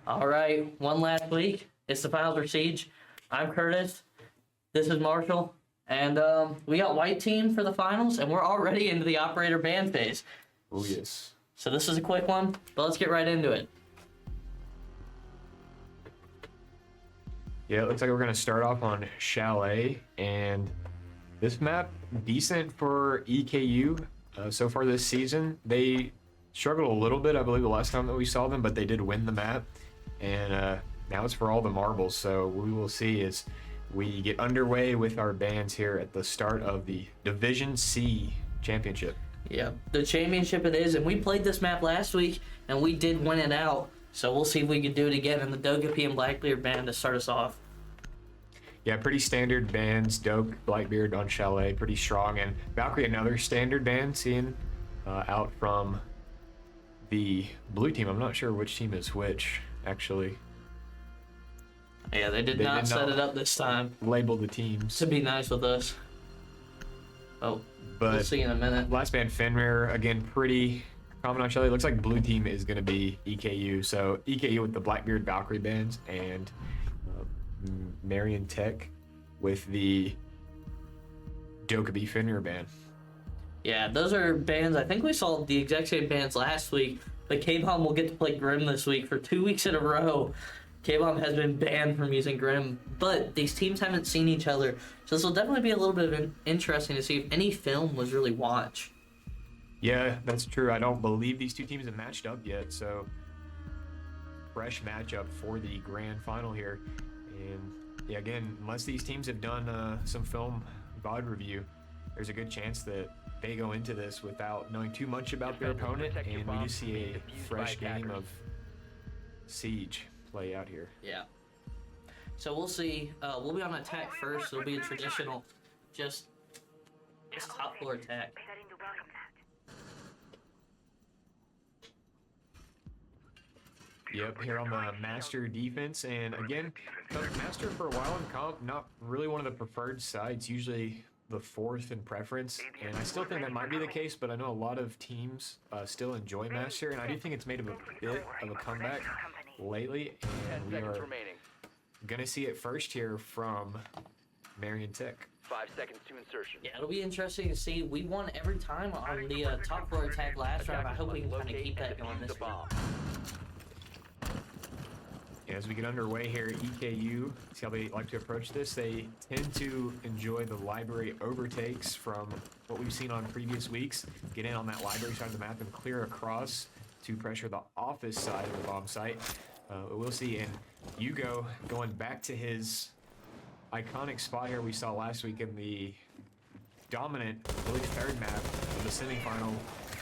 All right, one last week. It's the finals for Siege. I'm Curtis. This is Marshall. And we got white team for the finals, and we're already into the operator band phase. Oh, yes. So this is a quick one, but let's get right into it. Yeah, it looks like we're going to start off on Chalet, and this map, decent for EKU so far this season. They struggled a little bit, I believe, the last time that we saw them, but they did win the map, and now it's for all the marbles. So we will see as we get underway with our bands here at the start of the Division C Championship. Yeah, the championship it is, and we played this map last week, and we did win it out. So we'll see if we can do it again in the Dogapi and Blackbeard band to start us off. Yeah, pretty standard bands. Dope, Blackbeard on Chalet, pretty strong. And Valkyrie, another standard band, seeing out from the blue team. I'm not sure which team is which, actually. Yeah, they did not set it up this time. Label the teams. To be nice with us. Oh, but we'll see in a minute. Last band, Fenrir, again, pretty common on Chalet. Looks like blue team is going to be EKU. So EKU with the Blackbeard Valkyrie bands and Marion Tech with the Dogapi Fenrir band. Yeah, those are bands. I think we saw the exact same bands last week, but K-Bomb will get to play Grim this week for 2 weeks in a row. K-Bomb has been banned from using Grim, but these teams haven't seen each other, so this will definitely be a little bit of interesting to see if any film was really watched. Yeah, that's true. I don't believe these two teams have matched up yet, so fresh matchup for the grand final here. And yeah, again, unless these teams have done some film VOD review, there's a good chance that they go into this without knowing too much about their opponent, and we just see a fresh game of Siege play out here. Yeah. So we'll see. We'll be on attack first. It'll be a traditional, just top floor attack. Yep, here on the Master defense, and again, Master for a while in comp, not really one of the preferred sides, usually the fourth in preference, and I still think that might be the case, but I know a lot of teams still enjoy Master, and I do think it's made a bit of a comeback lately, and we are going to see it first here from Marion Tech. 5 seconds to insertion. Yeah, it'll be interesting to see. We won every time on the top floor attack last round. I hope we can kind of keep that going this round. As we get underway here at EKU, see how they like to approach this. They tend to enjoy the library overtakes from what we've seen on previous weeks. Get in on that library side of the map and clear across to pressure the office side of the bomb site. We'll see, and Hugo going back to his iconic spot here we saw last week in the dominant, really third map of the semifinal.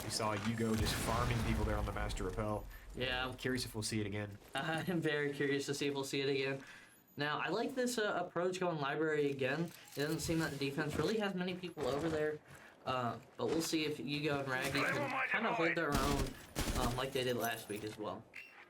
We saw Hugo just farming people there on the Master Rappel. Yeah. I'm curious if we'll see it again. I'm very curious to see if we'll see it again. Now, I like this approach going library again. It doesn't seem that the defense really has many people over there. But we'll see if Hugo and Raggy can kind of hold their own like they did last week as well.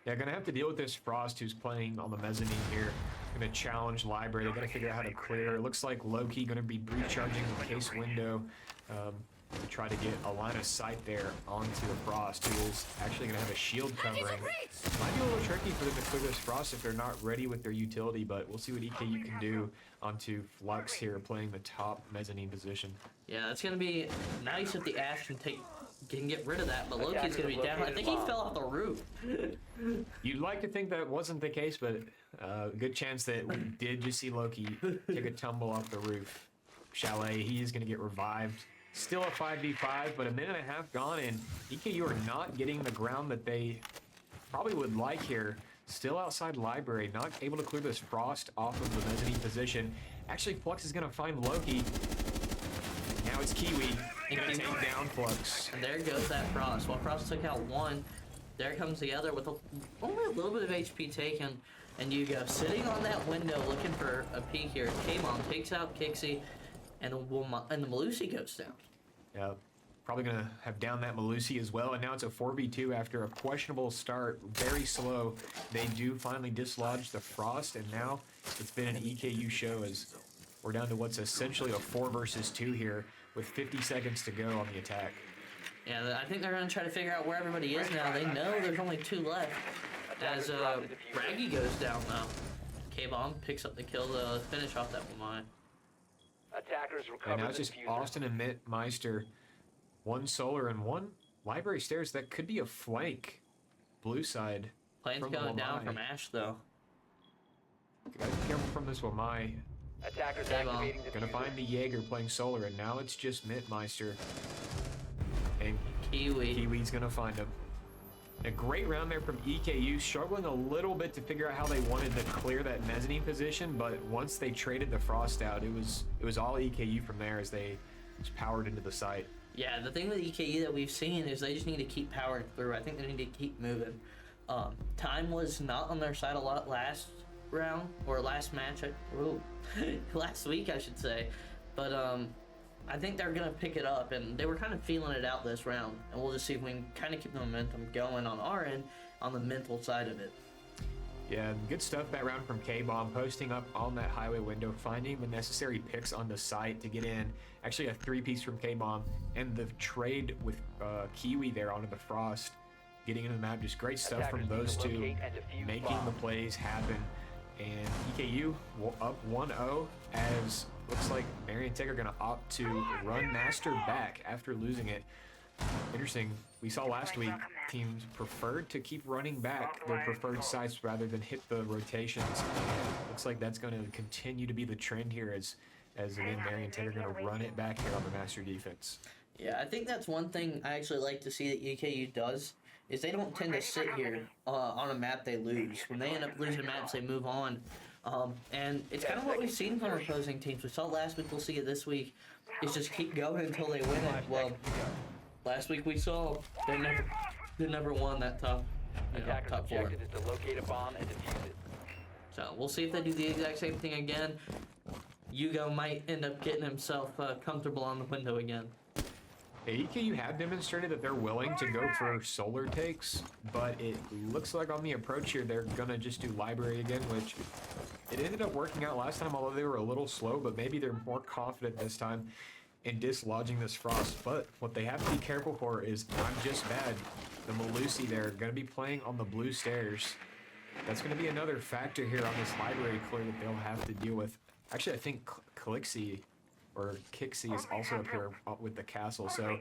Yeah, gonna have to deal with this Frost who's playing on the mezzanine here. Gonna challenge library. They gotta figure out how to clear. It looks like Loki gonna be breach charging the case window to try to get a line of sight there onto the Frost, who is actually gonna have a shield covering. Might be a little tricky for them to clear this Frost if they're not ready with their utility, but we'll see what EKU can do onto Flux here, playing the top mezzanine position. Yeah, it's gonna be nice if the Ash can get rid of that, but Loki's gonna be down. I think he fell off the roof. You'd like to think that wasn't the case, but good chance that we did just see Loki take a tumble off the roof. Chalet, he is going to get revived. Still a 5v5, but a minute and a half gone, and EKU are not getting the ground that they probably would like here. Still outside library, not able to clear this Frost off of the mezzanine position. Actually, Flux is going to find Loki. Now it's Kiwi. Gonna take down Flux. And there goes that Frost. While Frost took out one, there comes the other with only a little bit of HP taken. And you go sitting on that window looking for a peek here. K-Mom takes out Kixie, and the Malusi goes down. Yeah, probably going to have down that Malusi as well. And now it's a 4v2 after a questionable start. Very slow. They do finally dislodge the Frost, and now it's been an EKU show as we're down to what's essentially a 4 versus 2 here with 50 seconds to go on the attack. Yeah, I think they're going to try to figure out where everybody is now. They know there's only 2 left. As Raggy goes down though. K-Bomb picks up the kill to finish off that one. Attackers recovered. And now it's the just diffuser. Austin and Meister. One solar and one library stairs. That could be a flank. Blue side. Plane's from going down Wamai. from Ash though. Gotta be careful from this Wamai. Attackers K-Bomb. activating the Gonna find the Jaeger playing solar, and now it's just Meister. And Kiwi's gonna find him. A great round there from EKU, struggling a little bit to figure out how they wanted to clear that mezzanine position, but once they traded the frost out, it was all EKU from there as they just powered into the site. Yeah, the thing with EKU that we've seen is they just need to keep powering through. I think they need to keep moving. Time was not on their side a lot last round, or last match, last week I should say, but I think they're gonna pick it up, and they were kind of feeling it out this round, and we'll just see if we can kind of keep the momentum going on our end on the mental side of it. Yeah, good stuff that round from K-Bomb, posting up on that highway window, finding the necessary picks on the site to get in. Actually a 3-piece from K-Bomb, and the trade with Kiwi there onto the frost, getting into the map. Just great stuff from those two, making the plays happen. And EKU up 1-0 as looks like Marion Tech are going to opt to run Master back after losing it. Interesting. We saw last week teams preferred to keep running back their preferred sites rather than hit the rotations. Looks like that's going to continue to be the trend here as again Marion Tech are going to run it back here on the Master defense. Yeah, I think that's one thing I actually like to see that EKU does, is they don't tend to sit here on a map they lose. When they end up losing maps, they move on. And it's kind of what we've seen from opposing teams. We saw it last week, we'll see it this week. It's just keep going until they win it. Well, last week we saw they never won that top 4. Objective is to locate a bomb and defuse it. So we'll see if they do the exact same thing again. Hugo might end up getting himself comfortable on the window again. EKU have demonstrated that they're willing to go for solar takes, but it looks like on the approach here they're gonna just do library again, which it ended up working out last time, although they were a little slow, but maybe they're more confident this time in dislodging this frost. But what they have to be careful for is I'm Just Bad. The Malusi there gonna be playing on the blue stairs. That's gonna be another factor here on this library clear that they'll have to deal with. Actually, I think Kixie is also up here with the castle. So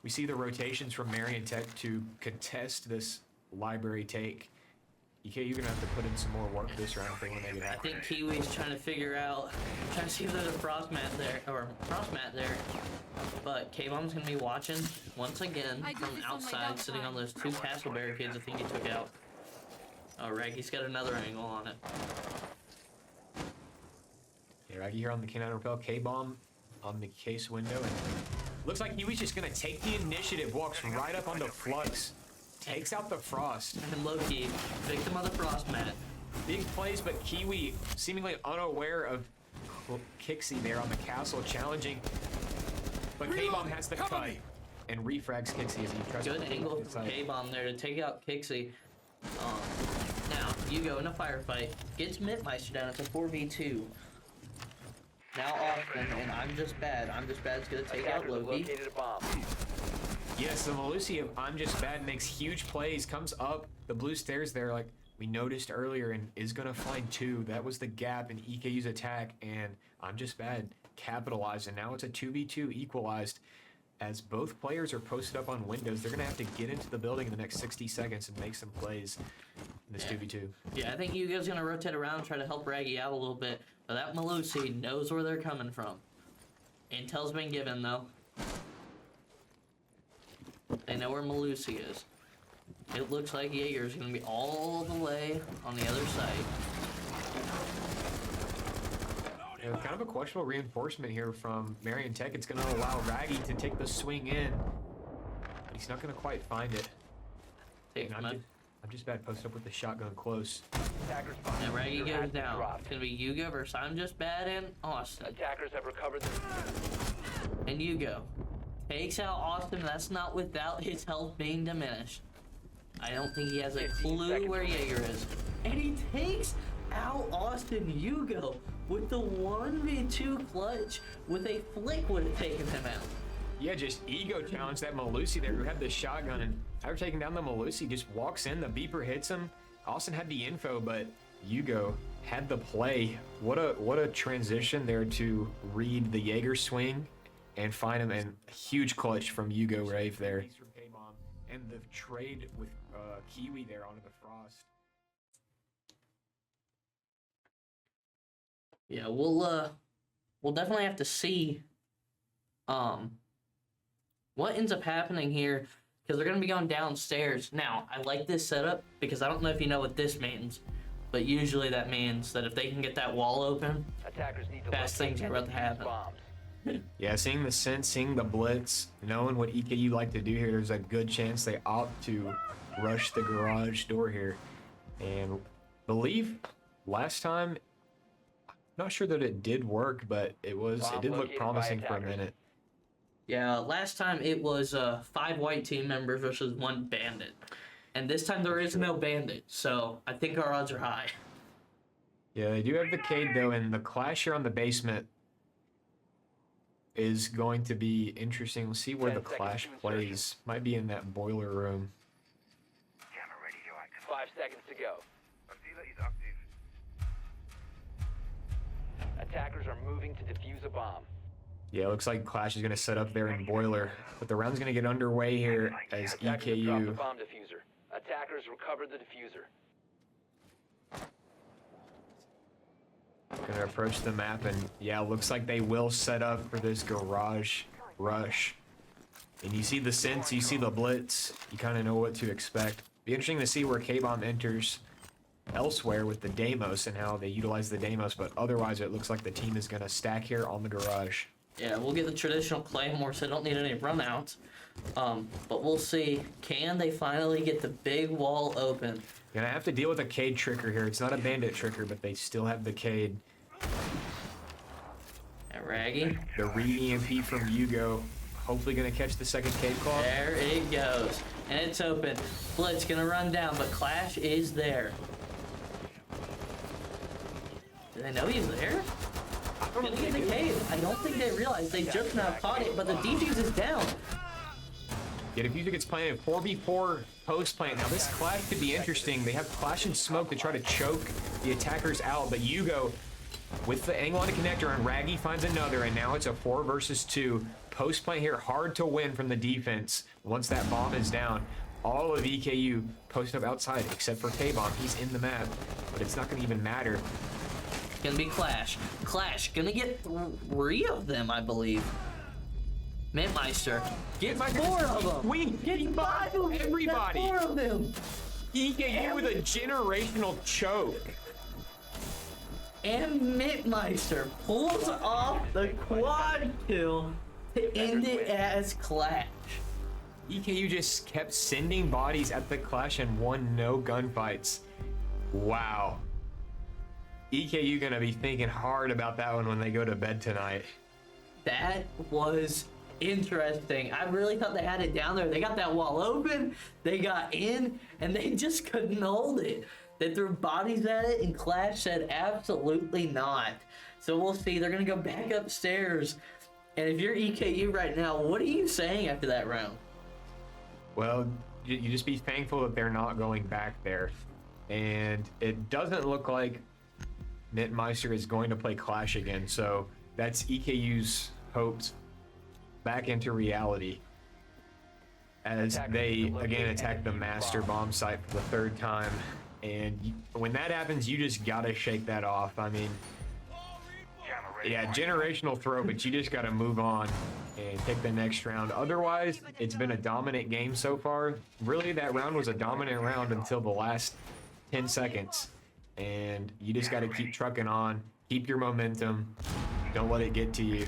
we see the rotations from Marion Tech to contest this library take. EKU gonna have to put in some more work this round thing when they get I out. think Kiwi's trying to see if there's a frost mat there. But K-Bomb's gonna be watching once again from outside, sitting on those 2 castle barricades I think he took out. Oh, Raggy's got another angle on it. Yeah, Raggy here on the K9 Repel, K-Bomb on the case window, and looks like Kiwi's just gonna take the initiative, walks right up onto Flux, takes out the frost. And Loki, victim of the frost mat. Big plays, but Kiwi seemingly unaware of Kixie there on the castle, challenging. But K-Bomb has the cut and refrags Kixie as he tries to Good angle from K-Bomb there to take out Kixie. Now, Hugo in a firefight, gets Meister down, it's a 4v2. Now Austin, and I'm Just Bad. I'm Just Bad's gonna take out Attackers have Loki. located a bomb. Yes, the Malusi of I'm Just Bad makes huge plays, comes up the blue stairs there like we noticed earlier, and is gonna find 2. That was the gap in EKU's attack, and I'm Just Bad capitalized, and now it's a 2v2 equalized. As both players are posted up on windows, they're gonna have to get into the building in the next 60 seconds and make some plays in this 2v2. Yeah, I think Hugo's gonna rotate around and try to help Raggy out a little bit. But that Malusi knows where they're coming from. Intel's been given though. They know where Malusi is. It looks like Jaeger's gonna be all the way on the other side. Yeah, kind of a questionable reinforcement here from Marion Tech. It's going to allow Raggy to take the swing in, but he's not going to quite find it. And I'm just Bad posted up with the shotgun close. Attackers find And Raggy your goes hazard down. dropped. It's gonna be Hugo versus I'm Just Bad and Austin. Attackers have recovered the And Hugo takes out Austin. That's not without his health being diminished. I don't think he has a 15 clue seconds where remaining. Jaeger is. And he takes out Austin. Hugo with the 1v2 clutch with a flick would have taken him out. Yeah, just ego challenge that Malusi there who had the shotgun, and after taking down the Malusi, just walks in, the beeper hits him, Austin had the info, but Hugo had the play. What a transition there to read the Jaeger swing and find him, and a huge clutch from Hugo Rave there. And the trade with Kiwi there onto the Frost. Yeah, we'll definitely have to see what ends up happening here, because they're gonna be going downstairs. Now, I like this setup because I don't know if you know what this means, but usually that means that if they can get that wall open, Attackers need to best locate things are and about to defuse happen. bombs. Yeah, seeing the sense, seeing the blitz, knowing what EKU like to do here, there's a good chance they opt to rush the garage door here. And believe last time, not sure that it did work, but it did look promising for a minute. Yeah, last time it was 5 white team members versus 1 bandit. And this time there is no bandit, so I think our odds are high. Yeah, they do have the Cade though, and the clash here on the basement is going to be interesting. We'll see where 10 the clash seconds to insertion. plays. Might be in that boiler room. 5 seconds to go. Attackers are moving to defuse a bomb. Yeah, it looks like Clash is going to set up there in boiler, but the round's going to get underway here as Attackers have dropped the EKU. bomb diffuser. Attackers recovered the diffuser. Going to approach the map, and yeah, looks like they will set up for this garage rush. And you see the sense, you see the blitz, you kind of know what to expect. Be interesting to see where K-Bomb enters elsewhere with the Deimos and how they utilize the Deimos, but otherwise it looks like the team is going to stack here on the garage. Yeah, we'll get the traditional claymore, so don't need any runouts. But we'll see. Can they finally get the big wall open? Gonna have to deal with a Cade Tricker here. It's not a Bandit Tricker, but they still have the Cade. At Raggy. The re-EMP from Hugo. Hopefully gonna catch the second Cade Claw. There it goes. And it's open. Blitz gonna run down, but Clash is there. Do they know he's there? Gonna get in the cave. I don't think they realize they just now caught it, but the defuse is down. Yeah, Diffuser gets planted 4v4 post plant. Now this Clash could be interesting. They have Clash and Smoke to try to choke the attackers out, but Hugo with the angle on the connector, and Raggy finds another, and now it's a 4 versus 2. Post plant here, hard to win from the defense once that bomb is down. All of EKU posted up outside except for K-Bomb. He's in the map, but it's not gonna even matter. Gonna be Clash. Clash gonna get 3 of them, I believe. Mintmeister. Get 4 of them. We Get 5 of them. everybody. Get 4 of them. EKU with a generational choke. And Mintmeister pulls off the quad kill to end it as Clash. EKU just kept sending bodies at the Clash and won no gunfights. Wow. EKU gonna be thinking hard about that one when they go to bed tonight. That was interesting. I really thought they had it down there. They got that wall open, they got in, and they just couldn't hold it. They threw bodies at it, and Clash said absolutely not. So we'll see. They're gonna go back upstairs. And if you're EKU right now, what are you saying after that round? Well, you just be thankful that they're not going back there. And it doesn't look like Mintmeister is going to play Clash again, so that's EKU's hopes back into reality as they again attack the master bomb site for the 3rd time. And when that happens, you just gotta shake that off. I mean, yeah, generational throw, but you just gotta move on and take the next round. Otherwise, it's been a dominant game so far. Really, that round was a dominant round until the last 10 seconds. And you just gotta keep trucking on, keep your momentum, don't let it get to you.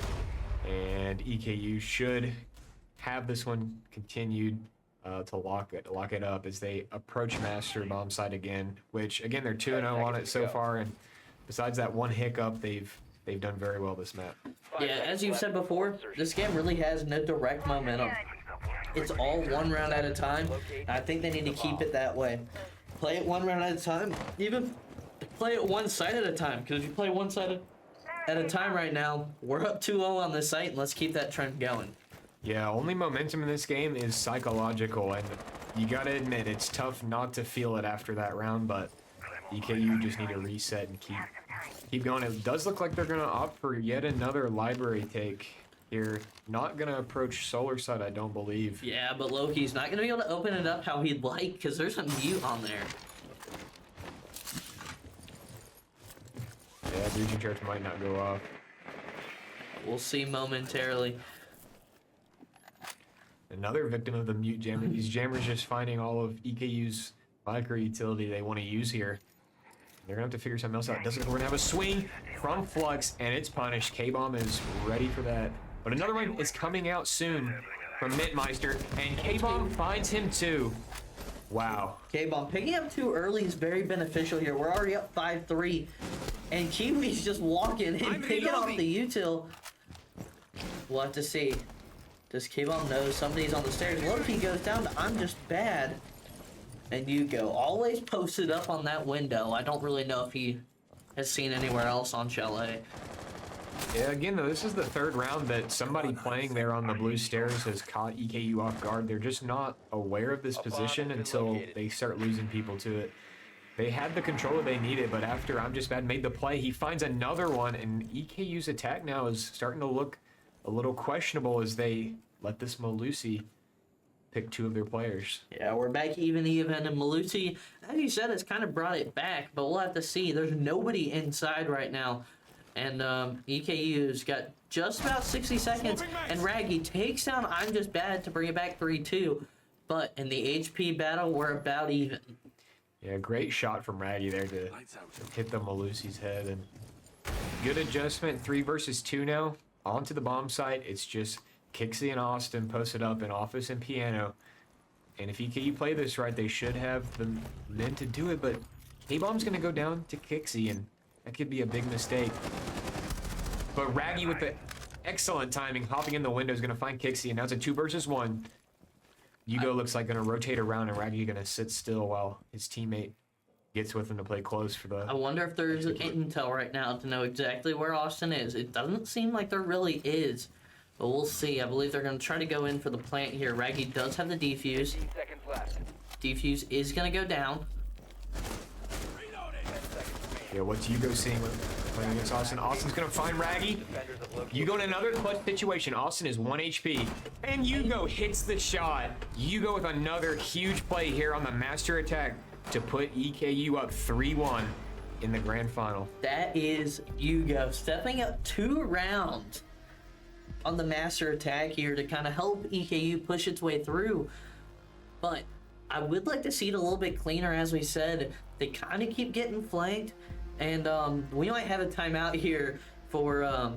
And EKU should have this one continued to lock it up as they approach Master Bomb site again, which again they're 2-0 on it so far, and besides that one hiccup, they've done very well this map. Yeah, as you've said before, this game really has no direct momentum. It's all one round at a time. I think they need to keep it that way. Play it one round at a time. Even play it one side at a time, because if you play one side at a time right now, we're up 2-0 on this site, and let's keep that trend going. Yeah, only momentum in this game is psychological, and You gotta admit, it's tough not to feel it after that round, but EKU just need to reset and keep going. It does look like they're gonna opt for yet another library take here. Not gonna approach solar side, I don't believe. Yeah, but Loki's not gonna be able to open it up how he'd like because there's a mute on there. Yeah, breaching charge might not go off. We'll see momentarily. Another victim of the mute jammer. These jammers just finding all of EKU's micro utility they want to use here. They're gonna have to figure something else out. Doesn't we're gonna have a swing from Flux, and it's punished. K-Bomb is ready for that. But another one is coming out soon from Mintmeister, and K-Bomb finds him too. Wow. K-Bomb picking up too early is very beneficial here. We're already up 5-3, and Kiwi's just walking and picking off the util. We'll have to see. Does K-Bomb know somebody's on the stairs? Loki goes down to I'm just bad. And Yugo always posted up on that window. I don't really know if he has seen anywhere else on Chalet. Yeah, again, though, this is the third round that somebody playing there on the blue stairs has caught EKU off guard. They're just not aware of this position until they start losing people to it. They had the controller they needed, but after I'm Just Bad made the play, he finds another one, and EKU's attack now is starting to look a little questionable as they let this Malusi pick two of their players. Yeah, we're back even, and Malusi, as you said, has kind of brought it back, but we'll have to see. There's nobody inside right now. And EKU's got just about 60 seconds, and Raggy takes down I'm Just Bad to bring it back 3-2. But in the HP battle, we're about even. Yeah, great shot from Raggy there to hit the Malusi's head. And good adjustment, 3 versus 2 now. Onto the bomb site, it's just Kixie and Austin posted up in Office and Piano. And if EKU play this right, they should have the men to do it, but K-Bomb's gonna go down to Kixie, and that could be a big mistake. But Raggy with the excellent timing, hopping in the window, is gonna find Kixie, and now it's a 2 versus 1. Yugo looks like gonna rotate around, and Raggy gonna sit still while his teammate gets with him to play close for the... I wonder if there's intel right now to know exactly where Austin is. It doesn't seem like there really is. But we'll see. I believe they're going to try to go in for the plant here. Raggy does have the defuse. 15 seconds left. Defuse is going to go down. Yeah, what's Yugo seeing when playing against Austin? Austin's going to find Raggy. Defenders have located. Yugo in another clutch situation. Austin is 1 HP. And Yugo hits the shot. Yugo with another huge play here on the master attack to put EKU up 3-1 in the grand final. That is Yugo stepping up 2 rounds on the master attack here to kind of help EKU push its way through. But I would like to see it a little bit cleaner. As we said, they kind of keep getting flanked, and we might have a timeout here for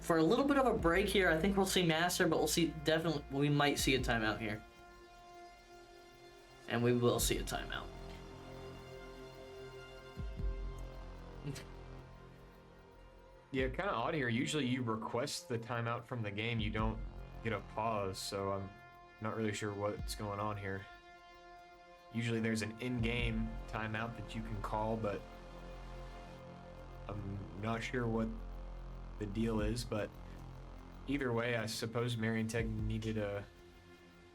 for a little bit of a break here. I think we'll see master, but we might see a timeout here, and we will see a timeout. Yeah, kind of odd here. Usually you request the timeout from the game. You don't get a pause, so I'm not really sure what's going on here. Usually there's an in-game timeout that you can call, but I'm not sure what the deal is. But either way, I suppose Marion Tech needed a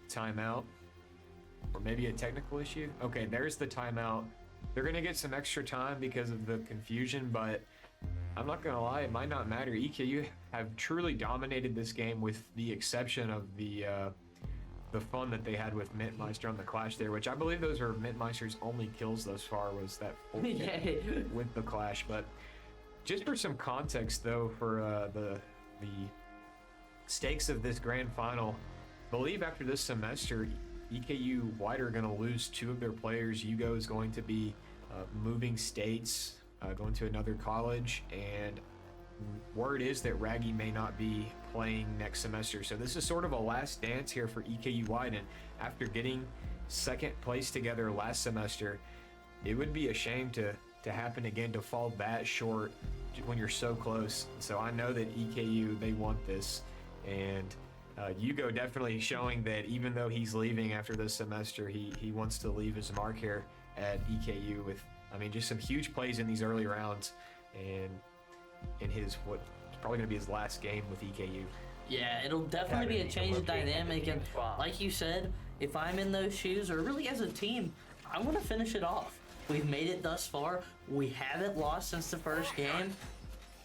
timeout, or maybe a technical issue. Okay, there's the timeout. They're going to get some extra time because of the confusion, but I'm not gonna lie, it might not matter. EKU have truly dominated this game, with the exception of the fun that they had with Mintmeister on the clash there, which I believe those are Mintmeister's only kills thus far, was that full kill with the clash. But just for some context, though, for the stakes of this grand final, I believe after this semester, EKU White are gonna lose 2 of their players. Yugo is going to be moving states. Going to another college, and word is that Raggy may not be playing next semester. So this is sort of a last dance here for EKU Wide, and after getting 2nd place together last semester, it would be a shame to happen again, to fall that short when you're so close. So I know that EKU, they want this, and Yugo definitely showing that even though he's leaving after this semester, he wants to leave his mark here at EKU with, I mean, just some huge plays in these early rounds, and in his what's probably going to be his last game with EKU. Yeah, it'll definitely be a change of dynamic, and like you said, if I'm in those shoes, or really as a team, I want to finish it off. We've made it thus far. We haven't lost since the first game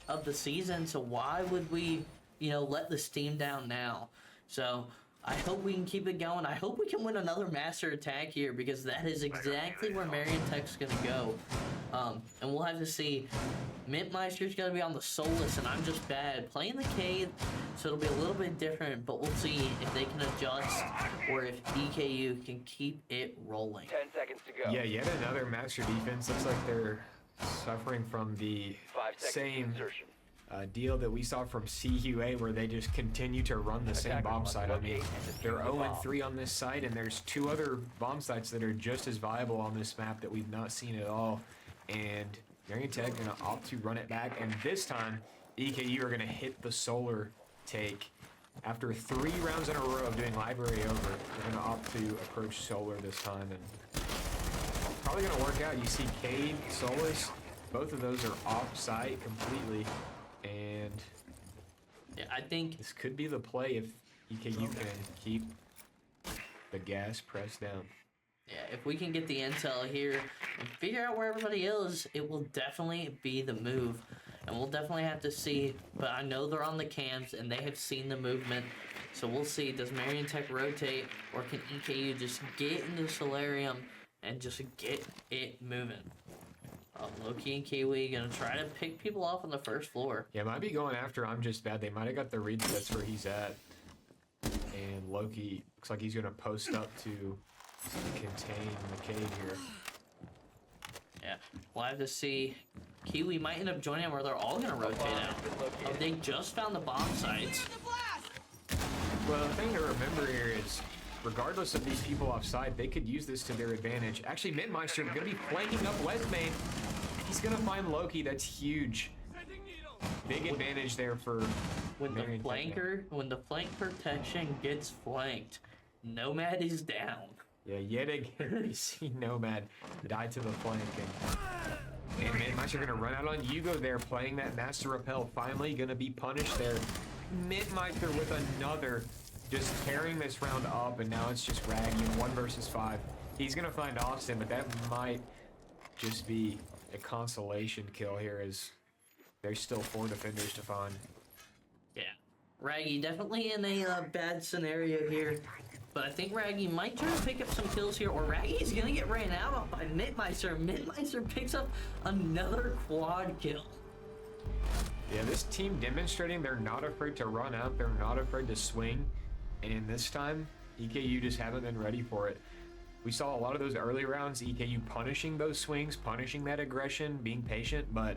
of the season, so why would we, let this team down now? So I hope we can keep it going. I hope we can win another master attack here, because that is exactly where Marion Tech's going to go. And we'll have to see. Mintmeister's going to be on the Solus, and I'm just bad. Playing the Cade, so it'll be a little bit different, but we'll see if they can adjust or if EKU can keep it rolling. 10 seconds to go. Yeah, yet another master defense. Looks like they're suffering from the 5 seconds same insertion. deal that we saw from CUA, where they just continue to run the same bomb site. I mean, they're 0-3 on this site, and there's 2 other bomb sites that are just as viable on this map that we've not seen at all. And Marion Tech gonna opt to run it back, and this time EKU are gonna hit the solar take. After 3 rounds in a row of doing library over, they're gonna opt to approach solar this time, and probably gonna work out. You see Cade, Solus, both of those are off site completely, and Yeah, I think this could be the play if EKU can keep the gas pressed down. if we can get the intel here and figure out where everybody is, it will definitely be the move. And we'll definitely have to see, but I know they're on the cams and they have seen the movement. So we'll see, does Marion Tech rotate, or can EKU just get into Solarium and just get it moving? Loki and Kiwi gonna try to pick people off on the first floor. Yeah, might be going after I'm Just Bad. They might have got the read that that's where he's at. And Loki looks like he's gonna post up to contain McCade here. Yeah, we'll have to see. Kiwi might end up joining them, or they're all gonna rotate out. Oh, they just found the bomb sites. Well, the thing to remember here is, regardless of these people offside, they could use this to their advantage. Actually, Mintmeister gonna be flanking up West Main. He's gonna find Loki. That's huge. Big advantage there for When the Marion Tech. when the flank protection gets flanked, Nomad is down. Yeah, yet again, you see Nomad die to the flank, and Mintmeister gonna run out on Hugo there, playing that Master Repel. Finally gonna be punished there. Mintmeister with another, just carrying this round up, and now it's just Raggy in 1 versus 5. He's gonna find Austin, but that might just be a consolation kill here, as there's still 4 defenders to find. Yeah, Raggy definitely in a bad scenario here, but I think Raggy might try to pick up some kills here, or Raggy's gonna get ran out on by Mintmeister. Mintmeister picks up another quad kill. Yeah, this team demonstrating they're not afraid to run out, they're not afraid to swing, and this time, EKU just haven't been ready for it. We saw a lot of those early rounds, EKU punishing those swings, punishing that aggression, being patient, but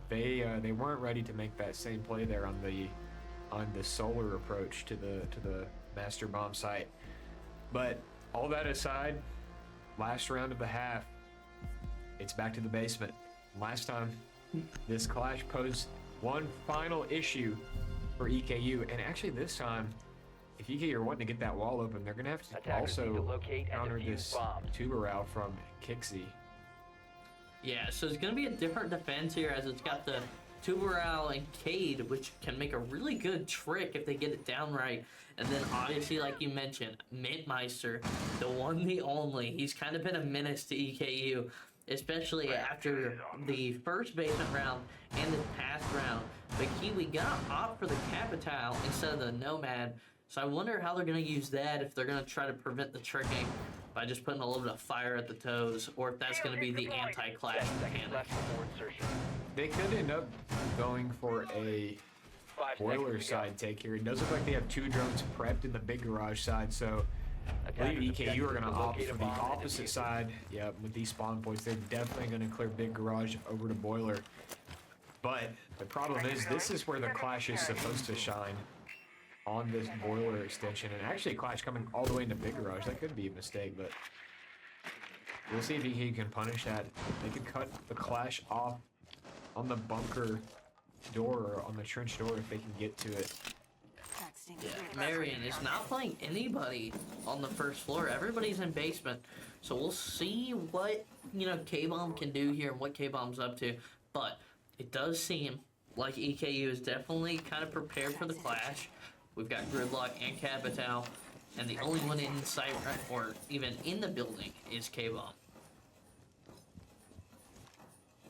they weren't ready to make that same play there on the solar approach to the master bomb site. But all that aside, last round of the half, it's back to the basement. Last time, this clash posed one final issue for EKU, and actually this time, if EKU are wanting to get that wall open, they're gonna have to Attackers need to also locate and counter defuse this bombs. Tuberow from Kixie. Yeah, so it's gonna be a different defense here, as it's got the Tuberow and Cade, which can make a really good trick if they get it down right. And then obviously, like you mentioned, Mintmeister, the one, the only. He's kind of been a menace to EKU, especially after the first basement round and this past round. But Kiwi gonna opt for the Capitale instead of the Nomad. So I wonder how they're going to use that, if they're going to try to prevent the tricking by just putting a little bit of fire at the toes, or if that's going to be the anti-clash 10 seconds mechanic. left for more insertion. They could end up going for a 5 boiler seconds to go. side take here. It does look like they have 2 drones prepped in the big garage side, so I believe Attackers EKU are going to objective opt locate a for the bomb and opposite defuse it. side. Yeah, with these spawn points, they're definitely going to clear big garage over to boiler. But the problem is, this is where the clash is supposed to shine, on this boiler extension, and actually clash coming all the way into big garage. That could be a mistake, but we'll see if EKU can punish that. They could cut the clash off on the bunker door, or on the trench door, if they can get to it. Yeah, Marion is not playing anybody on the first floor. Everybody's in basement. So we'll see what, K-Bomb can do here and what K-Bomb's up to. But it does seem like EKU is definitely kind of prepared for the clash. We've got Gridlock and Capital, and the only one in sight or even in the building is K-Bomb.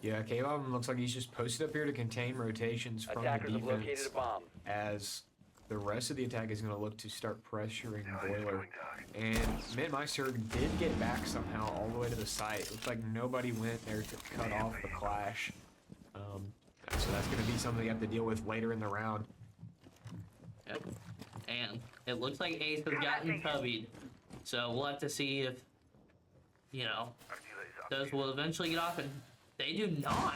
Yeah, K-Bomb looks like he's just posted up here to contain rotations from Attackers the have located defense, a bomb. as the rest of the attack is going to look to start pressuring Boiler. And Midmeister did get back somehow all the way to the site. Looks like nobody went there to cut off the clash. So that's going to be something you have to deal with later in the round. Yep. And it looks like Ace has gotten cubbied. So we'll have to see if, you know, those will eventually get off, and they do not.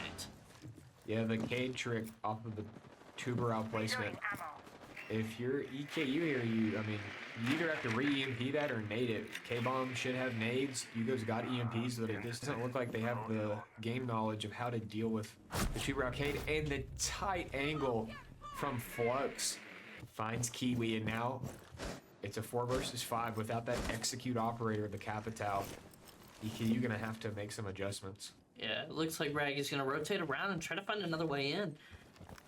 Yeah, the Cade trick off of the tuber outplacement. If you're EKU here, you either have to re-EMP that or nade it. K-Bomb should have nades. Hugo's got EMPs, but it just doesn't look like they have the game knowledge of how to deal with the tuber arcade. And the tight angle from Flux finds Kiwi, and now it's a 4 versus 5 without that execute operator, the Capital. EKU gonna have to make some adjustments. Yeah, it looks like Raggy's gonna rotate around and try to find another way in.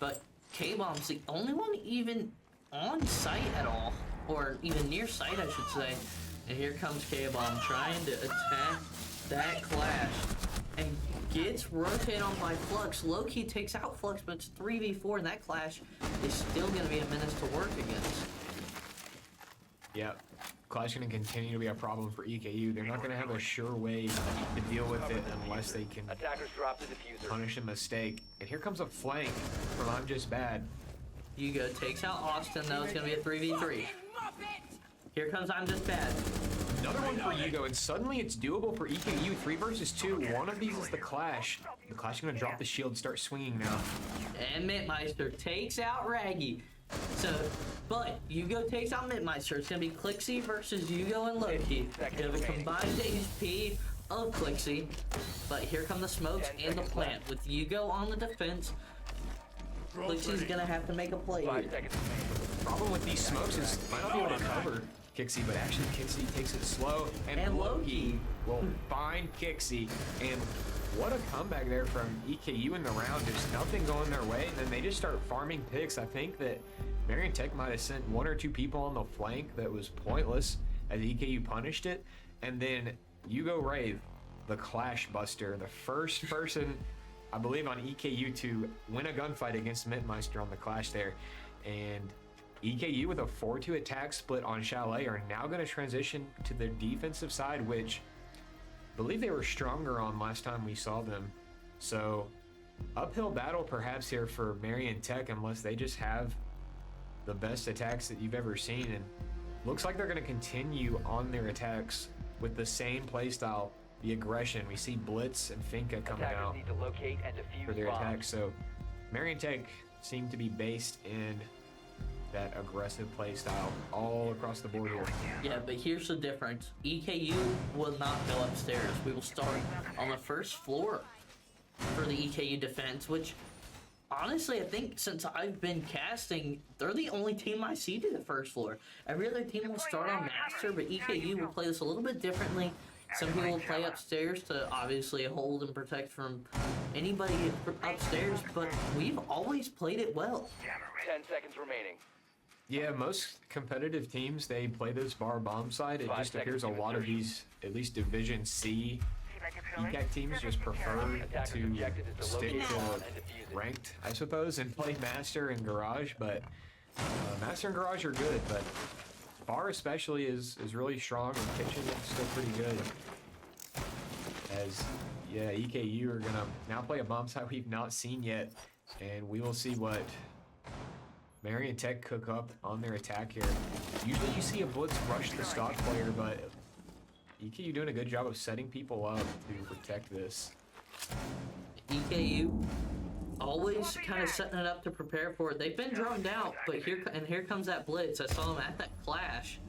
But K-Bomb's the only one even on site at all, or even near site, I should say. And here comes K-Bomb trying to attack that clash and gets rotated on by Flux. Low-key takes out Flux, but it's 3v4, and that clash is still going to be a menace to work against. Yep. Clash going to continue to be a problem for EKU. They're not going to have a sure way to deal with it unless they can Attackers drop the diffuser. punish a mistake. And here comes a flank from I'm Just Bad. Hugo takes out Austin, though. It's going to be a 3v3. Here comes I'm Just Bad. Another one for Hugo, and suddenly it's doable for EKU. 3 versus 2. One of these is the Clash. The Clash is going to drop the shield, start swinging now. And Mitmeister takes out Raggy. So, but Hugo takes out Mitmeister. It's going to be Clixie versus Hugo and Loki. You have a combined HP of Clixie. But here come the smokes and the plant. With Hugo on the defense, Clixie's going to have to make a play 5 here. seconds remaining. Problem with these smokes is might not be able to cover Kixie, but actually Kixie takes it slow, and Loki will find Kixie. And what a comeback there from EKU in the round. There's nothing going their way, and then they just start farming picks. I think that Marion Tech might have sent 1 or 2 people on the flank that was pointless as EKU punished it. And then Hugo Rave, the Clash Buster, the first person, I believe, on EKU to win a gunfight against Mitmeister on the Clash there. And EKU with a 4-2 attack split on Chalet are now going to transition to the defensive side, which I believe they were stronger on last time we saw them. So uphill battle perhaps here for Marion Tech, unless they just have the best attacks that you've ever seen. And looks like they're going to continue on their attacks with the same playstyle, the aggression. We see Blitz and Finka coming Attackers out need to locate and defuse for their bombs. attacks. So Marion Tech seem to be based in that aggressive play style all across the board here. Yeah, but here's the difference. EKU will not go upstairs. We will start on the first floor for the EKU defense, which honestly, I think since I've been casting, they're the only team I see to the first floor. Every other team will start on Master, but EKU will play this a little bit differently. Some people will play upstairs to obviously hold and protect from anybody upstairs, but we've always played it well. 10 seconds remaining. Yeah, most competitive teams, they play this bar bomb side. It 5 just appears a seconds to lot of insertion. these, at least Division C ECAC teams, just prefer Attackers' to objective is to stick locate bomb to and defuse it. ranked, I suppose, and play Master and Garage. But Master and Garage are good, but bar especially is really strong, and Kitchen is still pretty good. As, yeah, EKU are going to now play a bomb side we've not seen yet, and we will see what Marion Tech cook up on their attack here. Usually you see a Blitz rush the stock player, but EKU doing a good job of setting people up to protect this. EKU always kind of setting it up to prepare for it. They've been droned out, but here comes that blitz. I saw them at that clash,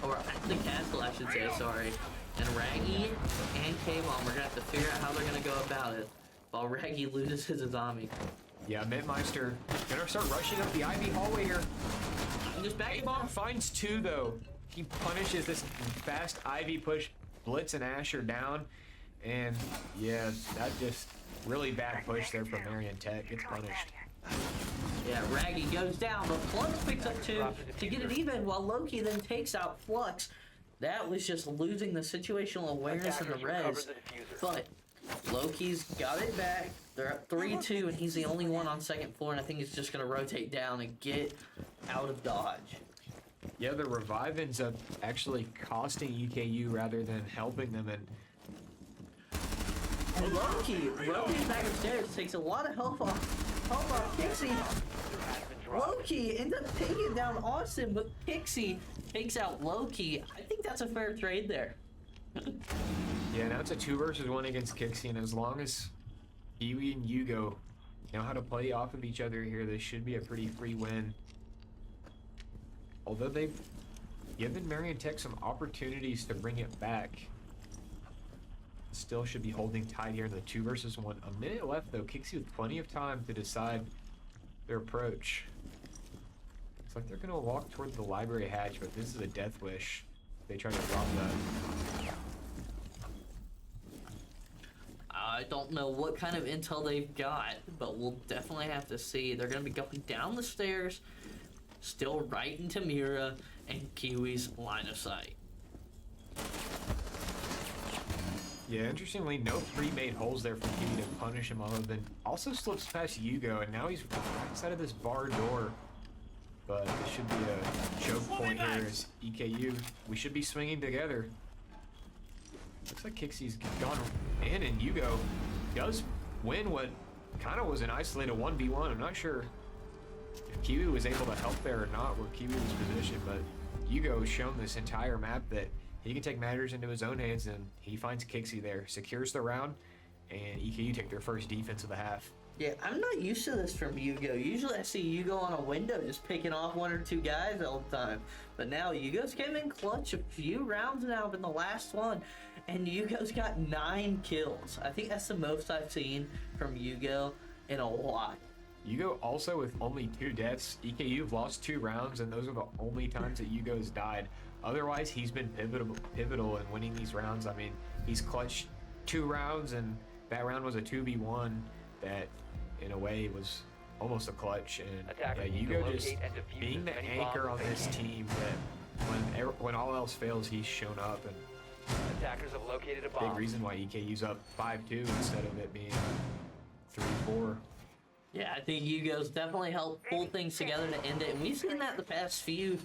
or at the castle, I should say. Sorry. And Raggy and K-Bomb are gonna have to figure out how they're gonna go about it, while Raggy loses his Azami. Yeah, Mitmeister gonna start rushing up the Ivy hallway here. And just back K-Bomb finds 2 though. He punishes this fast Ivy push. Blitz and Asher down. And yeah, that just really bad push there from Marion Tech. Gets punished. Yeah, Raggy goes down, but Flux picks up 2 to get it even, while Loki then takes out Flux. That was just losing the situational awareness in the res. But Loki's got it back. They're at 3-2, and he's the only one on second floor, and I think he's just going to rotate down and get out of dodge. Yeah, the revive ends up actually costing EKU rather than helping them, and Loki's back upstairs, takes a lot of health off Pixie. Loki ends up taking down Austin, but Pixie takes out Loki. I think that's a fair trade there. yeah, now it's a 2 versus 1 against Kixie, and as long as Kiwi and Yugo know how to play off of each other here, this should be a pretty free win. Although they've given Marion Tech some opportunities to bring it back, still should be holding tight here in the 2 versus 1. A minute left though, Kixie with plenty of time to decide their approach. Looks like they're gonna walk toward the library hatch, but this is a death wish. They try to drop that. I don't know what kind of intel they've got, but we'll definitely have to see. They're gonna be going down the stairs, still right into Mira and Kiwi's line of sight. Yeah, interestingly, no pre-made holes there for Kiwi to punish him, other than also slips past Yugo, and now he's inside of this bar door. But this should be a choke point here as EKU. We should be swinging together. Looks like Kixie's gone in, and Yugo does win what kind of was an isolated 1v1. I'm not sure if Kiwi was able to help there or not, where Kiwi was positioned, but Yugo has shown this entire map that he can take matters into his own hands, and he finds Kixie there, secures the round, and EKU take their first defense of the half. Yeah, I'm not used to this from Yugo. Usually I see Yugo on a window just picking off 1 or 2 guys all the time. But now Yugo's came in clutch a few rounds now in the last one, and Yugo's got 9 kills. I think that's the most I've seen from Yugo in a while. Yugo also with only 2 deaths. EKU have lost 2 rounds, and those are the only times that Yugo's died. Otherwise, he's been pivotal in winning these rounds. I mean, he's clutched 2 rounds, and that round was a 2v1 that, in a way, was almost a clutch. And yeah, Yugo just being the anchor on this team that when all else fails, he's shown up. And Attackers have located a bomb. big reason why EKU's up 5-2 instead of it being 3-4. Yeah, I think Yugo's definitely helped pull things together to end it. And we've seen that the past few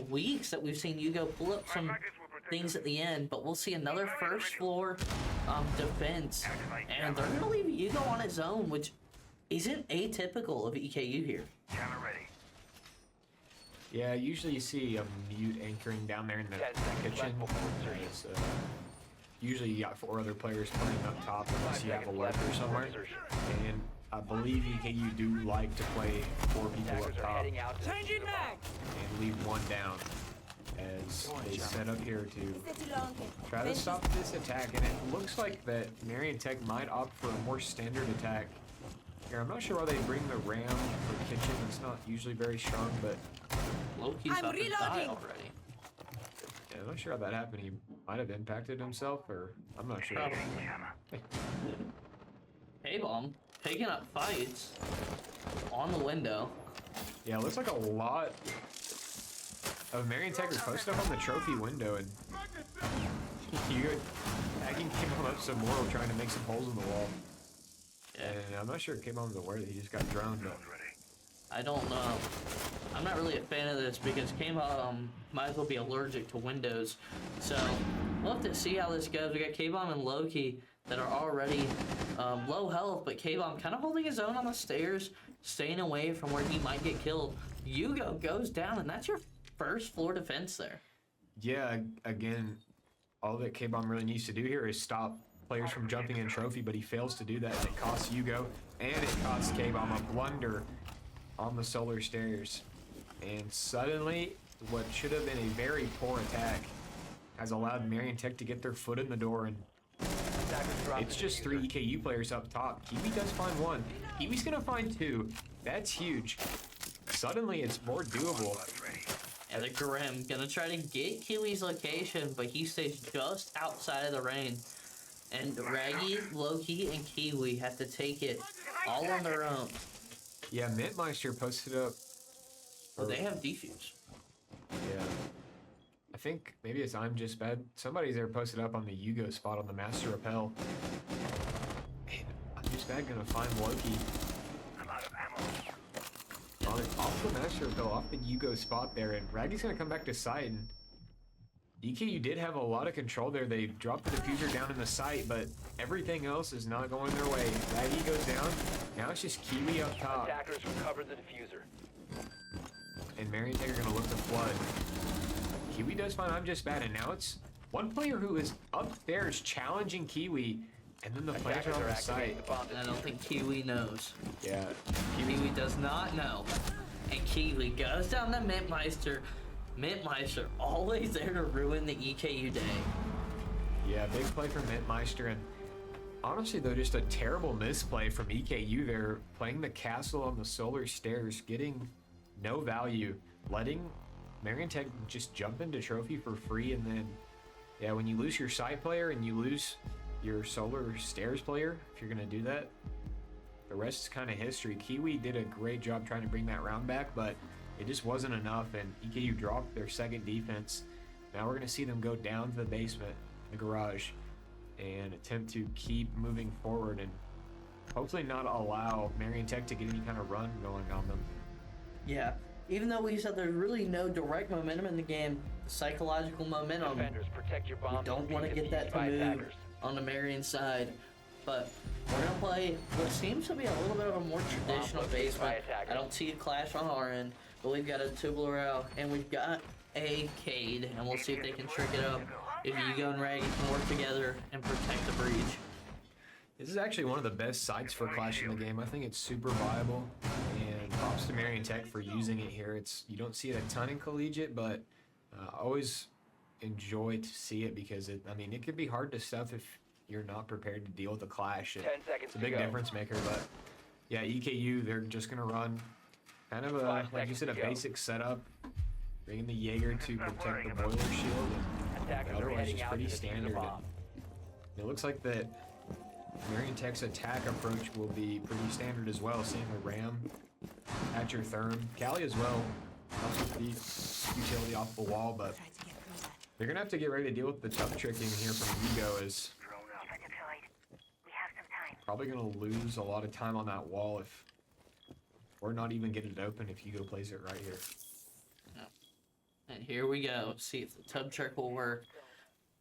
weeks that we've seen Yugo pull up some things at the end, but we'll see another first floor defense, and they're going to leave Yugo on his own, which isn't atypical of EKU here. Yeah, usually you see a mute anchoring down there in the kitchen. Usually you got 4 other players playing up top unless you have a lurker somewhere. And I believe EKU do like to play 4 people up top and leave 1 down as they set up here to try to stop this attack. And it looks like that Marion Tech might opt for a more standard attack here. I'm not sure why they bring the ram for kitchen. It's not usually very strong, but Loki's about to die already. yeah, I'm not sure how that happened. He might have impacted himself, or I'm not sure. Probably. K-Bomb picking up fights on the window. Yeah, it looks like a lot of Marion Tech are posted up on the trophy window, and you tagging K-Bomb up some more, trying to make some holes in the wall. And I'm not sure K-Bomb's aware that he just got droned, but I don't know. I'm not really a fan of this because K-Bomb might as well be allergic to windows. So we'll have to see how this goes. We got K-Bomb and Loki that are already low health, but K-Bomb kind of holding his own on the stairs, staying away from where he might get killed. Yugo goes down, and that's your first floor defense there. yeah, again, all that K-Bomb really needs to do here is stop players from jumping in trophy, but he fails to do that, and it costs Yugo, and it costs K-Bomb a blunder on the solar stairs. And suddenly, what should have been a very poor attack has allowed Marion Tech to get their foot in the door, and it's just 3 EKU players up top. Kiwi does find 1. Kiwi's gonna find 2. That's huge. Suddenly, it's more doable. And the Grim gonna try to get Kiwi's location, but he stays just outside of the range. And Raggy, Loki, and Kiwi have to take it all on their own. Yeah, Mintmeister posted up. Oh, they have defuse. Yeah. I think maybe it's I'm Just Bad. Somebody's there posted up on the Yugo spot on the Master Repel. Man, I'm Just Bad gonna find Loki. Off the Master Repel, off the Yugo spot there, and Raggy's gonna come back to site. And EKU did have a lot of control there. They dropped the diffuser down in the site, but everything else is not going their way. Raggy goes down. Now it's just Kiwi up top. Attackers recovered the diffuser. And Marientech are gonna look to flood. Kiwi does find I'm Just Bad, and now it's one player who is upstairs challenging Kiwi, and then the players are on the site. I don't think Kiwi knows. Yeah, Kiwi does not know. And Kiwi goes down to Mintmeister. Mintmeister always there to ruin the EKU day. Yeah, big play from Mintmeister, and honestly though, just a terrible misplay from EKU there, playing the castle on the solar stairs, getting no value, letting Marientech just jump into trophy for free, and then, yeah, when you lose your side player and you lose your solar stairs player, if you're gonna do that, the rest is kind of history. Kiwi did a great job trying to bring that round back, but it just wasn't enough, and EKU dropped their second defense. Now we're gonna see them go down to the basement, the garage, and attempt to keep moving forward and hopefully not allow Marientech to get any kind of run going on them. Yeah. Even though we said there's really no direct momentum in the game, psychological momentum, Defenders, protect your bombs. we don't want to get that to move on the Marion side. But we're going to play what seems to be a little bit of a more traditional basement. I don't see a clash on our end, but we've got a tubular out, and we've got a Cade, and we'll see if they can trick it up. If Yugo and Raggy can work together and protect the breach. This is actually one of the best sites for Clash in the game. I think it's super viable, and props to Marientech for using it here. You don't see it a ton in Collegiate, but I always enjoy to see it because it could be hard to stuff if you're not prepared to deal with a clash. 10 seconds It's a big difference maker, but yeah, EKU, they're just gonna run kind of a, like you said, a basic setup, bringing the Jaeger to protect the boiler shield, and the other one's just pretty standard. And it looks like that Marientech's attack approach will be pretty standard as well, seeing the Ram, Hatcher Therm, Cali as well, helps with the utility off the wall, but they're gonna have to get ready to deal with the tough tricking here from Yugo, as probably gonna lose a lot of time on that wall if, or not even get it open if Yugo plays it right here. And here we go. See if the tub trick will work.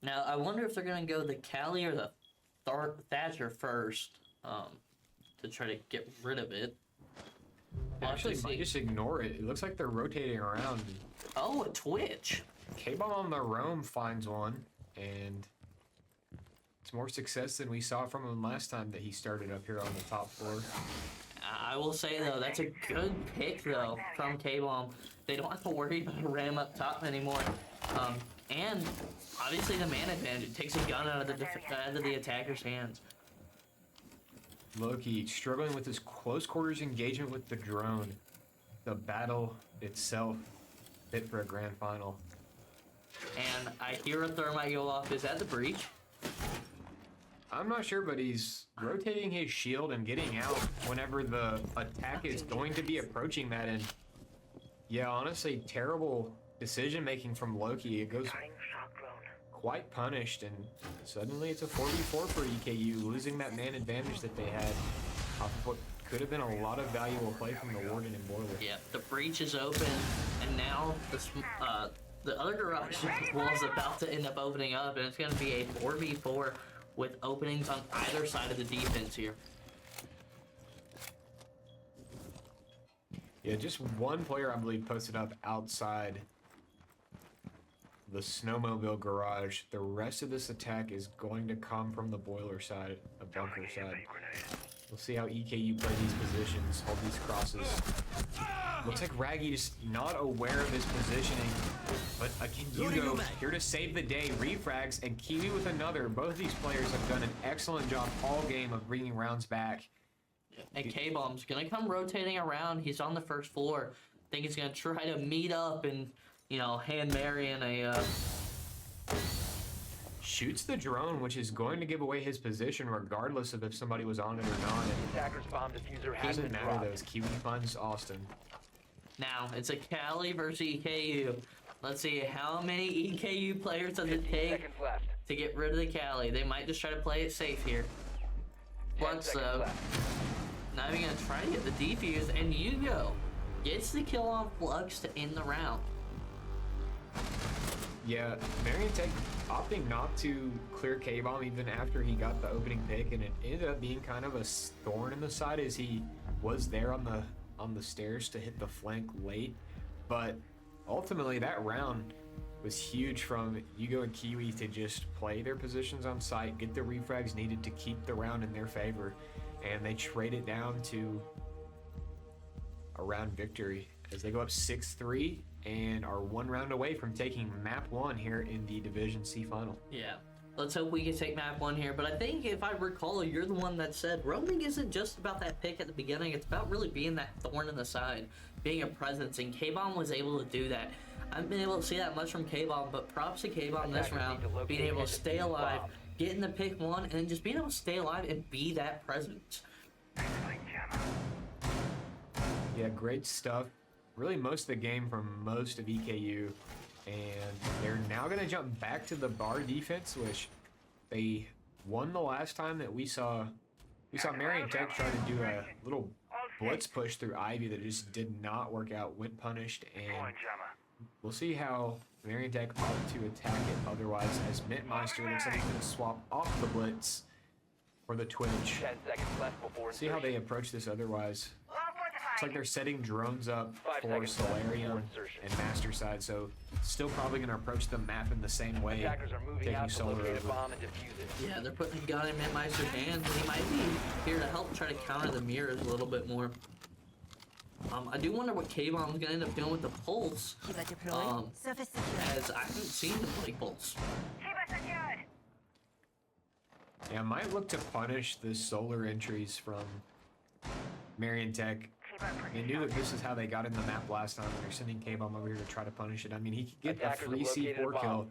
Now, I wonder if they're going to go the Cali or the Thatcher first to try to get rid of it. Actually, might just ignore it. It looks like they're rotating around. Oh, a Twitch. K-Bomb on the roam finds one, and it's more success than we saw from him last time that he started up here on the top floor. I will say, though, that's a good pick, though, from K-Bomb. They don't have to worry about a ram up top anymore. And, obviously, the man advantage. It takes a gun out of the attacker's hands. Loki struggling with his close quarters engagement with the drone. The battle itself fit for a grand final. And I hear a thermite go off. Is that the breach? I'm not sure, but he's rotating his shield and getting out whenever the attack is going to be approaching that. And yeah, honestly, terrible decision making from Loki. It goes quite punished, and suddenly it's a 4v4 for EKU, losing that man advantage that they had off of what could have been a lot of valuable play from the Warden and Boiler. Yeah, the breach is open, and now the other garage wall is about to end up opening up, and it's going to be a 4v4 with openings on either side of the defense here. Yeah, just one player, I believe, posted up outside the snowmobile garage. The rest of this attack is going to come from the boiler side, the bunker side. We'll see how EKU play these positions, hold these crosses. Looks like Raggy just not aware of his positioning, but again, Yugo here to save the day, refrags, and Kiwi with another. Both of these players have done an excellent job all game of bringing rounds back. And K-Bomb's gonna come rotating around. He's on the first floor. I think he's gonna try to meet up and, hand Marion a shoots the drone, which is going to give away his position regardless of if somebody was on it or not. And Attacker's bomb diffuser has doesn't been matter dropped. though, as Kiwi funds Austin. Now, it's a Cali versus EKU. Let's see, how many EKU players does it 15 take seconds left. to get rid of the Cali? They might just try to play it safe here. 10 Flux, seconds though, left. not even gonna try to get the defuse, and Hugo gets the kill on Flux to end the round. Yeah, Marion Tech opting not to clear K-Bomb even after he got the opening pick, and it ended up being kind of a thorn in the side as he was there on the stairs to hit the flank late. But ultimately, that round was huge from Hugo and Kiwi to just play their positions on site, get the refrags needed to keep the round in their favor, and they trade it down to a round victory as they go up 6-3 and are one round away from taking map 1 here in the Division C final. Yeah. Let's hope we can take map 1 here. But I think if I recall, you're the one that said roaming isn't just about that pick at the beginning. It's about really being that thorn in the side, being a presence. And K-Bomb was able to do that. I haven't been able to see that much from K-Bomb, but props to K-Bomb this round. Being able to stay alive, getting the pick 1, and then just being able to stay alive and be that presence. Yeah, great stuff. Really most of the game from most of EKU. And they're now going to jump back to the bar defense, which they won the last time that we saw Marion Tech try to do a little blitz push through Ivy that just did not work out, went punished, and we'll see how Marion Tech opt to attack it otherwise, as Mintmeister looks like he's going to swap off the blitz for the Twitch. 10 seconds left before See how they insertion. approach this otherwise. Looks like they're setting drones up 5 for seconds left Solarium before insertion. and Master side, so still probably going to approach the map in the same way, Attackers are moving taking out to Solar locate a over. bomb and defuse it. Yeah, they're putting a gun in Mintmeister's hands, and he might be here to help try to counter the mirrors a little bit more. I do wonder what K-Bomb's going to end up doing with the Pulse, Kiba deployed. Surface secured. as I haven't seen him play Pulse. Kiba secured. Yeah, might look to punish the Solar entries from Marion Tech. They knew that this is how they got in the map last time, and they're sending K-Bomb over here to try to punish it. I mean, he could get a Attackers free have located a C4 kill, bomb.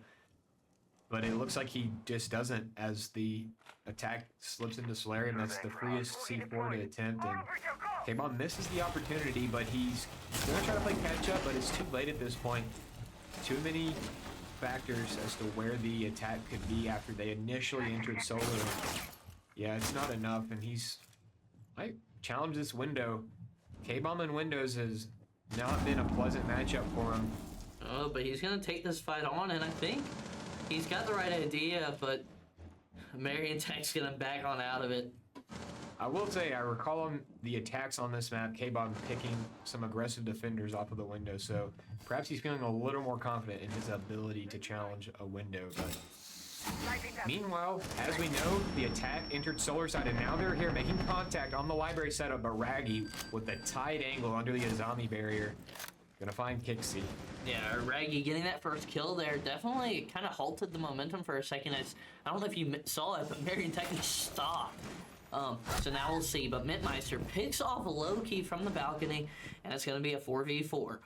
but it looks like he just doesn't as the attack slips into Solarium. That's the freest C4 to attempt, and K-Bomb misses the opportunity, but he's going to try to play catch up, but it's too late at this point. Too many factors as to where the attack could be after they initially entered Solar. Yeah, it's not enough, and he's might challenge this window. K-Bomb in Windows has not been a pleasant matchup for him. Oh, but he's going to take this fight on, and I think he's got the right idea, but Marion Tech's going to back on out of it. I will say, I recall on the attacks on this map, K-Bomb picking some aggressive defenders off of the window, so perhaps he's feeling a little more confident in his ability to challenge a window. But meanwhile, as we know, the attack entered Solar side, and now they're here making contact on the library setup, but Raggy with a tight angle under the Azami barrier. Gonna find Kixie. Yeah, Raggy getting that first kill there definitely kind of halted the momentum for a second. I don't know if you saw it, but Marion Tech just stopped. So now we'll see. But Mintmeister picks off low-key from the balcony, and it's going to be a 4v4.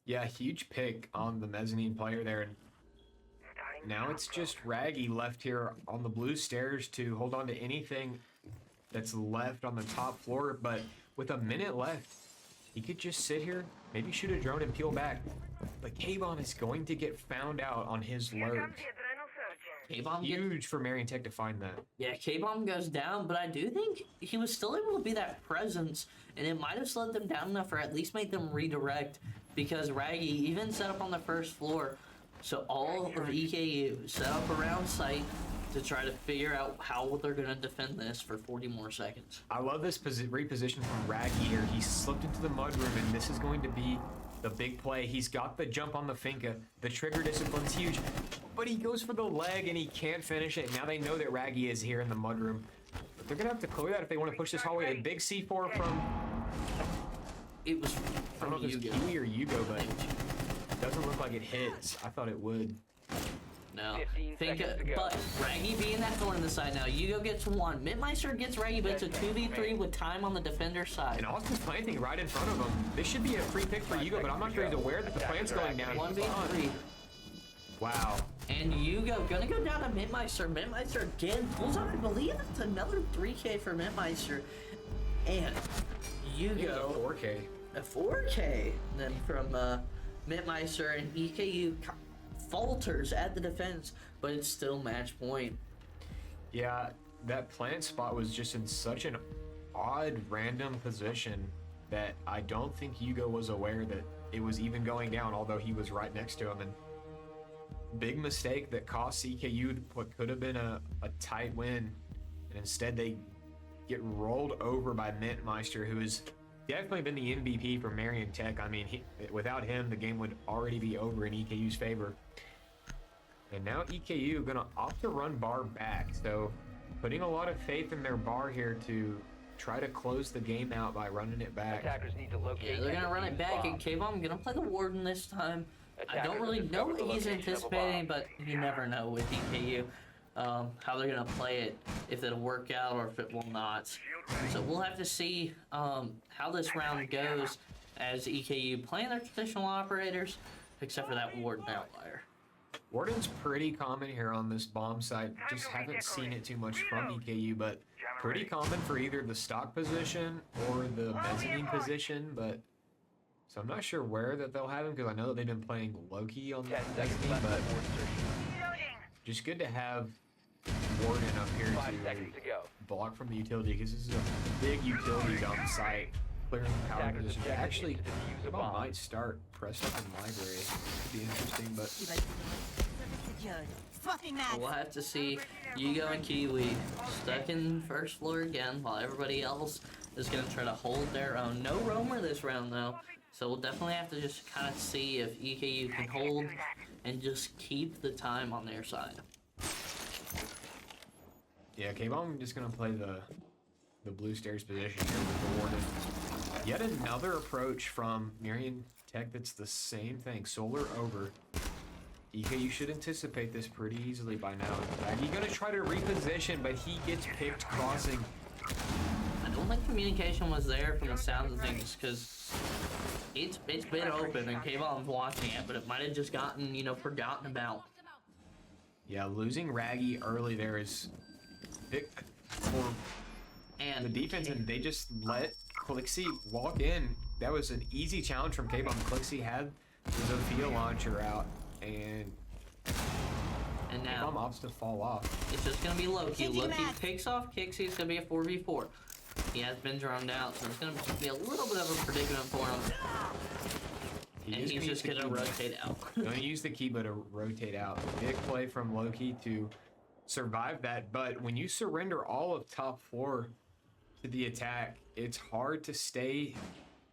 Yeah, huge pick on the mezzanine player there. And now it's just Raggy left here on the blue stairs to hold on to anything that's left on the top floor. But with a minute left, he could just sit here, maybe shoot a drone and peel back. But K-Bomb is going to get found out on his lurk. K-Bomb Huge for Marion Tech to find that. Yeah, K-Bomb goes down, but I do think he was still able to be that presence, and it might have slowed them down enough, or at least make them redirect, because Raggy even set up on the first floor, so all of EKU set up around site to try to figure out how they're going to defend this for 40 more seconds. I love this reposition from Raggy here. He slipped into the mudroom, and this is going to be the big play. He's got the jump on the Finka. The trigger discipline's huge, but he goes for the leg, and he can't finish it. Now they know that Raggy is here in the mudroom. But they're going to have to clear that if they want to push this hallway. A big C4 from... It was I don't from know if it's Hugo. Kiwi or Hugo, but it doesn't look like it hits. I thought it would. No. 15 Think, seconds to go. but Raggy being that thorn in the side now, Hugo gets one. Mintmeister gets Raggy, but it's a 2v3 with time on the defender side. And Austin's planting right in front of him. This should be a free pick for Hugo, but I'm not sure he's aware that the plant's going down. 1v3. Wow. And Hugo gonna go down to Mintmeister. Mintmeister again pulls up. I believe it's another 3K for Mintmeister. And Hugo 4K. a 4K then from Mintmeister, and EKU falters at the defense, but it's still match point. Yeah, that plant spot was just in such an odd, random position that I don't think Hugo was aware that it was even going down, although he was right next to him. And big mistake that cost EKU what could have been a tight win, and instead they get rolled over by Mintmeister, who has definitely been the MVP for Marion Tech. I mean, without him, the game would already be over in EKU's favor. And now EKU gonna opt to run bar back, so putting a lot of faith in their bar here to try to close the game out by running it back. Attackers need to locate. Yeah, they're gonna run it and back, bomb. and K-Bomb gonna play the Warden this time. I don't Attackers really have know discovered what the he's location of a anticipating, bomb. but you never know with EKU how they're gonna play it, if it'll work out or if it will not. So we'll have to see how this round goes as EKU playing their traditional operators, except for that Warden outlier. Warden's pretty common here on this bomb site. Just haven't seen it too much from EKU, but pretty common for either the stock position or the mezzanine position. But so I'm not sure where that they'll have him, because I know that they've been playing Loki on 10 that seconds mezzanine, left but before insertion. just good to have Warden up here 5 to seconds to go. block from the utility, because this is a big utility dump site. Clearing power Attackers position. objective Actually, is to defuse a K-Bomb bomb. might start pressed up in library. Could be interesting, but Surface secured. Swapping mags. We'll have to see Hugo and Kiwi stuck in first floor again, while everybody else is gonna try to hold their own. No roamer this round though, so we'll definitely have to just kind of see if EKU can hold and just keep the time on their side. yeah, K-Bomb just gonna play the blue stairs position here with the Warden. Yet another approach from Marion Tech that's the same thing. Solar over. EKU should anticipate this pretty easily by now. He's gonna try to reposition, but he gets picked crossing. I don't think communication was there from the sounds of things, because it's been open and K-Bomb's watching it, but it might have just gotten, forgotten about. Yeah, losing Raggy early there is big for And the defense, and they just let Clixie walk in. That was an easy challenge from K-Bomb. Clixie had the Zofia launcher out, and now K-Bomb opts to fall off. it's just gonna be Loki. Changing Loki max. picks off Kixie. It's gonna be a 4v4. He has been drowned out, so it's gonna be a little bit of a predicament for him. And is he's just use the gonna key, rotate out. Gonna use the Kiba to rotate out. Big play from Loki to survive that, but when you surrender all of top floor to the attack, it's hard to stay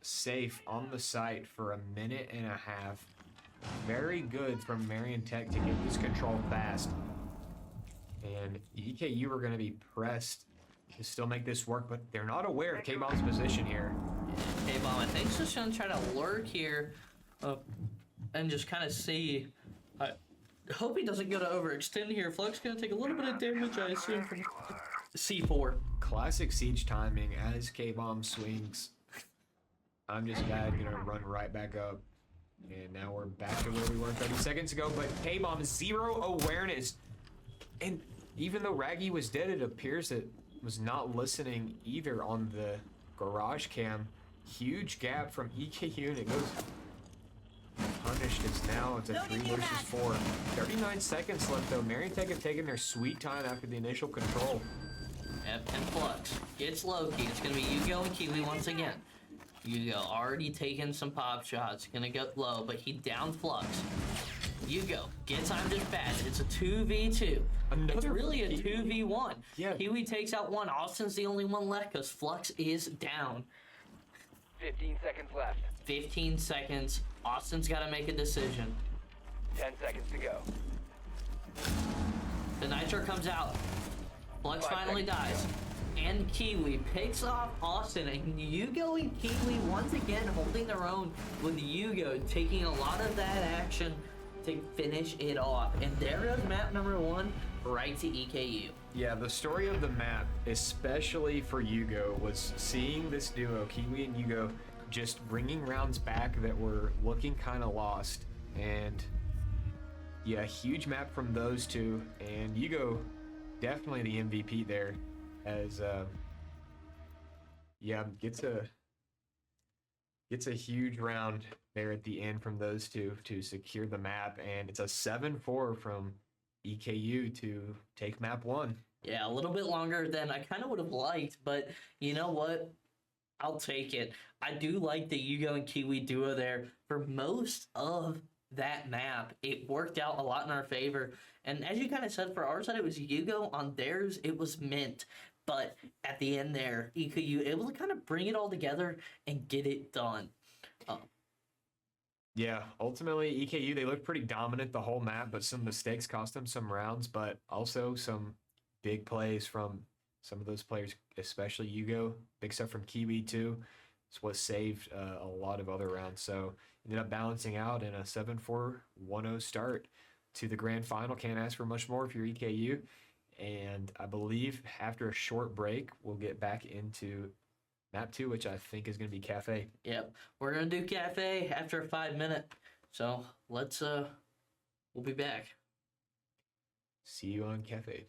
safe on the site for a minute and a half. Very good from Marion Tech to get this control fast. And EKU are going to be pressed to still make this work, but they're not aware of K-Bomb's position here. K-Bomb, I think, is just gonna try to lurk here, and just kind of see. I hope he doesn't go to overextend here. Flux gonna take a little bit of damage, I assume, from C4. Classic siege timing as K-Bomb swings. I'm just bad, gonna run right back up. And now we're back to where we were 30 seconds ago, but K-Bomb, zero awareness. And even though Raggy was dead, it appears that was not listening either on the garage cam. Huge gap from EKU, and it goes punished. It's now it's a 3 versus 4. 39 seconds left though. Marion Tech have taken their sweet time after the initial control. Yep, and Flux gets Loki. It's gonna be Hugo and Kiwi once again. Hugo already taking some pop shots. Gonna go low, but he down Flux. Hugo gets on just bad. It's a 2v2. It's Another really a Kiwi. 2v1. Yeah. Kiwi takes out one. Austin's the only one left because Flux is down. 15 seconds left. 15 seconds. Austin's got to make a decision. 10 seconds to go. The Nitro comes out. Flux 5 finally seconds to dies. And Kiwi picks off Austin. And Hugo and Kiwi once again holding their own, with Hugo taking a lot of that action to finish it off. And there goes map number 1 right to EKU. Yeah, the story of the map, especially for Hugo, was seeing this duo, Kiwi and Hugo, just bringing rounds back that were looking kind of lost. And Yeah, huge map from those two, and Hugo definitely the MVP there, as yeah, gets a huge round there at the end from those two to secure the map, and it's a 7-4 from EKU to take map 1. Yeah, a little bit longer than I kind of would have liked, but you know what? I'll take it. I do like the Yugo and Kiwi duo there. For most of that map, it worked out a lot in our favor. And as you kind of said, for our side, it was Yugo. On theirs, it was Mint. But at the end there, EKU able to kind of bring it all together and get it done. Yeah, ultimately EKU, they looked pretty dominant the whole map, but some mistakes cost them some rounds, but also some big plays from some of those players, especially Hugo. Big stuff from Kiwi too. It's what saved a lot of other rounds. So ended up balancing out in a 7-4, 1-0 start to the grand final. Can't ask for much more if you're EKU. And I believe after a short break, we'll get back into map 2, which I think is going to be Cafe. Yep, we're gonna do Cafe after a 5-minute. So let's we'll be back. See you on Cafe.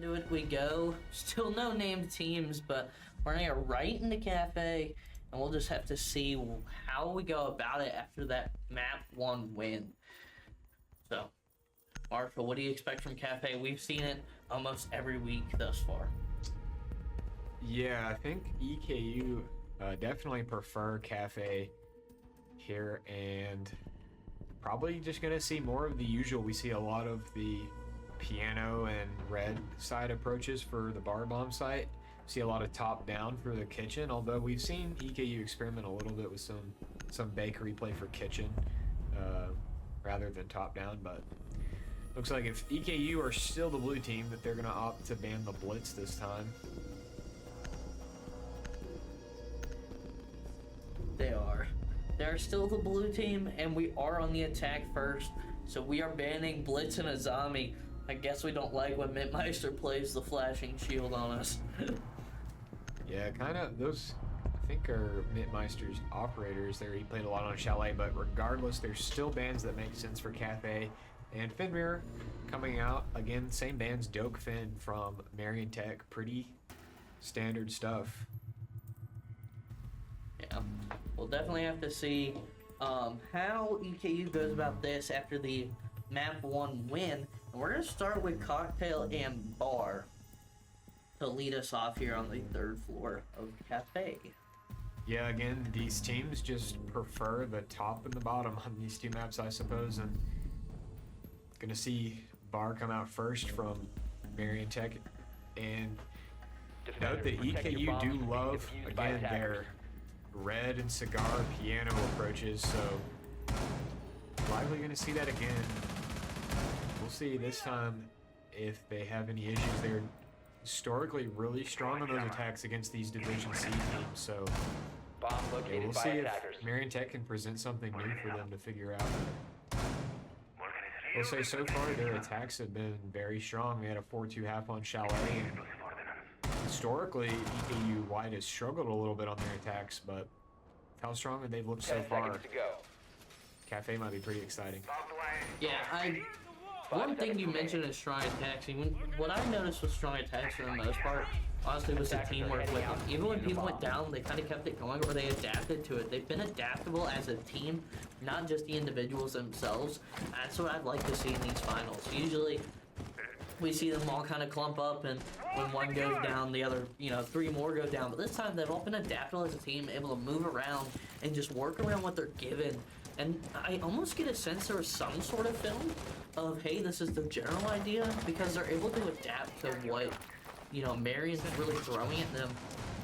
Into it we go. Still no named teams, but we're gonna go right into Cafe, and we'll just have to see how we go about it after that map 1 win. So, Marshall, what do you expect from Cafe? We've seen it almost every week thus far. Yeah, I think EKU definitely prefer Cafe here, and probably just gonna see more of the usual. We see a lot of the piano and red side approaches for the bar bomb site. See a lot of top down for the kitchen, although we've seen EKU experiment a little bit with some bakery play for kitchen rather than top down. But looks like if EKU are still the blue team, that they're gonna opt to ban the blitz this time. They are. They're still the blue team, and we are on the attack first, so we are banning Blitz and Azami. I guess we don't like when Mintmeister plays the flashing shield on us. Yeah, kind of those, I think, are Mintmeister's operators there. He played a lot on Chalet, but regardless, there's still bans that make sense for Cafe. And Finmir coming out, again, same bans, Doke Finn from Marion Tech. Pretty standard stuff. Yeah, we'll definitely have to see how EKU goes about this after the map 1 win. And we're going to start with Cocktail and Bar to lead us off here on the 3rd floor of Cafe. Yeah, again, these teams just prefer the top and the bottom on these two maps, I suppose. And going to see Bar come out first from Marion Tech. And note that EKU do love, again, their red and cigar piano approaches, so likely going to see that again. We'll see this time if they have any issues. They're historically really strong on those attacks against these Division C teams, so Bomb located we'll by see attackers. if Marion Tech can present something new for them to figure out. We'll say so far their attacks have been very strong. They had a 4-2 half on Chalet, and historically, EKU White has struggled a little bit on their attacks, but how strong they've looked so 10 far. seconds to go. Cafe might be pretty exciting. Yeah, one thing you mentioned is strong attacks. What I noticed with strong attacks for the most part, honestly, was the teamwork with them. Even when people went down, they kind of kept it going, or they adapted to it. They've been adaptable as a team, not just the individuals themselves. That's what I'd like to see in these finals. Usually, we see them all kind of clump up, and when one goes down, the other, 3 more go down. But this time, they've all been adaptable as a team, able to move around and just work around what they're given. And I almost get a sense there was some sort of film of, hey, this is the general idea, because they're able to adapt to what, Marion's really throwing at them.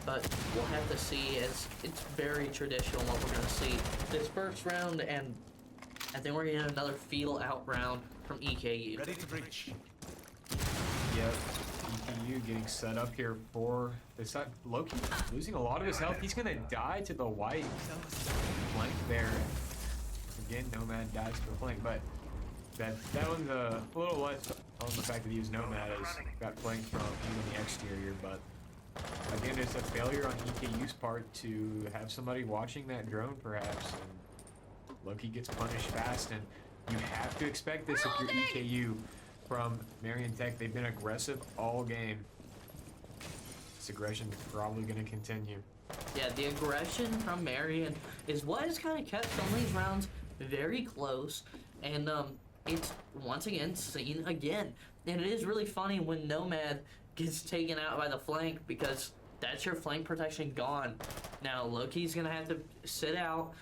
But we'll have to see, as it's very traditional what we're going to see this first round, and I think we're going to get another feel out round from EKU. Ready to breach. Yep, EKU getting set up here for this side. Loki losing a lot of his health. He's going to die to the white flank there. Again, Nomad dies to the flank, but that one's a little less on the fact that he was Nomad as got flanked from even the exterior, but again, it's a failure on EKU's part to have somebody watching that drone perhaps, and Loki gets punished fast, and you have to expect this if you're EKU from Marion Tech. They've been aggressive all game. This aggression is probably going to continue. Yeah, the aggression from Marion is what has kind of kept some of these rounds very close, and it's once again seen again. And it is really funny when Nomad gets taken out by the flank, because that's your flank protection gone. Now Loki's gonna have to sit out,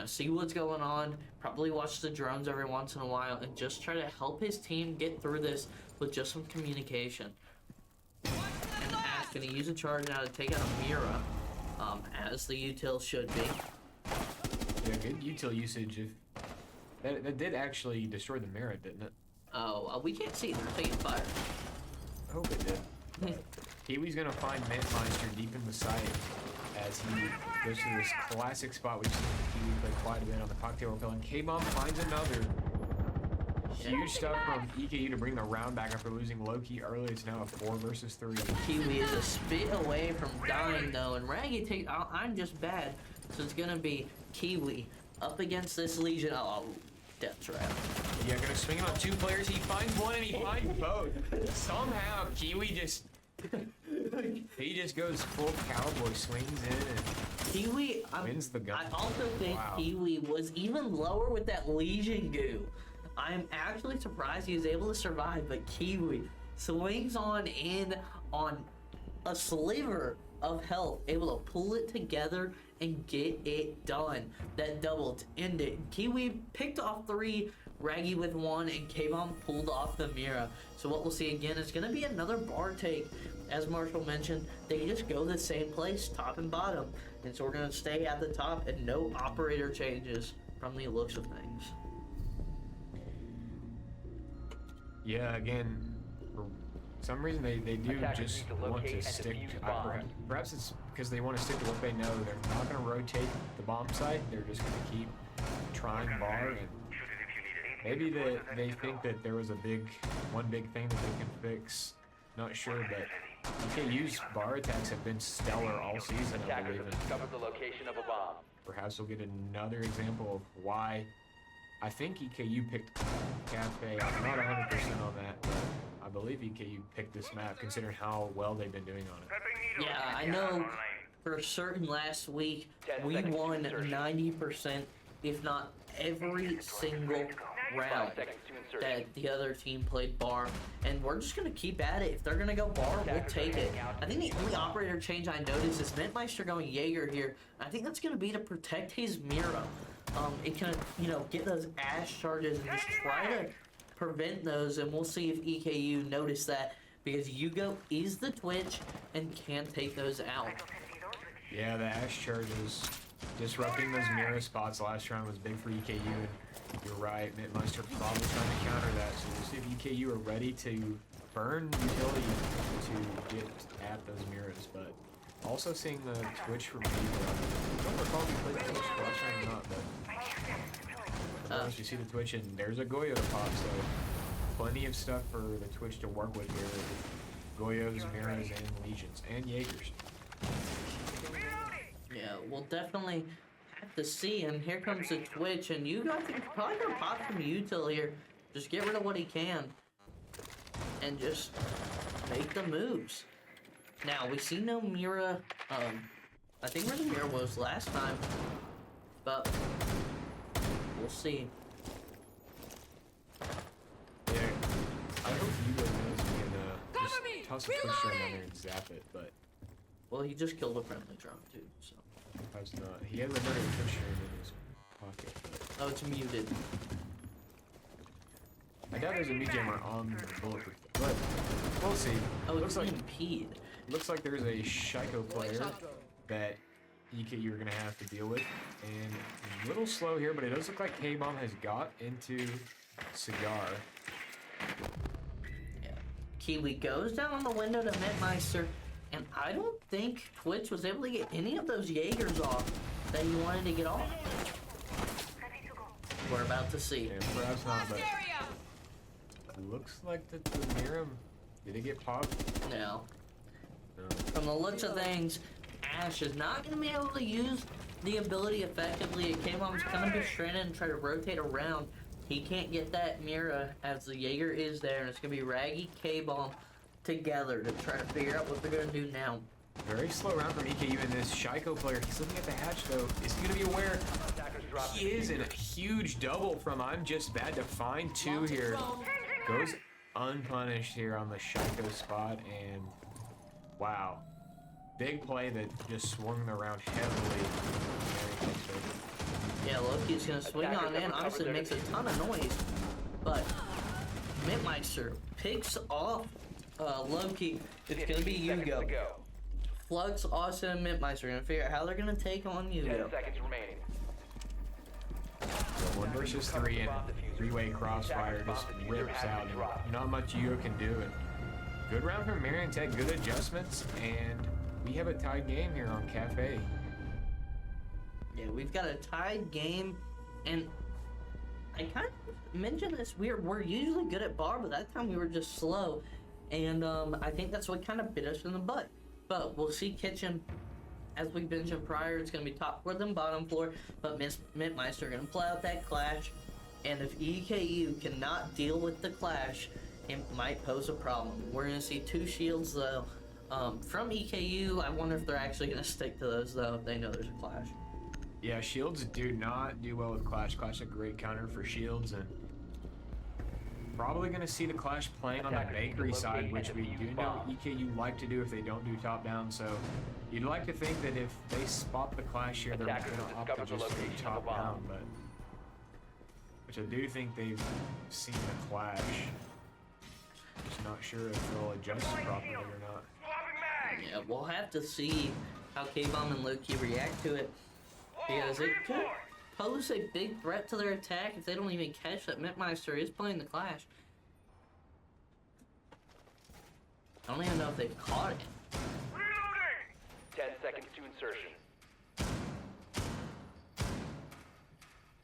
see what's going on, probably watch the drones every once in a while, and just try to help his team get through this with just some communication. And Ash gonna use a charge now to take out a Mira, as the util should be. Yeah, good util usage. If that did actually destroy the merit, didn't it? Oh, we can't see. They're taking fire. I hope it did. Kiwi's gonna find Mintmeister deep in the site as he goes to this classic spot we've seen Kiwi play quite a bit on the cocktail repel, and K-Bomb finds another. Huge stuff from EKU to bring the round back after losing Loki early. It's now a 4 versus 3. Kiwi is a spit away from dying though, and Raggy takes. I'm just bad, so it's gonna be Kiwi up against this Legion. Oh, Death Trap. Yeah, gonna swing it on 2 players. He finds one and he finds both. Somehow, Kiwi just... he just goes full cowboy, swings in, and Kiwi, wins the gun. I also think Wow. Kiwi was even lower with that Legion goo. I'm actually surprised he was able to survive, but Kiwi swings on in on a sliver of health, able to pull it together and get it done. That double to end it. Kiwi picked off 3, Raggy with 1, and K-Bomb pulled off the Mira. So what we'll see again is going to be another bar take. As Marshall mentioned, they just go the same place, top and bottom. And so we're going to stay at the top and no operator changes from the looks of things. Yeah, again, for some reason they do Attackers just need to want locate to and stick. defuse the bomb. Perhaps it's because they want to stick to what they know. They're not going to rotate the bomb site. They're just going to keep trying bar. And maybe they think that there was one big thing that they can fix. Not sure, but EKU's bar attacks have been stellar all season, I Attackers believe. have discovered the location of a bomb. Perhaps we'll get another example of why. I think EKU picked Cafe. I'm not 100% on that, but I believe EKU picked this map considering how well they've been doing on it. Yeah, I know for certain last week 10 we seconds to won insertion. 90%, if not every single 5 round seconds to insertion. that the other team played bar, and we're just gonna keep at it. If they're gonna go bar, we'll take it. I think the only operator change I noticed is Mintmeister going Jaeger here. I think that's gonna be to protect his Mira. It can, get those ash charges and just try to prevent those, and we'll see if EKU notice that, because Yugo is the Twitch and can take those out. Yeah, the Ash charges disrupting those mirror spots last round was big for EKU, and you're right, Mintmeister probably trying to counter that, so we'll see if EKU are ready to burn utility to get at those mirrors, but also seeing the Twitch from Vivo. I don't recall if we played Twitch last round or not, but you see the Twitch, and there's a Goyo to pop, so plenty of stuff for the Twitch to work with here. Goyos, Miras, and Legions, and Jaegers. Yeah, we'll definitely have to see. And here comes the Twitch, and you guys can probably gonna pop some util here. Just get rid of what he can, and just make the moves. Now we see no Mira. I think where the Mira was last time, but we'll see. Yeah, I hope you guys can just toss a Twitch drone on there and zap it, but Well, he just killed a friendly drone too, so. perhaps not. He has another Twitch drone in his pocket, but Oh, it's muted. I doubt there's a meat jammer on the bulletproof, but we'll see. Oh, looks it's like impede. there's a Shiko player that EKU are gonna have to deal with, and a little slow here, but it does look like K-Bomb has got into Cigar. Yeah. Kiwi goes down on the window to Mintmeister, and I don't think Twitch was able to get any of those Jaegers off that he wanted to get off. We're about to see. Yeah, perhaps not, but it looks like the Miram, did it get popped? No. No. From the looks of things, Ash is not going to be able to use the ability effectively. K-Bomb's going to be stranded and try to rotate around. He can't get that Mira as the Jaeger is there, and it's going to be Raggy, K-Bomb together to try to figure out what they're going to do now. Very slow round from EKU in this Shiko player. He's looking at the hatch though. Is he gonna be aware? Attackers drop He is in a huge double from I'm just bad to find 2 here. Goes unpunished here on the Shiko spot, and wow. Big play that just swung the round heavily. Very close. Yeah, Loki's going to swing on in. Obviously makes a ton of noise, but Mintmeister picks off Loki. It's going to be 15 seconds to Yugo. go. Flux, Austin, and Mintmeister are going to figure out how they're going to take on 10 Yugo. seconds remaining. So 1 versus 3 and 3-way crossfire just rips out. And not much Yugo can do. And good round from Marion Tech, good adjustments, and we have a tied game here on Cafe. Yeah, we've got a tied game, and I kind of mentioned this. We're usually good at bar, but that time we were just slow, and I think that's what kind of bit us in the butt. But we'll see Kitchen, as we mentioned prior, it's going to be top floor than bottom floor, but Mintmeister are going to play out that clash, And if EKU cannot deal with the clash, it might pose a problem. We're going to see 2 shields though. From EKU, I wonder if they're actually going to stick to those though if they know there's a clash. Yeah, shields do not do well with clash. Clash is a great counter for shields, and probably going to see the clash playing on that bakery side, which we do know EKU like to do if they don't do top down. So you'd like to think that if they spot the clash here, they're going to opt to just do top down, but which I do think they've seen the clash. Just not sure if they'll adjust properly or not. Yeah, we'll have to see how K-Bomb and Loki react to it, because it could pose a big threat to their attack if they don't even catch that Mintmeister is playing the clash. I don't even know if they've caught it. 10 seconds to insertion.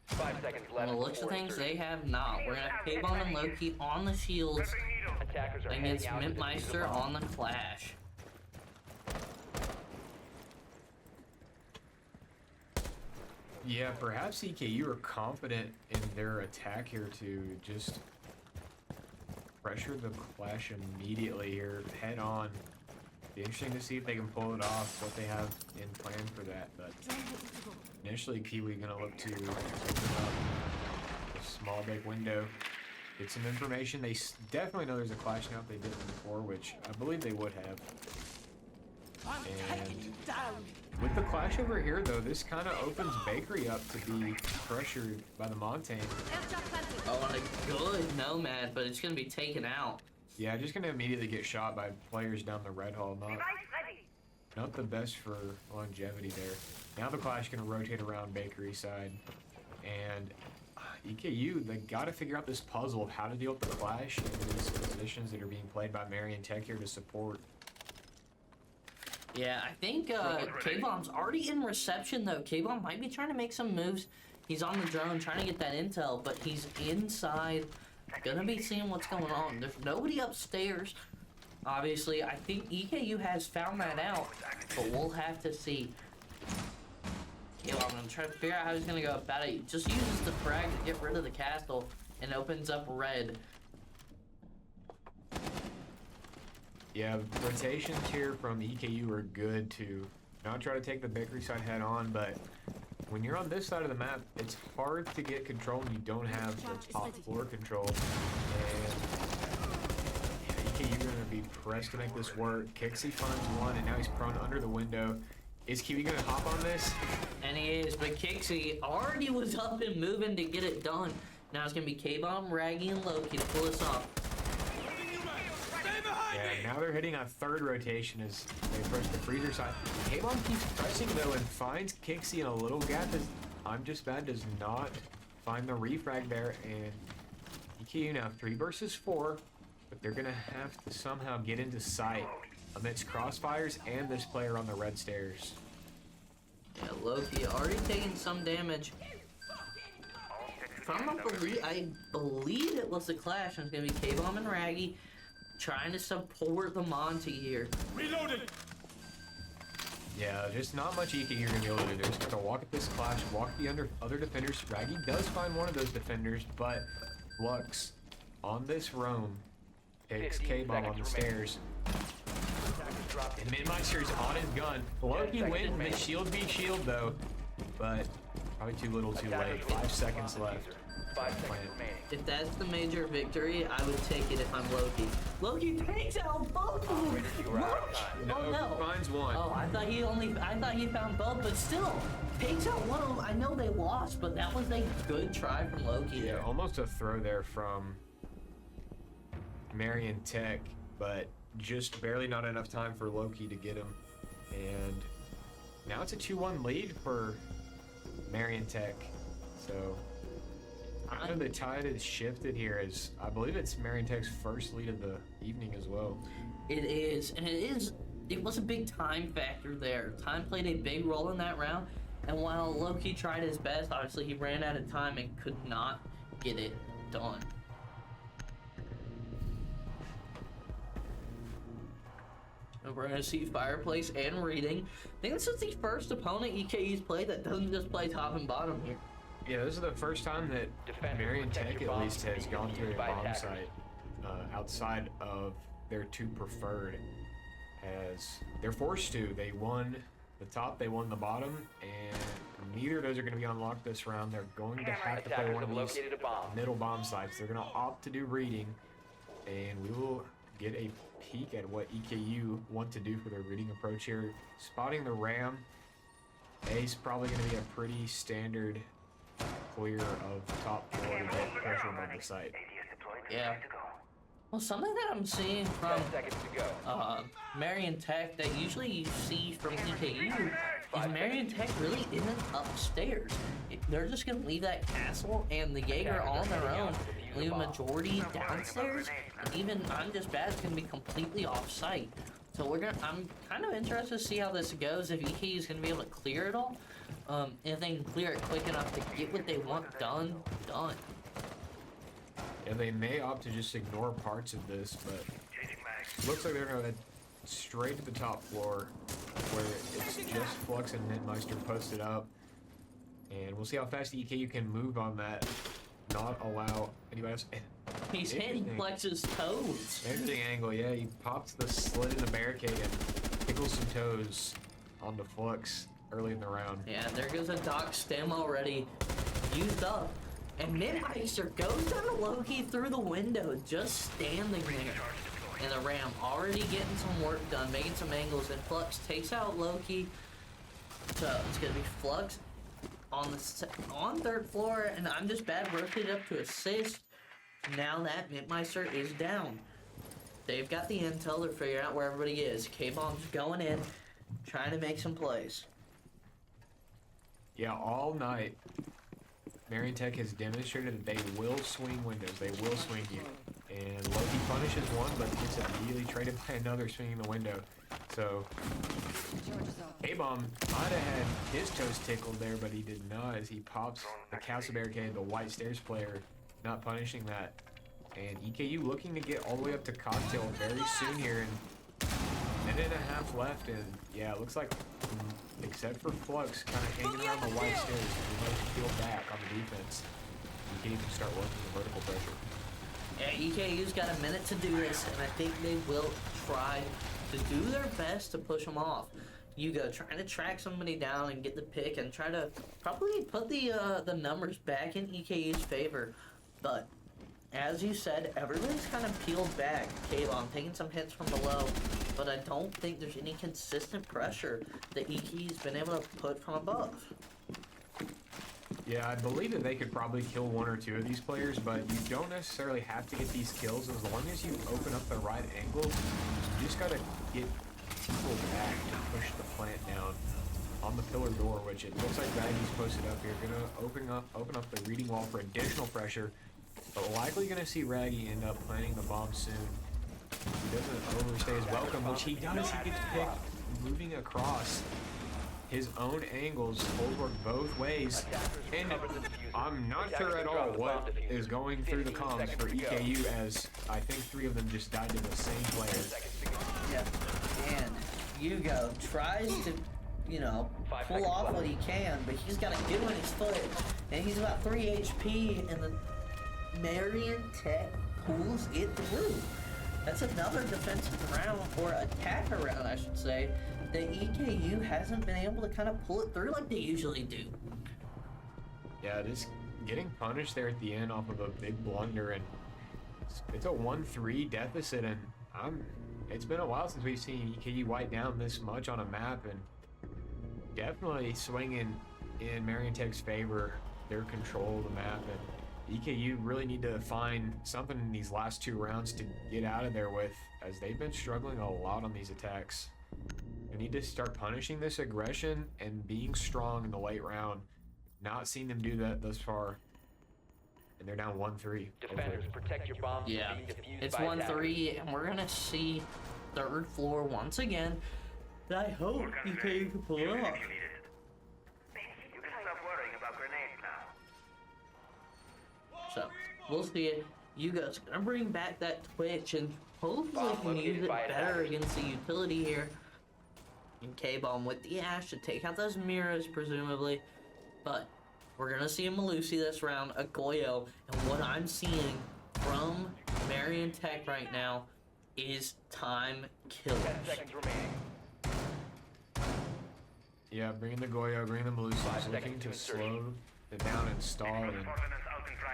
5 seconds left. From the looks of things, they have not. We're gonna have K-Bomb and Loki on the shields Attackers are against heading out to defuse the Mintmeister bomb. on the clash. Yeah, perhaps EKU are confident in their attack here to just pressure the clash immediately here, head on. Be interesting to see if they can pull it off, what they have in plan for that. But initially, Kiwi gonna look to open up a small big window, get some information. They definitely know there's a clash now if they didn't before, which I believe they would have. And with the clash over here, though, this kind of opens Bakery up to be pressured by the Montaigne. Oh, a good nomad, but it's gonna be taken out. Yeah, just gonna immediately get shot by players down the red hall. Not the best for longevity there. Now the clash gonna rotate around Bakery side, and EKU, they gotta figure out this puzzle of how to deal with the clash in these positions that are being played by Marion Tech here to support. Yeah, I think K-Bomb's already in reception though. K-Bomb might be trying to make some moves. He's on the drone trying to get that intel, but he's inside. Gonna be seeing what's going on. There's nobody upstairs. Obviously, I think EKU has found that out, but we'll have to see. K-Bomb, I'm trying to figure out how he's gonna go about it. He just uses the frag to get rid of the castle and opens up red. Yeah, rotations here from EKU are good to not try to take the Bakery side head on, but when you're on this side of the map, it's hard to get control when you don't have the top floor control. And yeah, EKU are going to be pressed to make this work. Kixie finds one, and now he's prone under the window. Is Kiwi going to hop on this? And he is, but Kixie already was up and moving to get it done. Now it's gonna be K-Bomb, Raggy, and Loki to pull this off. Yeah, now they're hitting a third rotation as they approach the freezer side. K-Bomb keeps pressing though and finds Kixie in a little gap as I'm Just Bad does not find the refrag there, and EKU now 3 versus 4, but they're gonna have to somehow get into sight amidst crossfires and this player on the red stairs. Yeah, Loki already taking some damage. From I believe it was the clash, and it's gonna be K-Bomb and Raggy trying to support the Monty here. Reloading! Yeah, just not much EKU are gonna be able to do. They're just gonna walk at this clash, walk the other defenders. Raggy does find one of those defenders, but Lux on this roam takes 15 K-Bomb on the seconds stairs. And Mintmeister is on his gun. Loki wins the shield v shield though, but probably too little too late. 5 seconds left. 5 seconds remaining. If that's the major victory, I would take it if I'm Loki. Loki takes out both of them! Operators, you are out of time. Oh No, no! finds one. Oh, I thought he found both, but still, takes out one of them. I know they lost, but that was a good try from Loki Yeah, there. almost a throw there from Marion Tech, but just barely not enough time for Loki to get him. And now it's a 2-1 lead for Marion Tech. So I know the tide has shifted here as I believe it's Marion Tech's first lead of the evening as well. It is, and it was a big time factor there. Time played a big role in that round, and while Loki tried his best, obviously he ran out of time and could not get it done. And we're going to see Fireplace and Reading. I think this is the first opponent EKU's played that doesn't just play top and bottom here. Yeah, this is the first time that Defenders, Marion protect Tech your at bombs least from has being gone used through a by bomb attackers. site outside of their two preferred. As they're forced to, they won the top, they won the bottom, and neither of those are going to be unlocked this round. They're going to have to play Attackers one of have these located a bomb. middle bomb sites. They're going to opt to do reading, and we will get a peek at what EKU want to do for their reading approach here. Spotting the Ram, Ace probably going to be a pretty standard clear of top floor to get pressure above the site. Yeah. Well, something that I'm seeing from 10 seconds to go. Marion Tech that usually you see from EKU is Marion Tech really isn't upstairs. They're just going to leave that castle and the Jaeger on their own, leave a majority downstairs, and even I'm Just Bad is going to be completely off site. So I'm kind of interested to see how this goes, if EKU is going to be able to clear it all, if they can clear it quick enough to get what they want done. And they may opt to just ignore parts of this, but looks like they're going to head straight to the top floor where it's just Flux and Nitmeister posted up. And we'll see how fast EKU can move on that, not allow anybody else. He's hitting Interesting. Flex's toes. Interesting angle, yeah. He pops the slit in the barricade and tickles some toes onto Flux early in the round. Yeah, there goes a Doc stem already used up. And Nitmeister goes down to Loki through the window, just standing there. And the Ram already getting some work done, making some angles, and Flux takes out Loki. So it's gonna be Flux on third floor, and I'm Just Bad rotated up to assist. Now that Nitmeister is down. They've got the intel, they're figuring out where everybody is. K-Bomb's going in, trying to make some plays. Yeah, all night, Marion Tech has demonstrated that they will swing windows. They will swing you. And Loki punishes one, but gets immediately traded by another swinging the window. So, A-Bomb might have had his toes tickled there, but he did not, as he pops the castle barricade, the white stairs player, not punishing that. And EKU looking to get all the way up to cocktail very soon here, and a minute and a half left, and yeah, it looks like, except for Flux, kind of hanging around the white stairs, we might feel back on the defense. EKU can start working the vertical pressure. Yeah, EKU's got a minute to do this, and I think they will try to do their best to push them off. Yugo trying to track somebody down and get the pick and try to probably put the numbers back in EKU's favor. But as you said, everybody's kind of peeled back. K-Bomb taking some hits from below, but I don't think there's any consistent pressure that EKU's been able to put from above. Yeah, I believe that they could probably kill one or two of these players, but you don't necessarily have to get these kills as long as you open up the right angle. You just gotta get people back to push the plant down on the pillar door, which it looks like Raggy's posted up here. Gonna open up the reading wall for additional pressure, but likely gonna see Raggy end up planting the bomb soon. He doesn't overstay his welcome, which he does. He gets picked moving across his own angles, hold work both ways, and I'm not sure at all what is going through the comms for EKU, as I think 3 of them just died to the same player. Yeah, and Yugo tries to, pull off what he can, but he's got a good one in his foot, and he's about 3 HP, and the Marion Tech pulls it through. That's another defensive round, or attacker round, I should say, that EKU hasn't been able to kind of pull it through like they usually do. Yeah, just getting punished there at the end off of a big blunder, and it's a 1-3 deficit, and it's been a while since we've seen EKU white down this much on a map, and definitely swinging in Marion Tech's favor, their control of the map, and EKU really need to find something in these last 2 rounds to get out of there with, as they've been struggling a lot on these attacks. They need to start punishing this aggression and being strong in the late round. Not seeing them do that thus far. And they're down 1-3. Defenders, protect your bombs Yeah, from being defused it's by 1-3, and we're gonna see third floor once again. And I hope EKU can pull it off. You can stop worrying about grenades now. So we'll see it. Yugo's gonna bring back that Twitch and hopefully can use it better against the utility here. And K-Bomb with the Ash to take out those mirrors, presumably. But We're gonna see a Malusi this round, a Goyo, and what I'm seeing from Marion Tech right now is time killers. 10 seconds remaining. Yeah, bringing the Goyo, bringing the Malusi, looking to slow it down and stall. And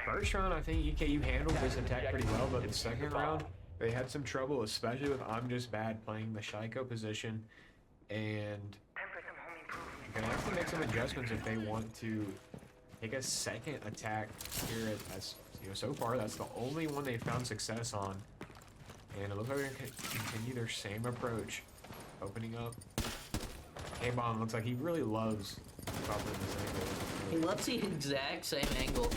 first round, I think EKU handled this attack pretty well, but the second round, they had some trouble, especially with I'm Just Bad playing the Shaiko position, and gonna have to make some adjustments if they want to take a second attack here. As you know, so far that's the only one they found success on, and it looks like they're gonna continue their same approach, opening up. K-Bomb looks like he really loves covering this angle. He loves the exact same angle,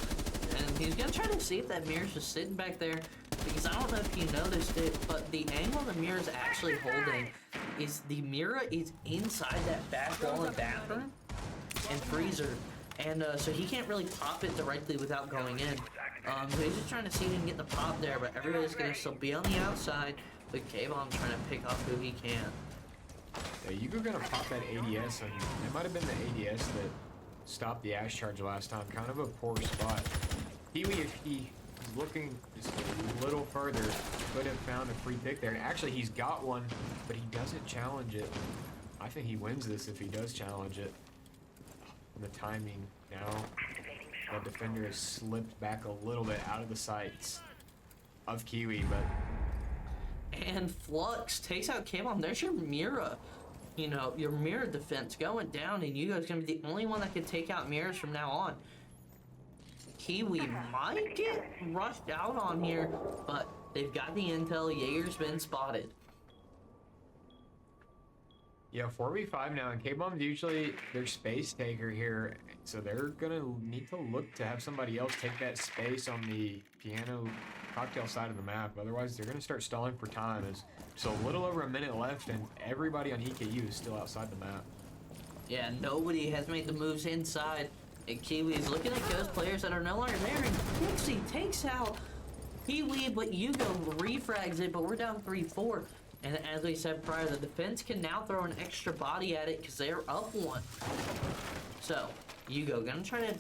and he's gonna try to see if that mirror's just sitting back there, because I don't know if you noticed it, but the angle the mirror is actually holding is the mirror is inside that back wall and bathroom and freezer, and so he can't really pop it directly without going in. So he's just trying to see if he can get the pop there, but everybody's gonna still be on the outside, but K-Bomb's trying to pick off who he can. Yeah, you were gonna pop that ADS, and it might have been the ADS that stopped the Ash charge last time. Kind of a poor spot. Kiwi, if he was looking just a little further, could have found a free pick there. And actually, he's got one, but he doesn't challenge it. I think he wins this if he does challenge it. And the timing now, the defender has slipped back a little bit out of the sights of Kiwi, but. And Flux takes out K-Bomb. There's your Mira. You know, your mirror defense going down, and you guys are going to be the only one that can take out mirrors from now on. Kiwi might get rushed out on here, but they've got the intel. Jaeger's been spotted. Yeah, 4v5 now, and K-Bomb's usually their space taker here, so they're gonna need to look to have somebody else take that space on the piano cocktail side of the map. Otherwise, they're gonna start stalling for time. So a little over a minute left, and everybody on EKU is still outside the map. Yeah, nobody has made the moves inside. And Kiwi is looking at ghost players that are no longer there, and Pixie takes out Kiwi, but Yugo refrags it, but we're down 3-4. And as we said prior, the defense can now throw an extra body at it because they're up one. So, Yugo gonna try to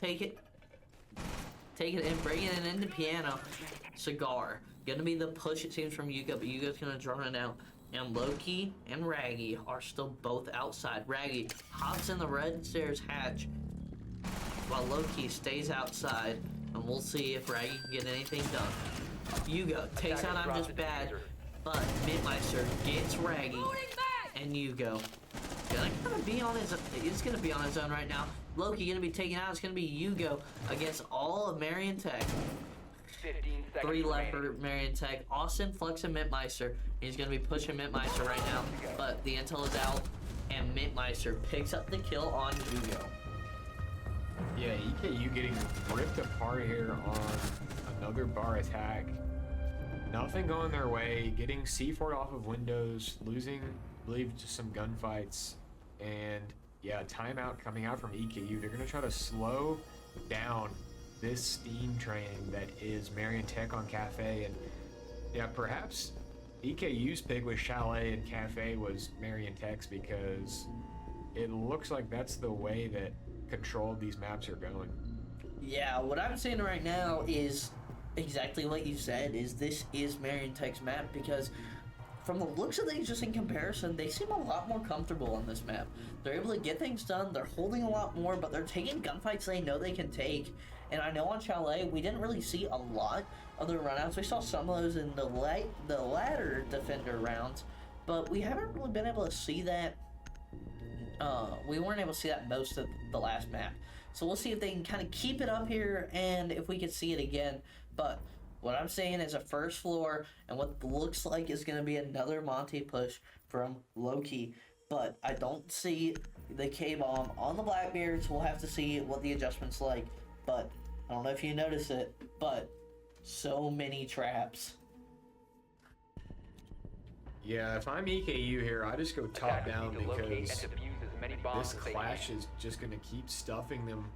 take it and bring it into piano. Cigar gonna be the push, it seems, from Yugo, but Yugo's gonna draw it out. And Loki and Raggy are still both outside. Raggy hops in the red stairs hatch while Loki stays outside, and we'll see if Raggy can get anything done. Yugo takes out I'm Just Bad, but Midmeister gets Raggy, and Yugo gonna be on his. He's gonna be on his own right now. Loki gonna be taken out. It's gonna be Yugo against all of Marion Tech. 15 seconds 3 left remaining. for Marion Tech. Austin, Flux, and Mintmeister. He's going to be pushing Mintmeister right now, but the intel is out, and Mintmeister picks up the kill on Yugo. Yeah, EKU getting ripped apart here on another bar attack. Nothing going their way, getting C4'd off of windows, losing, I believe, just some gunfights, and yeah, timeout coming out from EKU. They're going to try to slow down this steam train that is Marion Tech on Cafe, and yeah, perhaps EKU's pick with Chalet and Cafe was Marion Tech's, because it looks like that's the way that control of these maps are going. Yeah, what I'm saying right now is exactly what you said, is this is Marion Tech's map, because from the looks of things, just in comparison, they seem a lot more comfortable on this map. They're able to get things done, they're holding a lot more, but they're taking gunfights they know they can take. And I know on Chalet, we didn't really see a lot of the runouts. We saw some of those in the latter defender rounds, but we haven't really been able to see that. We weren't able to see that most of the last map. So we'll see if they can kind of keep it up here, and if we can see it again. But what I'm saying is a first floor, and what looks like is going to be another Monty push from Loki. But I don't see the K-Bomb on the Blackbeards. We'll have to see what the adjustment's like. But I don't know if you noticed it, but so many traps. Yeah, if I'm EKU here, I just go top Attackers down, need to locate and because defuse as many bombs this as they clash can. is just going to keep stuffing them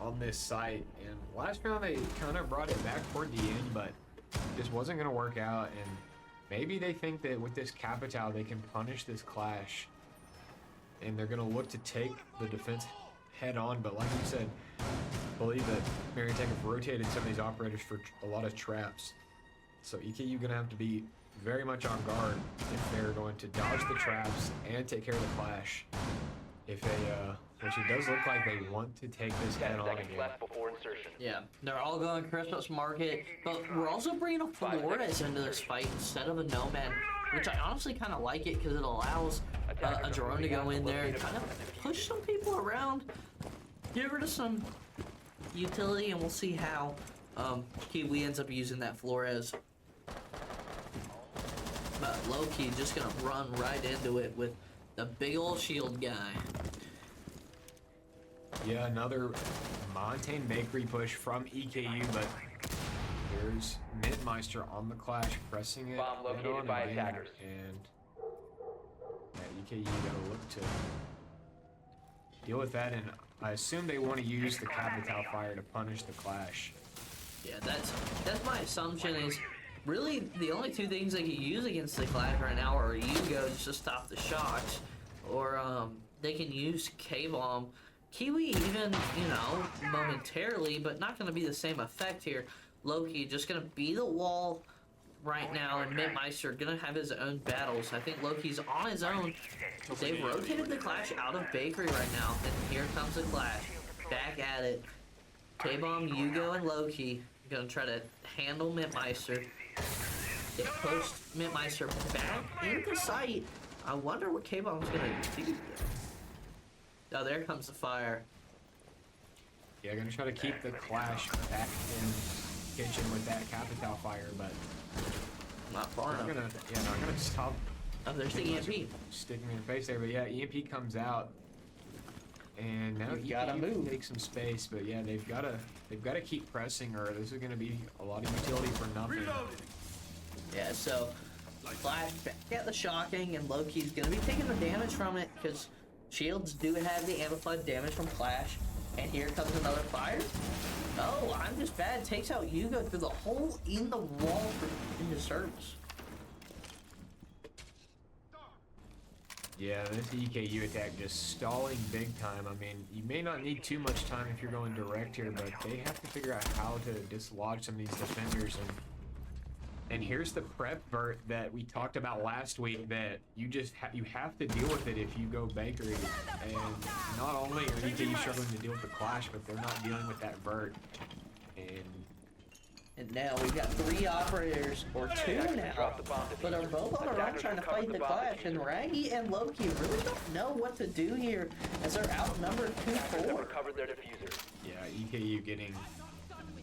on this site. And last round they kind of brought it back toward the end, but just wasn't going to work out. And maybe they think that with this Capital they can punish this clash, and they're going to look to take the defense head on, but like you said, I believe that Marion Tech have rotated some of these operators for a lot of traps. So EKU gonna have to be very much on guard if they're going to dodge the traps and take care of the clash. If they, which it does look like they want to take this 10 head on seconds again. left before insertion. Yeah, they're all going Christmas market, but we're also bringing a Flores into this fight instead of a Nomad, which I honestly kind of like it because it allows a drone to go in there and kind of push some people around, get rid of some utility, and we'll see how Kiwi ends up using that Flores. But low-key just gonna run right into it with the big old shield guy. Yeah, another Montaigne Bakery push from EKU, but there's Mintmeister on the clash, pressing it Bomb head located on by again, attackers. and yeah, EKU gotta look to deal with that, and I assume they want to use the Capital Fire to punish the clash. Yeah, that's my assumption is really the only two things they could use against the Clash right now are Yugo just to stop the shocks, or they can use K-Bomb. Kiwi even, you know, momentarily, but not going to be the same effect here. Loki just going to be the wall right now, and Mintmeister going to have his own battles. I think Loki's on his own. They've rotated the Clash out of Bakery right now, and here comes the Clash. Back at it. K-Bomb, Yugo, and Loki going to try to handle Mintmeister. They pushed Mintmeister back into sight. I wonder what K-Bomb's going to do. Oh, there comes the fire. Yeah, gonna try to keep the clash back in kitchen with that Capital Fire, but Not far not enough. gonna stop Oh, there's the EMP. sticking me in the face there. But yeah, EMP comes out, and now You've gotta EKU can move. take some space. But yeah, they've gotta keep pressing, or this is gonna be a lot of utility for nothing. Yeah, so Flash back at the shocking, and Loki's gonna be taking the damage from it because shields do have the amplified damage from Clash. And here comes another fire. Oh, I'm just bad. Takes out Yugo through the hole in the wall for into service. Yeah, this EKU attack just stalling big time. I mean, you may not need too much time if you're going direct here, but they have to figure out how to dislodge some of these defenders. And here's the prep vert that we talked about last week that you just you have to deal with it if you go Bakery. And not only are EKU struggling to deal with the clash, but they're not dealing with that vert. And now we've got 3 operators, or 2 now, but are both on the run trying to fight the Clash, and Raggy and Loki really don't know what to do here as they're outnumbered Attackers have 2-4. recovered their diffuser. Yeah, EKU getting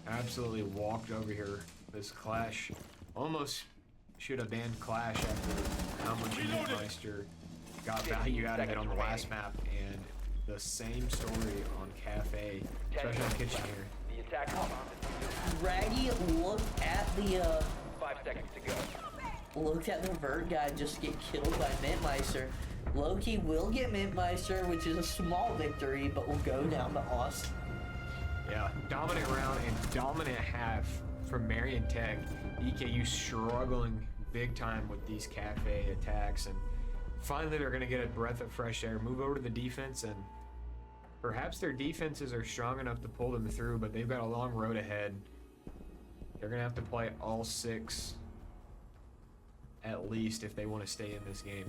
absolutely walked over here. This clash almost should have banned Clash after how much Mintmeister got value out of it on the last map, and the same story on Cafe, especially on Kitchen here. The attack bomb diffuser. Raggy looked at the 5 seconds to go. looked at the Vert guy just get killed by Mintmeister. Loki will get Mintmeister, which is a small victory, but will go down to us. Yeah, dominant round and dominant half from Marion Tech. EKU struggling big time with these Cafe attacks, and finally they're going to get a breath of fresh air, move over to the defense, and perhaps their defenses are strong enough to pull them through, but they've got a long road ahead. They're going to have to play all 6 at least if they want to stay in this game.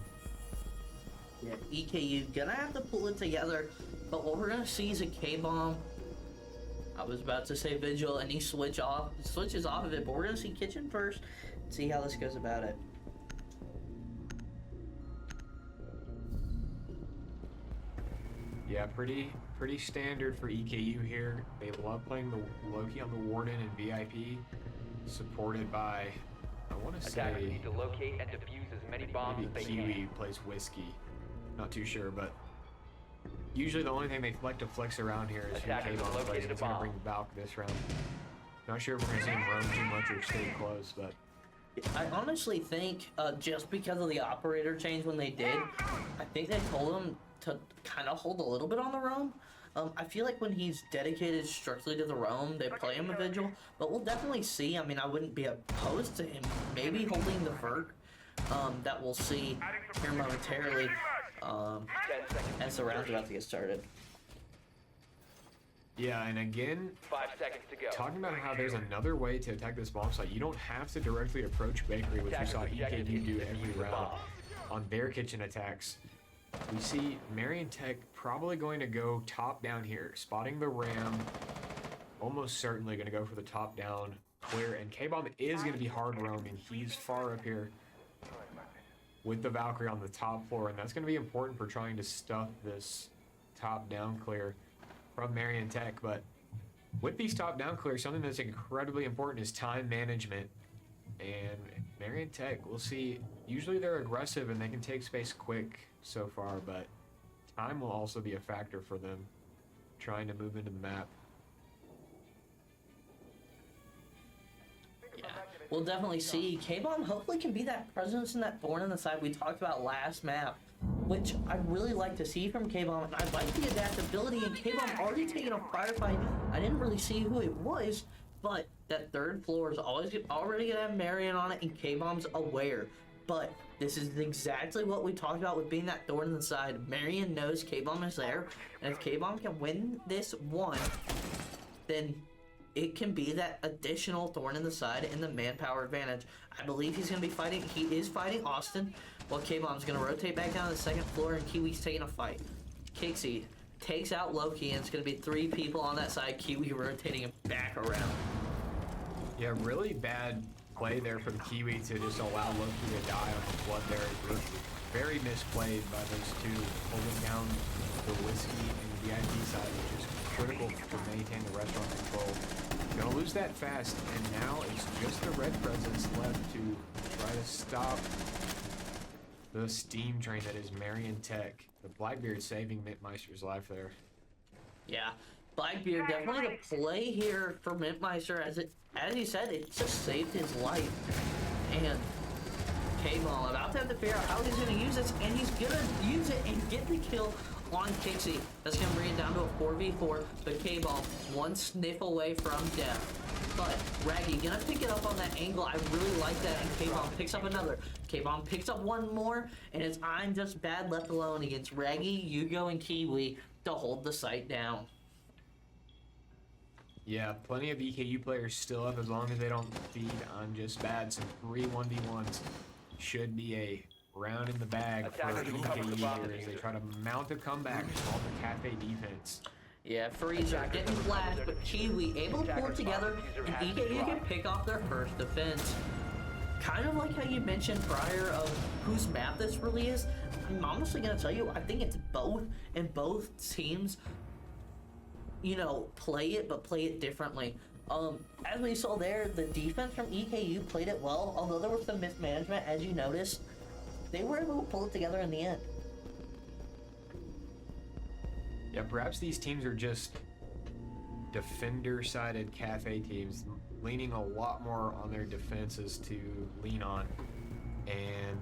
Yeah, EKU gonna have to pull it together, but what we're gonna see is a K-Bomb. I was about to say Vigil, and he switches off of it, but we're gonna see Kitchen first, see how this goes about it. Yeah, pretty standard for EKU here. They love playing the Loki on the Warden and VIP, supported by, I want to Attackers say, need to locate and defuse as many bombs as maybe they can. Kiwi plays Whiskey. Not too sure, but usually the only thing they like to flex around here is who Attackers K-Bomb have plays. located And it's a going to bomb. bring Valk this round. Not sure if we're going to see him roam too much or stay close, but I honestly think just because of the operator change when they did, I think they told him to kind of hold a little bit on the roam. I feel like when he's dedicated strictly to the roam, they play him a Vigil, but we'll definitely see. I mean, I wouldn't be opposed to him maybe holding the Vert. That we'll see here momentarily 10 seconds. as the round's about to get started. Yeah, and again, 5 seconds to go. talking about how there's another way to attack this bomb site. You don't have to directly approach Bakery, which we saw EKU do every round on their kitchen attacks. We see Marion Tech probably going to go top down here, spotting the Ram. Almost certainly going to go for the top down clear, and K-Bomb is going to be hard roaming. He's far up here with the Valkyrie on the top floor, and that's going to be important for trying to stuff this top down clear from Marion Tech. But with these top down clears, something that's incredibly important is time management. And Marion Tech, we'll see, usually they're aggressive and they can take space quick so far, but time will also be a factor for them trying to move into the map. Yeah, we'll definitely see. K-Bomb hopefully can be that presence and that thorn in the side we talked about last map, which I'd really like to see from K-Bomb, and I like the adaptability, and K-Bomb already taking a firefight. I didn't really see who it was, but that third floor is already going to have Marion on it, and K-Bomb's aware. But this is exactly what we talked about with being that thorn in the side. Marion knows K-Bomb is there, and if K-Bomb can win this one, then it can be that additional thorn in the side and the manpower advantage. I believe he's going to be fighting. He is fighting Austin, while K-Bomb's going to rotate back down to the second floor, and Kiwi's taking a fight. Kixie takes out Loki, and it's going to be 3 people on that side. Kiwi rotating him back around. Yeah, really bad play there from Kiwi to just allow Loki to die on the flood there. It was very misplayed by those two, holding down the whiskey and the VIP side, which is critical to maintain the restaurant control. Gonna lose that fast, and now it's just the red presence left to try to stop the steam train that is Marion Tech. The Blackbeard saving Mintmeister's life there. Yeah, Blackbeard definitely the play here for Mintmeister, as he said, it just saved his life. And K-Ball about to have to figure out how he's going to use this, and he's going to use it and get the kill on Kixie. That's going to bring it down to a 4v4, but K-Ball one sniff away from death. But Raggy gonna pick it up on that angle. I really like that, and K-Bomb picks up another. K-Bomb picks up one more, and it's I'm just bad left alone against Raggy, Hugo, and Kiwi to hold the site down. Yeah, plenty of EKU players still up as long as they don't feed on just bad. Some 3 1v1s should be a round in the bag for EKU here as they try to mount a comeback off the Cafe defense. Yeah, Freezer getting flashed, but Kiwi able to pull it together, and EKU can pick off their first defense. Kind of like how you mentioned prior of whose map this really is. I'm honestly gonna tell you, I think it's both, and both teams, you know, play it, but play it differently. As we saw there, the defense from EKU played it well, although there was some mismanagement, as you noticed. They were able to pull it together in the end. Yeah, perhaps these teams are just defender-sided Cafe teams, leaning a lot more on their defenses to lean on. And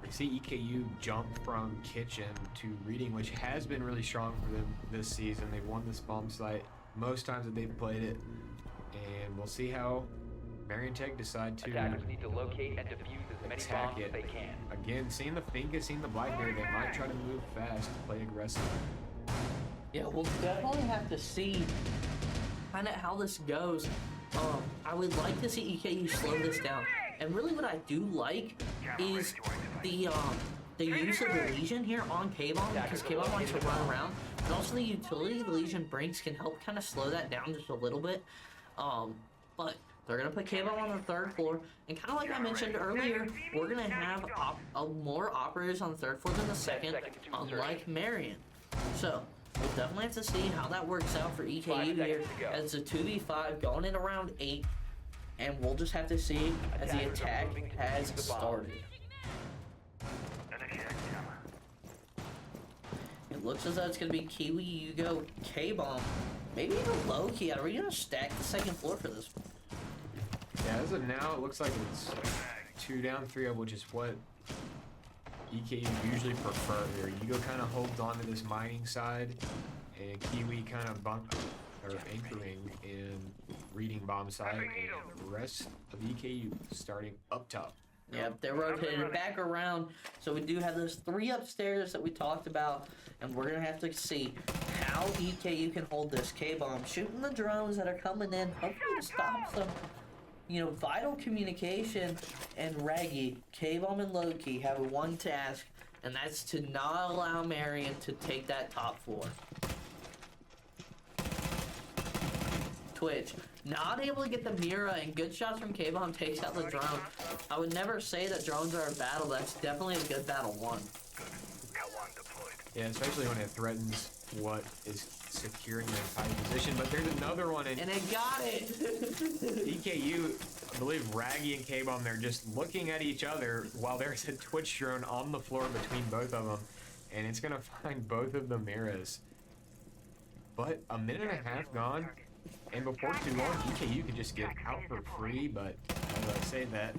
I see EKU jump from kitchen to reading, which has been really strong for them this season. They've won this bomb site most times that they've played it. And we'll see how Marion Tech decide to Attackers need to locate and defuse as many attack bombs it. as they can. Again, seeing the Finka, seeing the Blackbeard, they might try to move fast, play aggressive. Yeah, we'll definitely have to see kind of how this goes. I would like to see EKU slow this down. And really what I do like is the use of the Legion here on K-Bomb, because K-Bomb likes to run around. And also the utility the Legion brings can help kind of slow that down just a little bit. But they're going to put K-Bomb on the third floor. And kind of like I mentioned earlier, we're going to have more operators on the third floor than the second, unlike Marion. So we'll definitely have to see how that works out for EKU here as a 2v5 going in around 8. And we'll just have to see as the attack has started. It looks as though it's going to be Kiwi, Hugo, K-Bomb. Maybe even Loki. Are we going to stack the second floor for this one? Yeah, as of now, it looks like it's 2 down, 3 up, which is what EKU usually prefer here. Hugo kind of holds on to this mining side, and Kiwi kind of anchoring in reading bomb side, and the rest of EKU starting up top. Yep, they're rotated back around. So we do have those 3 upstairs that we talked about, and we're going to have to see now EKU can hold this K-bomb, shooting the drones that are coming in, hopefully to stop some, vital communication. And Reggie, K-bomb and Loki have one task, and that's to not allow Marion to take that top floor. Twitch, not able to get the Mira, and good shots from K-bomb takes out the drone. I would never say that drones are a battle. That's definitely a good battle won. Yeah, especially when it threatens what is securing the entire position. But there's another one, And it got it! EKU, I believe Raggy and K-Bomb, they're just looking at each other while there's a Twitch drone on the floor between both of them. And it's going to find both of the Miras. But a minute and a half gone. And before too long, EKU could just get out for free. But as I say that,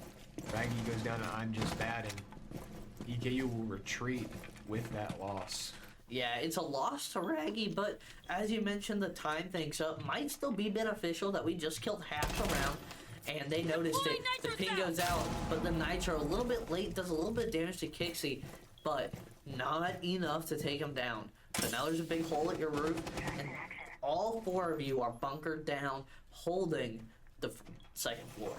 Raggy goes down and I'm just bad. And EKU will retreat with that loss. Yeah, it's a loss to Raggy, but as you mentioned, the time thing, so it might still be beneficial that we just killed half the round, and they noticed it. The ping goes out, but the Nitro a little bit late, does a little bit of damage to Kixie, but not enough to take him down. So now there's a big hole at your roof, and all four of you are bunkered down, holding the second floor.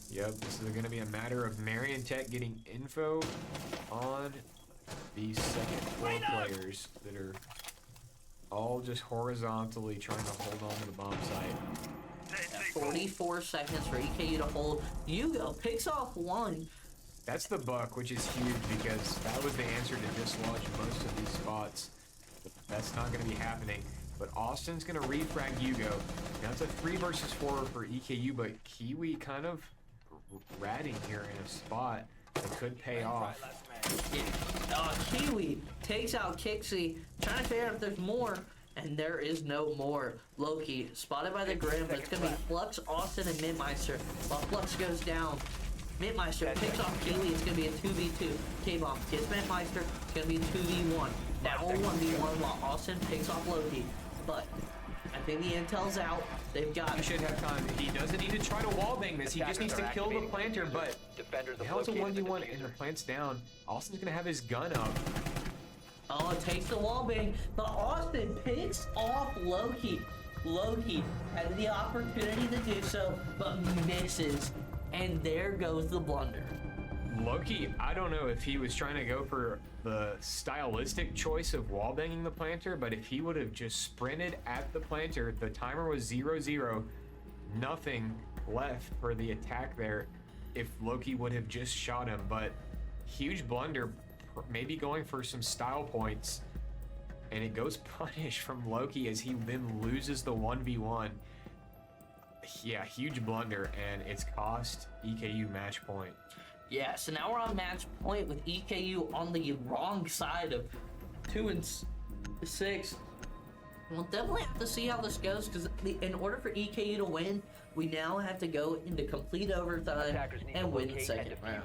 Yep, this is going to be a matter of Marion Tech getting info on these second floor players that are all just horizontally trying to hold on to the bomb site. 44 seconds for EKU to hold. Hugo picks off one. That's the buck, which is huge because that was the answer to dislodge most of these spots. But that's not going to be happening. But Austin's going to refrag Hugo. Now it's a 3 versus 4 for EKU, but Kiwi kind of ratting here in a spot that could pay off. Kiwi takes out Kixie, trying to figure out if there's more, and there is no more. Loki spotted by the Grim, but it's going to be Flux, Austin, and Mintmeister. While Flux goes down, Mintmeister picks off Kiwi. It's going to be a 2v2. K-Bomb gets Mintmeister. It's going to be a 2v1. Now a 1v1 while Austin picks off Loki. But I think the intel's out. They've got... He should have time. He doesn't need to try to wallbang this. He just needs to kill the planter, but now it's a 1v1 and the plant's down. Austin's going to have his gun up. Oh, it takes the wallbang, but Austin picks off Loki. Loki had the opportunity to do so, but misses. And there goes the blunder. Loki, I don't know if he was trying to go for the stylistic choice of wallbanging the planter, but if he would have just sprinted at the planter, the timer was 0-0, nothing left for the attack there if Loki would have just shot him. But huge blunder, maybe going for some style points, and it goes punish from Loki as he then loses the 1v1. Yeah, huge blunder, and it's cost EKU match point. Yeah, so now we're on match point with EKU on the wrong side of 2 and 6. We'll definitely have to see how this goes, because in order for EKU to win, we now have to go into complete overtime and win the second round.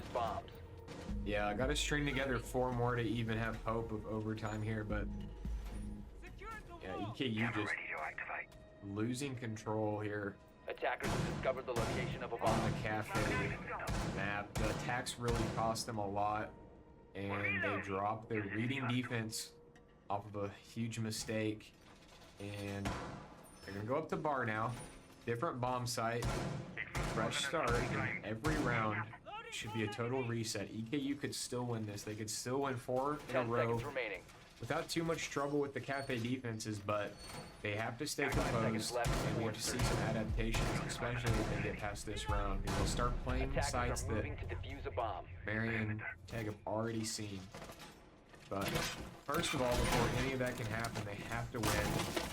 Yeah, I gotta string together 4 more to even have hope of overtime here, but yeah, EKU just losing control here. Attackers have discovered the location of a On bomb. the cafe map. The attacks really cost them a lot, and they dropped their reading defense off of a huge mistake, and they're gonna go up to bar now. Different bomb site, fresh start, and every round should be a total reset. EKU could still win this. They could still win 4 in a 10 row seconds remaining. without too much trouble with the cafe defenses, but they have to stay 5 seconds composed, left and before we'll see some adaptations, especially if they get past this round. They'll start playing Attackers sites are that moving to defuse a bomb. Marion Tag have already seen. But first of all, before any of that can happen, they have to win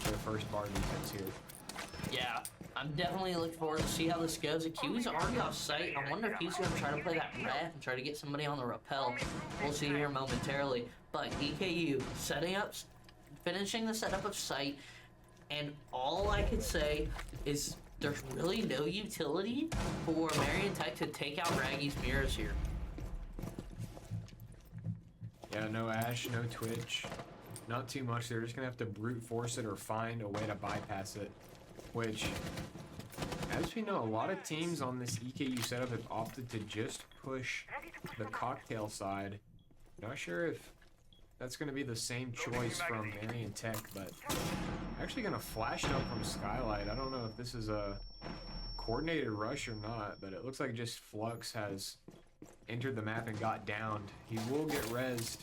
their first bar defense here. Yeah, I'm definitely looking forward to see how this goes. Kiwi's already off site. I wonder if he's going to try to play that rat and try to get somebody on the rappel. We'll see here momentarily. But EKU setting up, finishing the setup of site, and all I could say is there's really no utility for Marion Tech to take out Raggy's mirrors here. Yeah, no Ash, no Twitch. Not too much. They're just going to have to brute force it or find a way to bypass it. Which, as we know, a lot of teams on this EKU setup have opted to just push the cocktail side Not sure if that's going to be the same choice from Marion Tech, but actually going to flash up from Skylight. I don't know if this is a coordinated rush or not, but it looks like just Flux has entered the map and got downed. He will get rezzed.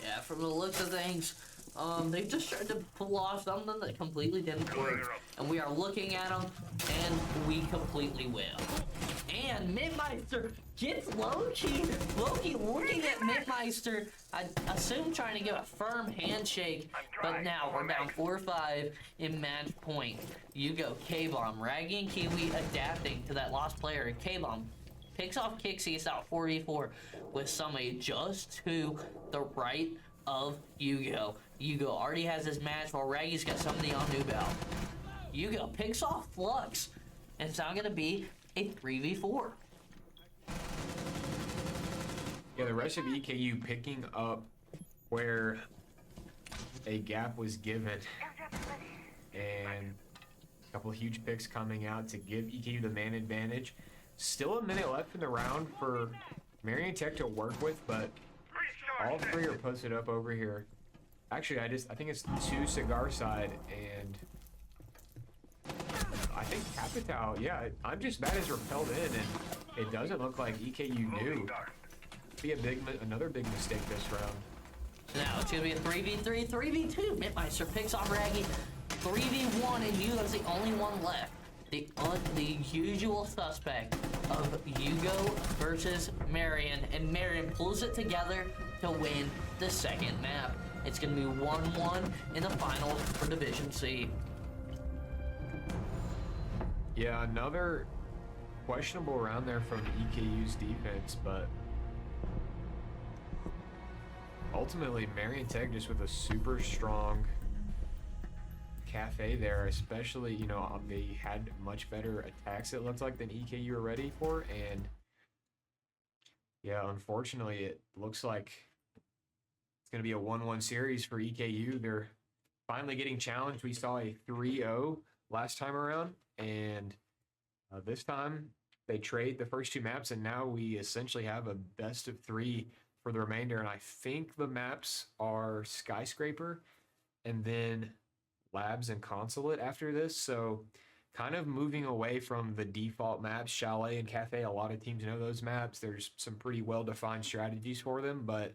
Yeah, from the looks of things, they just tried to pull off something that completely didn't work. And we are looking at them, and we completely will. And Midmeister gets Loki. Loki looking at Midmeister, I assume trying to give a firm handshake. But now we're down 4-5 in match point. You go K-Bomb. Raggy and Kiwi adapting to that lost player. K-Bomb picks off Kixie out 4v4 with somebody just to the right of Yugo. Yugo already has his match while Raggy's got somebody on Nubel. Yugo picks off Flux, and it's now going to be a 3v4. Yeah, the rest of EKU picking up where a gap was given, and a couple of huge picks coming out to give EKU the man advantage. Still a minute left in the round for Marion Tech to work with, but all three are posted up over here. Actually, I think it's 2 cigar side, and I think Capital, yeah, I'm just mad as repelled in, and it doesn't look like EKU knew. Be another big mistake this round. Now it's gonna be a 3v3, 3v2. Midmeister picks off Raggy. 3v1, and Yugo's the only one left. The usual suspect of Yugo versus Marion, and Marion pulls it together to win the second map. It's gonna be 1-1 in the finals for Division C. Yeah, another questionable round there from EKU's defense, but ultimately Marion Tech just with a super strong cafe there, especially, you know, they had much better attacks, it looked like, than EKU were ready for, and yeah, unfortunately it looks like it's going to be a 1-1 series for EKU. They're finally getting challenged. We saw a 3-0 last time around, and this time they trade the first 2 maps, and now we essentially have a best of 3 for the remainder, and I think the maps are Skyscraper and then Labs and Consulate after this, so kind of moving away from the default maps. Chalet and Cafe, a lot of teams know those maps. There's some pretty well-defined strategies for them, but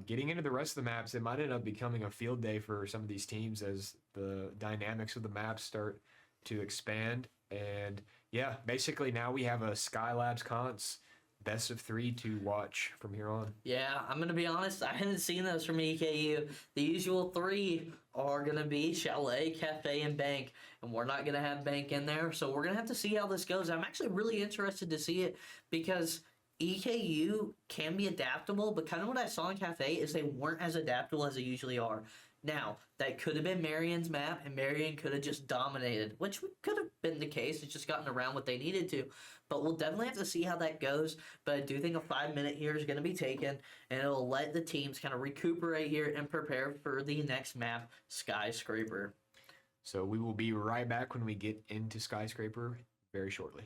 getting into the rest of the maps, it might end up becoming a field day for some of these teams as the dynamics of the maps start to expand. And yeah, basically now we have a Skylabs Cons best of 3 to watch from here on. Yeah, I'm going to be honest, I haven't seen those from EKU. The usual 3 are going to be Chalet, Cafe, and Bank, and we're not going to have Bank in there, so we're going to have to see how this goes. I'm actually really interested to see it because EKU can be adaptable, but kind of what I saw in Cafe is they weren't as adaptable as they usually are. Now, that could have been Marion's map, and Marion could have just dominated, which could have been the case. It's just gotten around what they needed to. But we'll definitely have to see how that goes. But I do think a 5-minute here is going to be taken, and it'll let the teams kind of recuperate here and prepare for the next map, Skyscraper. So we will be right back when we get into Skyscraper very shortly.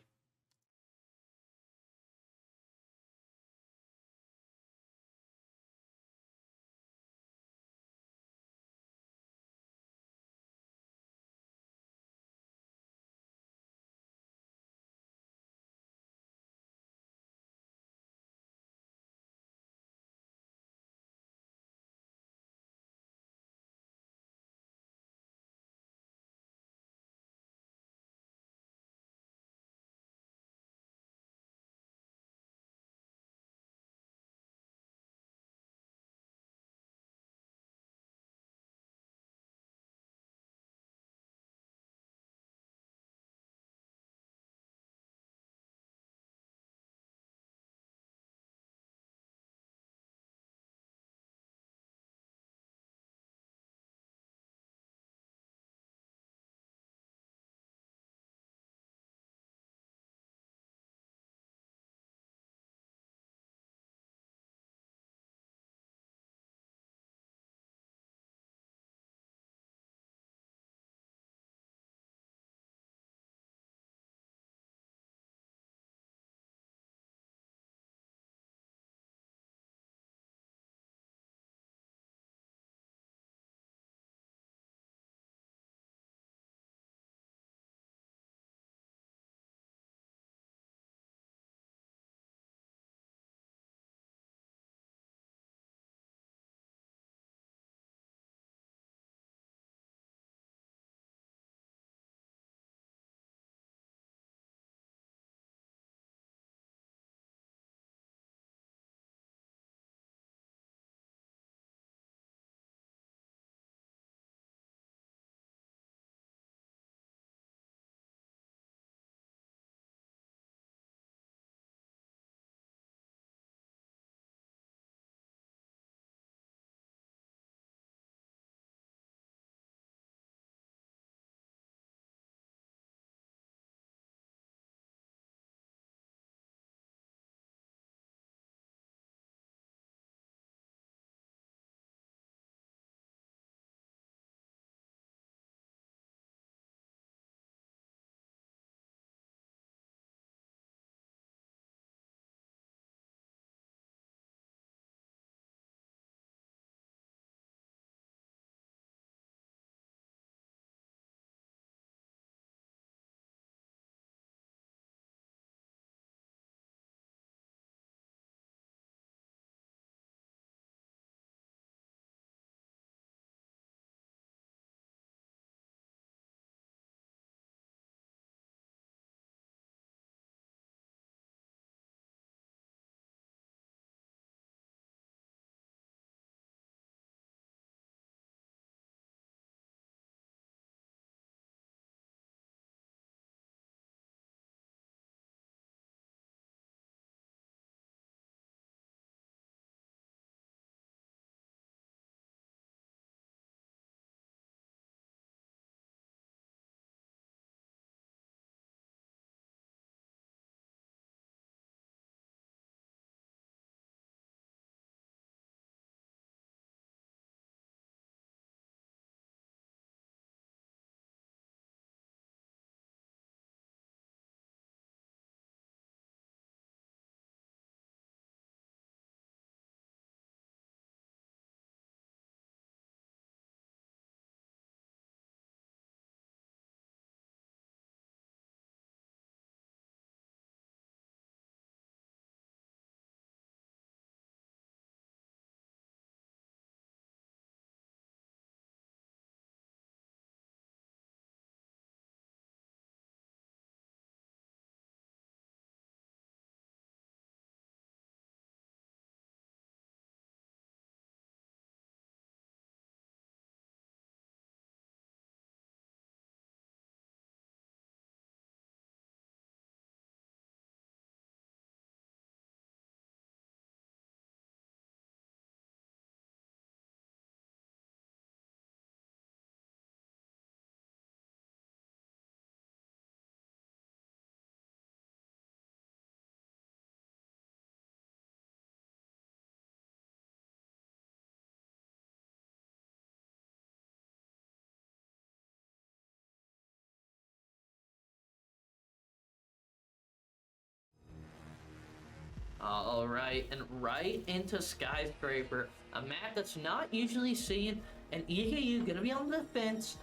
All right, and right into Skyscraper, a map that's not usually seen, and EKU gonna be on the defense,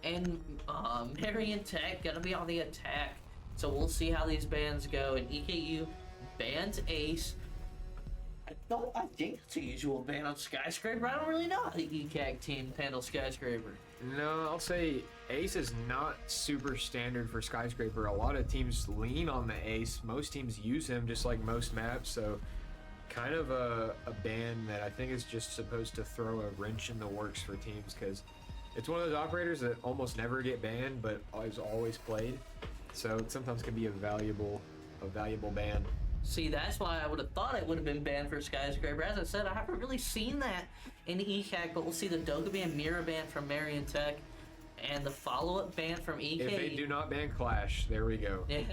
and Marion Tech gonna be on the attack. So we'll see how these bans go, and EKU bans Ace. I think it's a usual ban on Skyscraper. I don't really know how the ECAC team handles Skyscraper. No, I'll say Ace is not super standard for Skyscraper. A lot of teams lean on the Ace. Most teams use him just like most maps, so kind of a ban that I think is just supposed to throw a wrench in the works for teams, because it's one of those operators that almost never get banned but is always played. So it sometimes can be a valuable ban. See, that's why I would have thought it would have been banned for Skyscraper. As I said, I haven't really seen that in ECAC, but we'll see the Dokkaebi and Mira ban from Marion Tech, and the follow-up ban from EK. If they do not ban Clash, there we go. I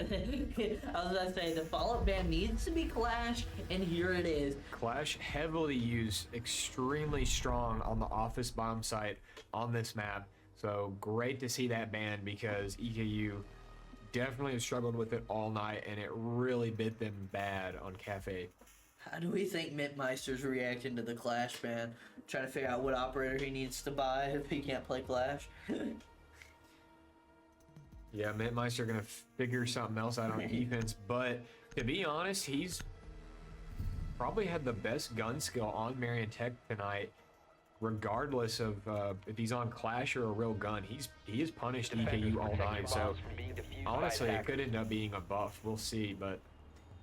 was gonna say, the follow-up ban needs to be Clash, and here it is. Clash heavily used, extremely strong on the office bomb site on this map. So great to see that ban, because EKU definitely have struggled with it all night, and it really bit them bad on Cafe. How do we think Mintmeister's reacting to the Clash ban? Trying to figure out what operator he needs to buy if he can't play Clash. Yeah, Mintmeister gonna figure something else out on defense, but to be honest, he's probably had the best gun skill on Marion Tech tonight, regardless of if he's on Clash or a real gun. He has punished EKU all night, so honestly it could end up being a buff. We'll see, but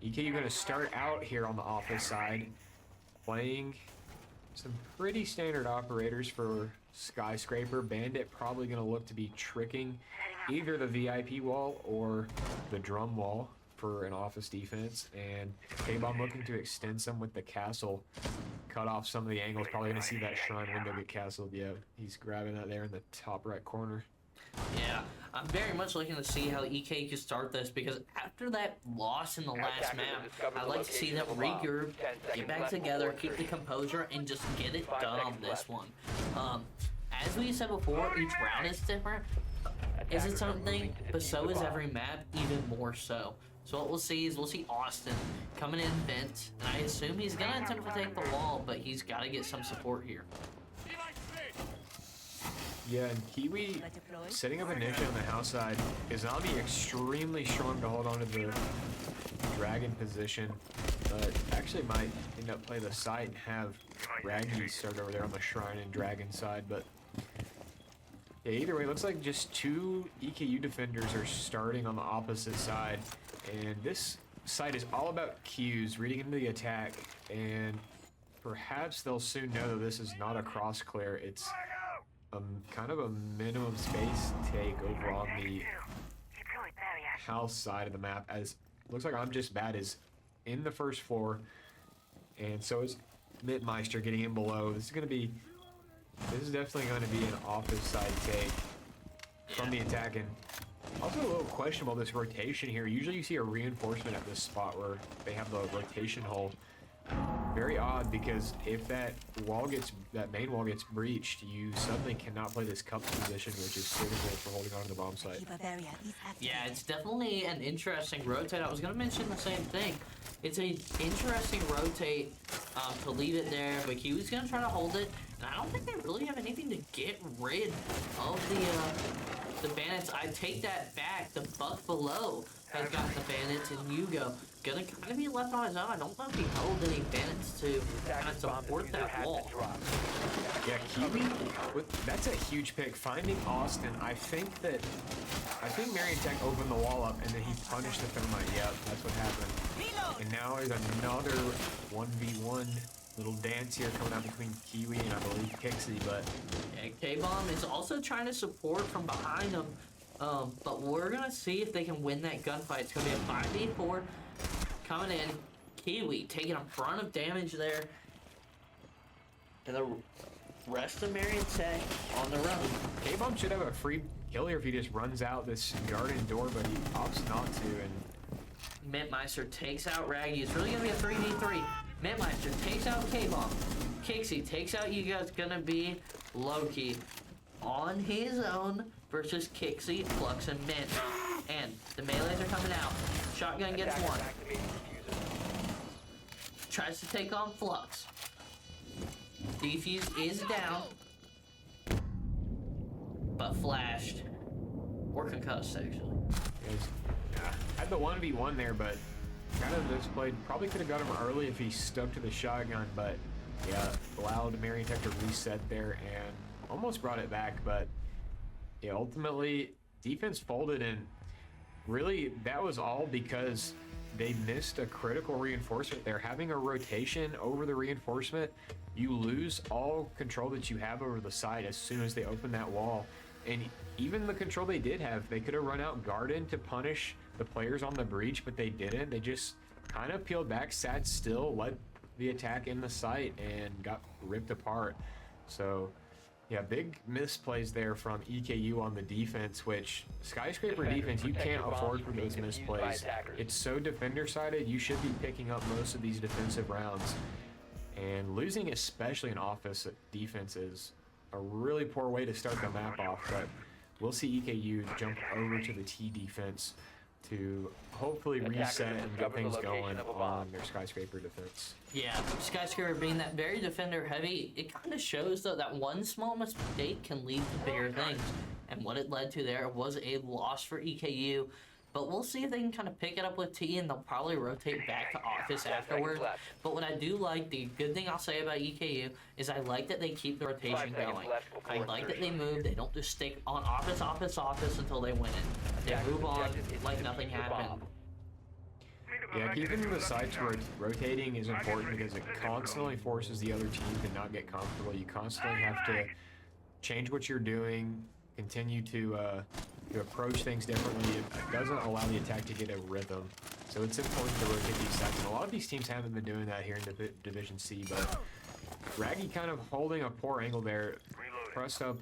EKU gonna start out here on the office side, playing some pretty standard operators for Skyscraper. Bandit probably gonna look to be tricking either the VIP wall or the drum wall for an office defense, and K-Bomb looking to extend some with the castle, cut off some of the angles. Probably gonna see that shrine window get castled. Yeah, he's grabbing that there in the top right corner. Yeah, I'm very much looking to see how EK can start this, because after that loss in the last map, I'd like to see them regroup, get back together, keep the composure, and just get it done on this one. As we said before, each round is different. Is it something? But so is every map, even more so. So what we'll see is we'll see Austin coming in vent, and I assume he's gonna attempt to take the wall, but he's got to get some support here. Yeah, and Kiwi setting up initially on the house side is gonna be extremely strong to hold on to the dragon position, but actually might end up play the site and have Raggy start over there on the shrine and dragon side. But yeah, either way, it looks like just two EKU defenders are starting on the opposite side, and this site is all about Qs, reading into the attack, and perhaps they'll soon know that this is not a cross clear. It's kind of a minimum space take over on the house side of the map, as looks like I'm Just Bad is in the first floor, and so is Mintmeister getting in below. This is definitely going to be an office side take from the attack, and also a little questionable, this rotation here. Usually you see a reinforcement at this spot where they have the rotation hole. Very odd, because if that main wall gets breached, you suddenly cannot play this cup position, which is critical for holding on to the bomb site. Yeah, it's definitely an interesting rotate. I was going to mention the same thing. It's an interesting rotate to leave it there, but Kiwi's going to try to hold it, and I don't think they really have anything to get rid of the bandits. I take that back. The buck below has got the bandits, and Hugo gonna kind of be left on his own. I don't know if he held any bandits to kind of support that wall. Yeah, Kiwi, that's a huge pick. Finding Austin, I think Marion Tech opened the wall up and then he punished the thermite. Yep, that's what happened. And now there's another 1v1 little dance here coming out between Kiwi and I believe Pixie, but yeah, K-Bomb is also trying to support from behind him. But we're gonna see if they can win that gunfight. It's gonna be a 5v4 coming in. Kiwi taking a front of damage there, and the rest of Marion Tech on the run. K-Bomb should have a free kill here if he just runs out this garden door, but he opts not to. And Mintmeister takes out Raggy. It's really gonna be a 3v3. Mintmeister takes out K-Bomb. Kixie takes out you guys. Gonna be Loki on his own versus Kixie, Flux, and Mint. And the melees are coming out. Shotgun gets one. tries to take on Flux. Defuse is down, but flashed. Or concussed, actually. Had the 1v1 there, but kind of misplayed. Probably could have got him early if he stuck to the shotgun, but yeah, allowed Makenzee to reset there and almost brought it back, but yeah, ultimately defense folded, and really that was all because they missed a critical reinforcement. They're having a rotation over the reinforcement. You lose all control that you have over the site as soon as they open that wall. And even the control they did have, they could have run out Garden to punish the players on the breach, but they didn't. They just kind of peeled back, sat still, let the attack in the site, and got ripped apart. So yeah, big misplays there from EKU on the defense, which Skyscraper defense, you can't afford for those misplays. It's so defender-sided, you should be picking up most of these defensive rounds. And losing, especially in office defense, is a really poor way to start the map off, but we'll see EKU jump over to the T defense to hopefully reset and get things going on their Skyscraper defense. Yeah, Skyscraper being that very defender heavy, it kind of shows though that one small mistake can lead to bigger things. And what it led to there was a loss for EKU. But we'll see if they can kind of pick it up with T, and they'll probably rotate back to office afterward. But what I do like, the good thing I'll say about EKU, is I like that they keep the rotation going. I like that they move. They don't just stick on office until they win it. They move on like nothing happened. Yeah, keeping the sites rotating is important because it constantly forces the other team to not get comfortable. You constantly have to change what you're doing, continue to approach things differently. It doesn't allow the attack to get a rhythm. So it's important to rotate these sites. And a lot of these teams haven't been doing that here in Division C, but Raggy kind of holding a poor angle there, pressed up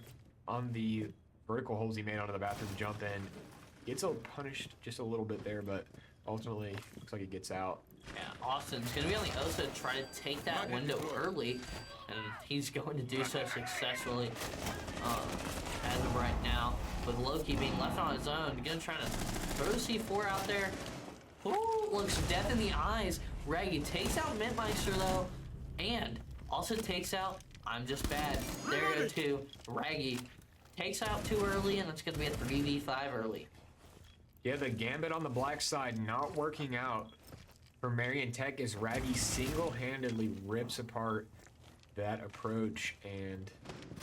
on the vertical holes he made onto the bathroom jump in. Gets punished just a little bit there, but ultimately looks like it gets out. Yeah, Austin's going to be on the OSA to try to take that window early, and he's going to do so successfully as of right now, with Loki being left on his own. Going to try to throw the C4 out there. Ooh, looks death in the eyes. Raggy takes out Mintmeister, though, and also takes out I'm Just Bad. There go to Raggy. Takes out too early, and it's going to be a 3v5 early. Yeah, the gambit on the black side not working out for Marion Tech as Raggy single-handedly rips apart that approach, and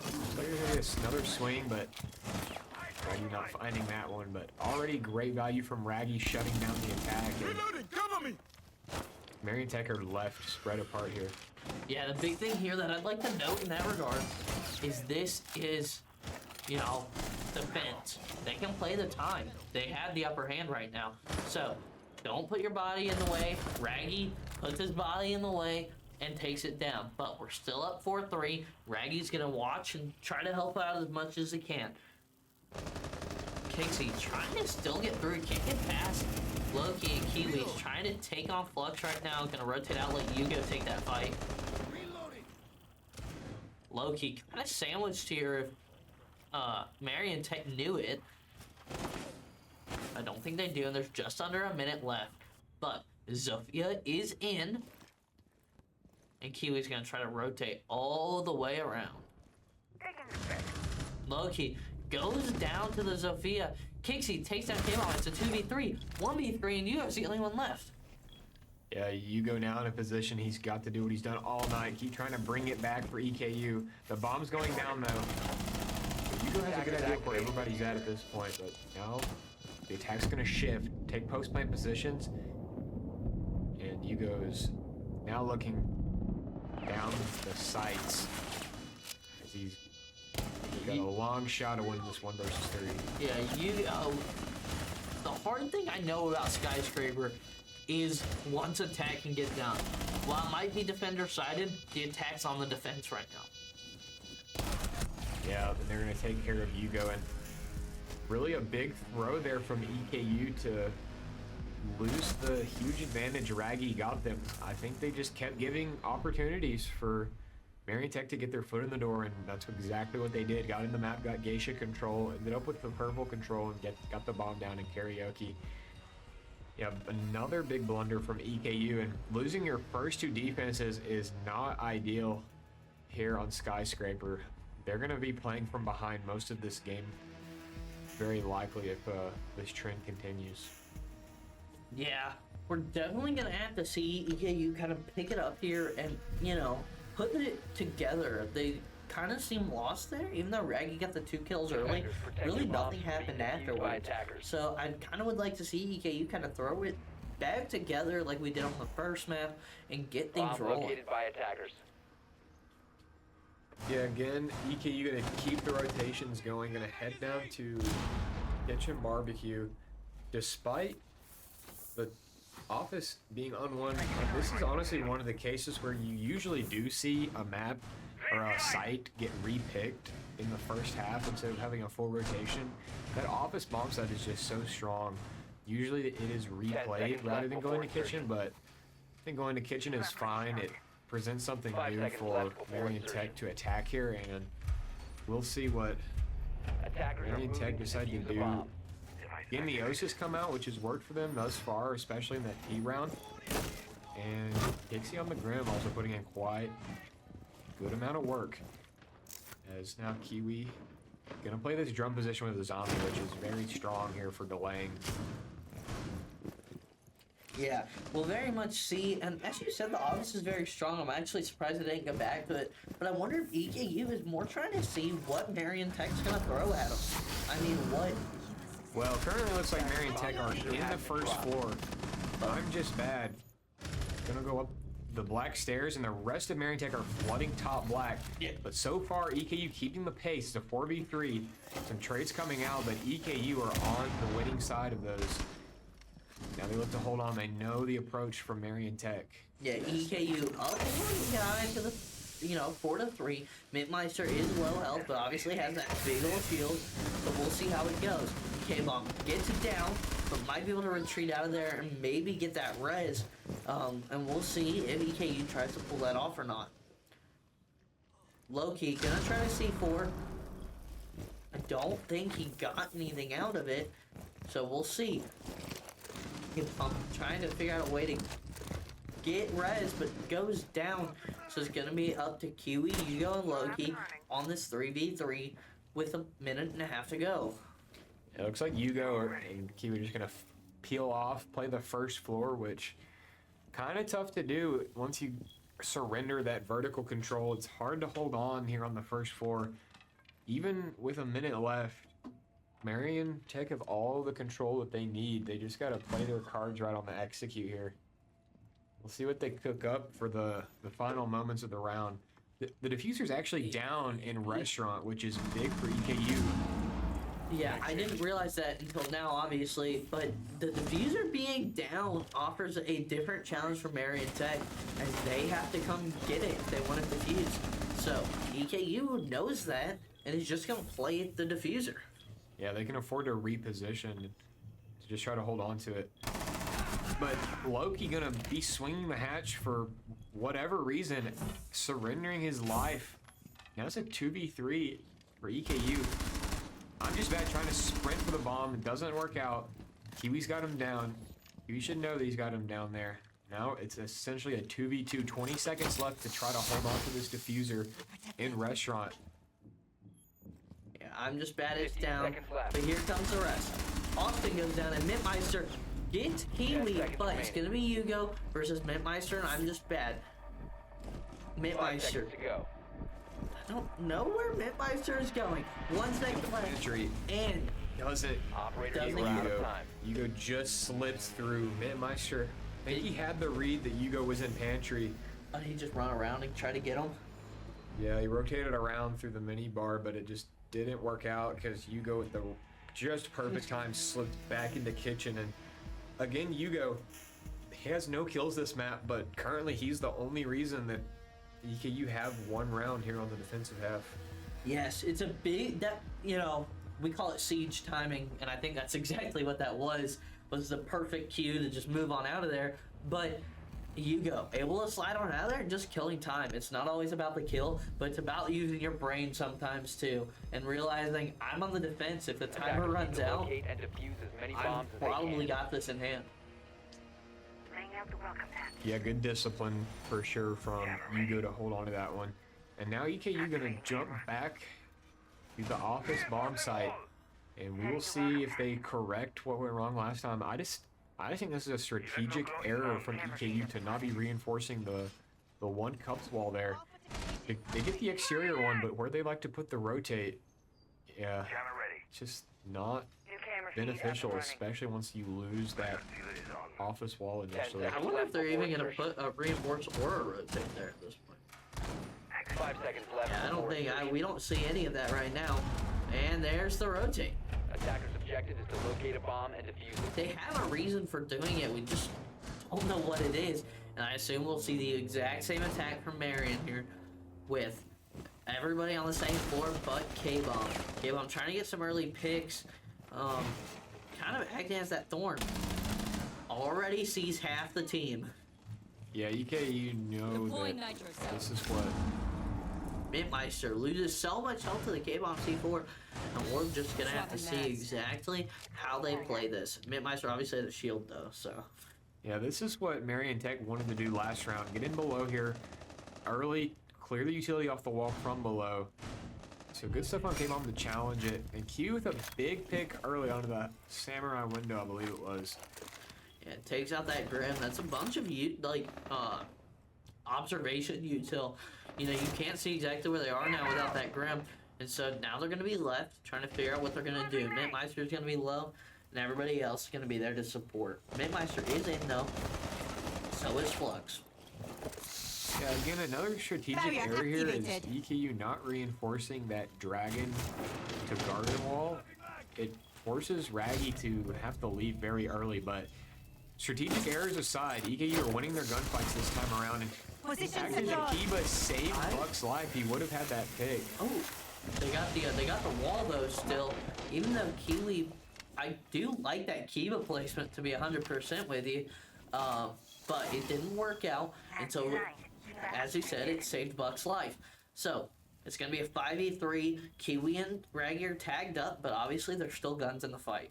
looks like there's gonna be another swing, but Raggy not finding that one. But already great value from Raggy shutting down the attack. And cover me! Marion Tech are left spread apart here. Yeah, the big thing here that I'd like to note in that regard is this is, you know, defense. They can play the time. They have the upper hand right now. So don't put your body in the way. Raggy puts his body in the way and takes it down. But we're still up 4-3. Raggy's going to watch and try to help out as much as he can. Makenzee trying to still get through. Can't get past Loki and Kiwi's. Trying to take on Flux right now. Going to rotate out, let Hugo take that fight. Loki kind of sandwiched here. Marion Tech knew it. I don't think they do, and there's just under a minute left. But Zofia is in, and Kiwi's gonna try to rotate all the way around. Loki goes down to the Zofia. Kixie takes down K-Ball. It's a 2v3, 1v3, and Hugo's the only one left. Yeah, Hugo now in a position he's got to do what he's done all night. Keep trying to bring it back for EKU. The bomb's going down though. Hugo has a good idea where everybody's at this point, but now the attack's gonna shift, take post-plant positions, and Hugo's now looking down the sights as he's got a long shot of winning this 1 versus 3. Yeah, the hard thing I know about Skyscraper is once attack can get done. While it might be defender-sided, the attack's on the defense right now. Yeah, and they're going to take care of Hugo, and really a big throw there from EKU to lose the huge advantage Raggy got them. I think they just kept giving opportunities for Marion Tech to get their foot in the door, and that's exactly what they did. Got in the map, got Geisha control, ended up with the purple control, and got the bomb down in karaoke. Yeah, another big blunder from EKU, and losing your first two defenses is not ideal here on Skyscraper. They're going to be playing from behind most of this game, very likely, if this trend continues. Yeah, we're definitely going to have to see EKU kind of pick it up here and, you know, put it together. They kind of seem lost there, even though Raggy got the 2 kills early. Really nothing happened afterwards. So I kind of would like to see EKU kind of throw it back together like we did on the first map and get things Bomb rolling. located by attackers. Yeah, again, EKU going to keep the rotations going, going to head down to Kitchen Barbecue. Despite the office being unwon, this is honestly one of the cases where you usually do see a map or a site get repicked in the first half instead of having a full rotation. That office bomb site is just so strong. Usually it is replayed rather than going to Kitchen, but I think going to Kitchen is fine. It presents something new for Marion Tech to attack here, and we'll see what Marion Tech decide to do. Again, the Osis come out, which has worked for them thus far, especially in that T round. And Dixie on the Grim also putting in quite a good amount of work. As now Kiwi gonna play this drum position with the zombie, which is very strong here for delaying. Yeah, we'll very much see, and as you said, the office is very strong. I'm actually surprised they didn't go back to it, but I wonder if EKU is more trying to see what Marion Tech's gonna throw at them. I mean, what? Well, currently it looks like Marion Tech are in the first floor. I'm just bad. Gonna go up the black stairs, and the rest of Marion Tech are flooding top black. Yeah. But so far, EKU keeping the pace. It's a 4v3. Some trades coming out, but EKU are on the winning side of those. Now they look to hold on. They know the approach from Marion Tech. Yeah, EKU up 1 guy to the, 4-3. Mintmeister is low health, but obviously has that big old shield. So we'll see how it goes. K-Bomb gets it down, but might be able to retreat out of there and maybe get that res. And we'll see if EKU tries to pull that off or not. Low-key, gonna try to C4. I don't think he got anything out of it, so we'll see. I'm trying to figure out a way to get res, but goes down. So it's gonna be up to Kiwi, Hugo, and Loki on this 3v3 with 1.5 minutes to go. It looks like Hugo and Kiwi are just gonna peel off, play the first floor, which kind of tough to do once you surrender that vertical control. It's hard to hold on here on the first floor, even with 1 minute left. Marion Tech have all the control that they need. They just gotta play their cards right on the execute here. We'll see what they cook up for the final moments of the round. The diffuser's actually down in restaurant, which is big for EKU. Yeah, I didn't realize that until now, obviously, but the diffuser being down offers a different challenge for Marion Tech, as they have to come get it if they want it diffused. So EKU knows that, and is just gonna play the diffuser. Yeah, they can afford to reposition to just try to hold on to it. But Loki gonna be swinging the hatch for whatever reason, surrendering his life. Now it's a 2v3 for EKU. I'm just bad trying to sprint for the bomb. It doesn't work out. Kiwi's got him down. Kiwi should know that he's got him down there. Now it's essentially a 2v2. 20 seconds left to try to hold on to this diffuser in restaurant. Yeah, I'm just bad it's down, but here comes the rest. Austin goes down, and Mintmeister gets Kiwi, but it's gonna be Hugo versus Mintmeister, and I'm just bad. Mintmeister. I don't know where Mintmeister is going. 1 second left, Entry and doesn't Operator get out of Hugo. time. Hugo just slips through. Mintmeister, I think he had the read that Hugo was in pantry. he just run around and try to get him. Yeah, he rotated around through the mini bar, but it just didn't work out because Hugo at the just perfect time slipped back into kitchen. And again, Hugo, he has no kills this map, but currently he's the only reason that EKU have 1 round here on the defensive half. Yes, it's a big, we call it siege timing, and I think that's exactly what that was the perfect cue to just move on out of there. But Hugo, able to slide on out of there and just killing time. It's not always about the kill, but it's about using your brain sometimes too, and realizing I'm on the defense. If the timer runs out, And defuse as many I've bombs as they probably can. got this in hand. Yeah, good discipline for sure from Hugo to hold on to that one. And now EKU gonna jump back to the office bomb site, and we will see if they correct what went wrong last time. I just think this is a strategic error from EKU to not be reinforcing the one cups wall there. They get the exterior one, but where they like to put the rotate, yeah, it's just not beneficial, especially once you lose that office wall initially. I wonder if they're even going to put a reinforce or a rotate there at this point. 5 seconds left. Yeah, I don't think we don't see any of that right now. And there's the rotate. Attackers' objective is to locate a bomb and defuse it. They have a reason for doing it. We just don't know what it is. And I assume we'll see the exact same attack from Marion here with everybody on the same floor but K-Bomb. K-Bomb trying to get some early picks. Kind of acting as that thorn. Already sees half the team. Yeah, EKU know that this is what... Mintmeister loses so much health to the K-Bomb C4, and we're just gonna have to see exactly how they play this. Mintmeister obviously had a shield though, so. Yeah, this is what Marion Tech wanted to do last round. Get in below here early, clear the utility off the wall from below. So good stuff on K-Bomb to challenge it. And Q with a big pick early onto the Samurai window, I believe it was. Yeah, it takes out that Grim. That's a bunch of observation util. You know, you can't see exactly where they are now without that Grim. And so now they're going to be left trying to figure out what they're going to do. Mintmeister's going to be low, and everybody else is going to be there to support. Mintmeister is in, though. So is Flux. Yeah, again, another strategic error here is EKU not reinforcing that dragon to garden wall. It forces Raggy to have to leave very early, but strategic errors aside, EKU are winning their gunfights this time around. And actually, if Akiba saved Buck's life, he would have had that pick. Oh, they got the wall though still. Even though Kiwi, I do like that Kiba placement to be 100% with you, but it didn't work out. And so, as he said, it saved Buck's life. So it's gonna be a 5v3. Kiwi and Raggy are tagged up, but obviously there's still guns in the fight.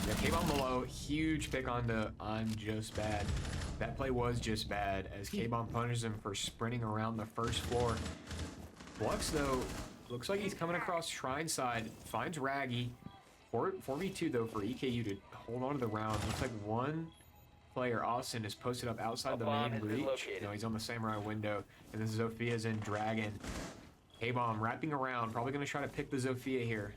Yeah, K-Bomb below, huge pick on the I'm just bad. That play was just bad as K-Bomb punishes him for sprinting around the first floor. Flux, though, looks like he's coming across Shrine side, finds Raggy. 4v2, though, for EKU to hold on to the round. Looks like one player, Austin, is posted up outside the main breach. No, he's on the Samurai window. And then Zophia's in Dragon. K-Bomb wrapping around, probably going to try to pick the Zophia here.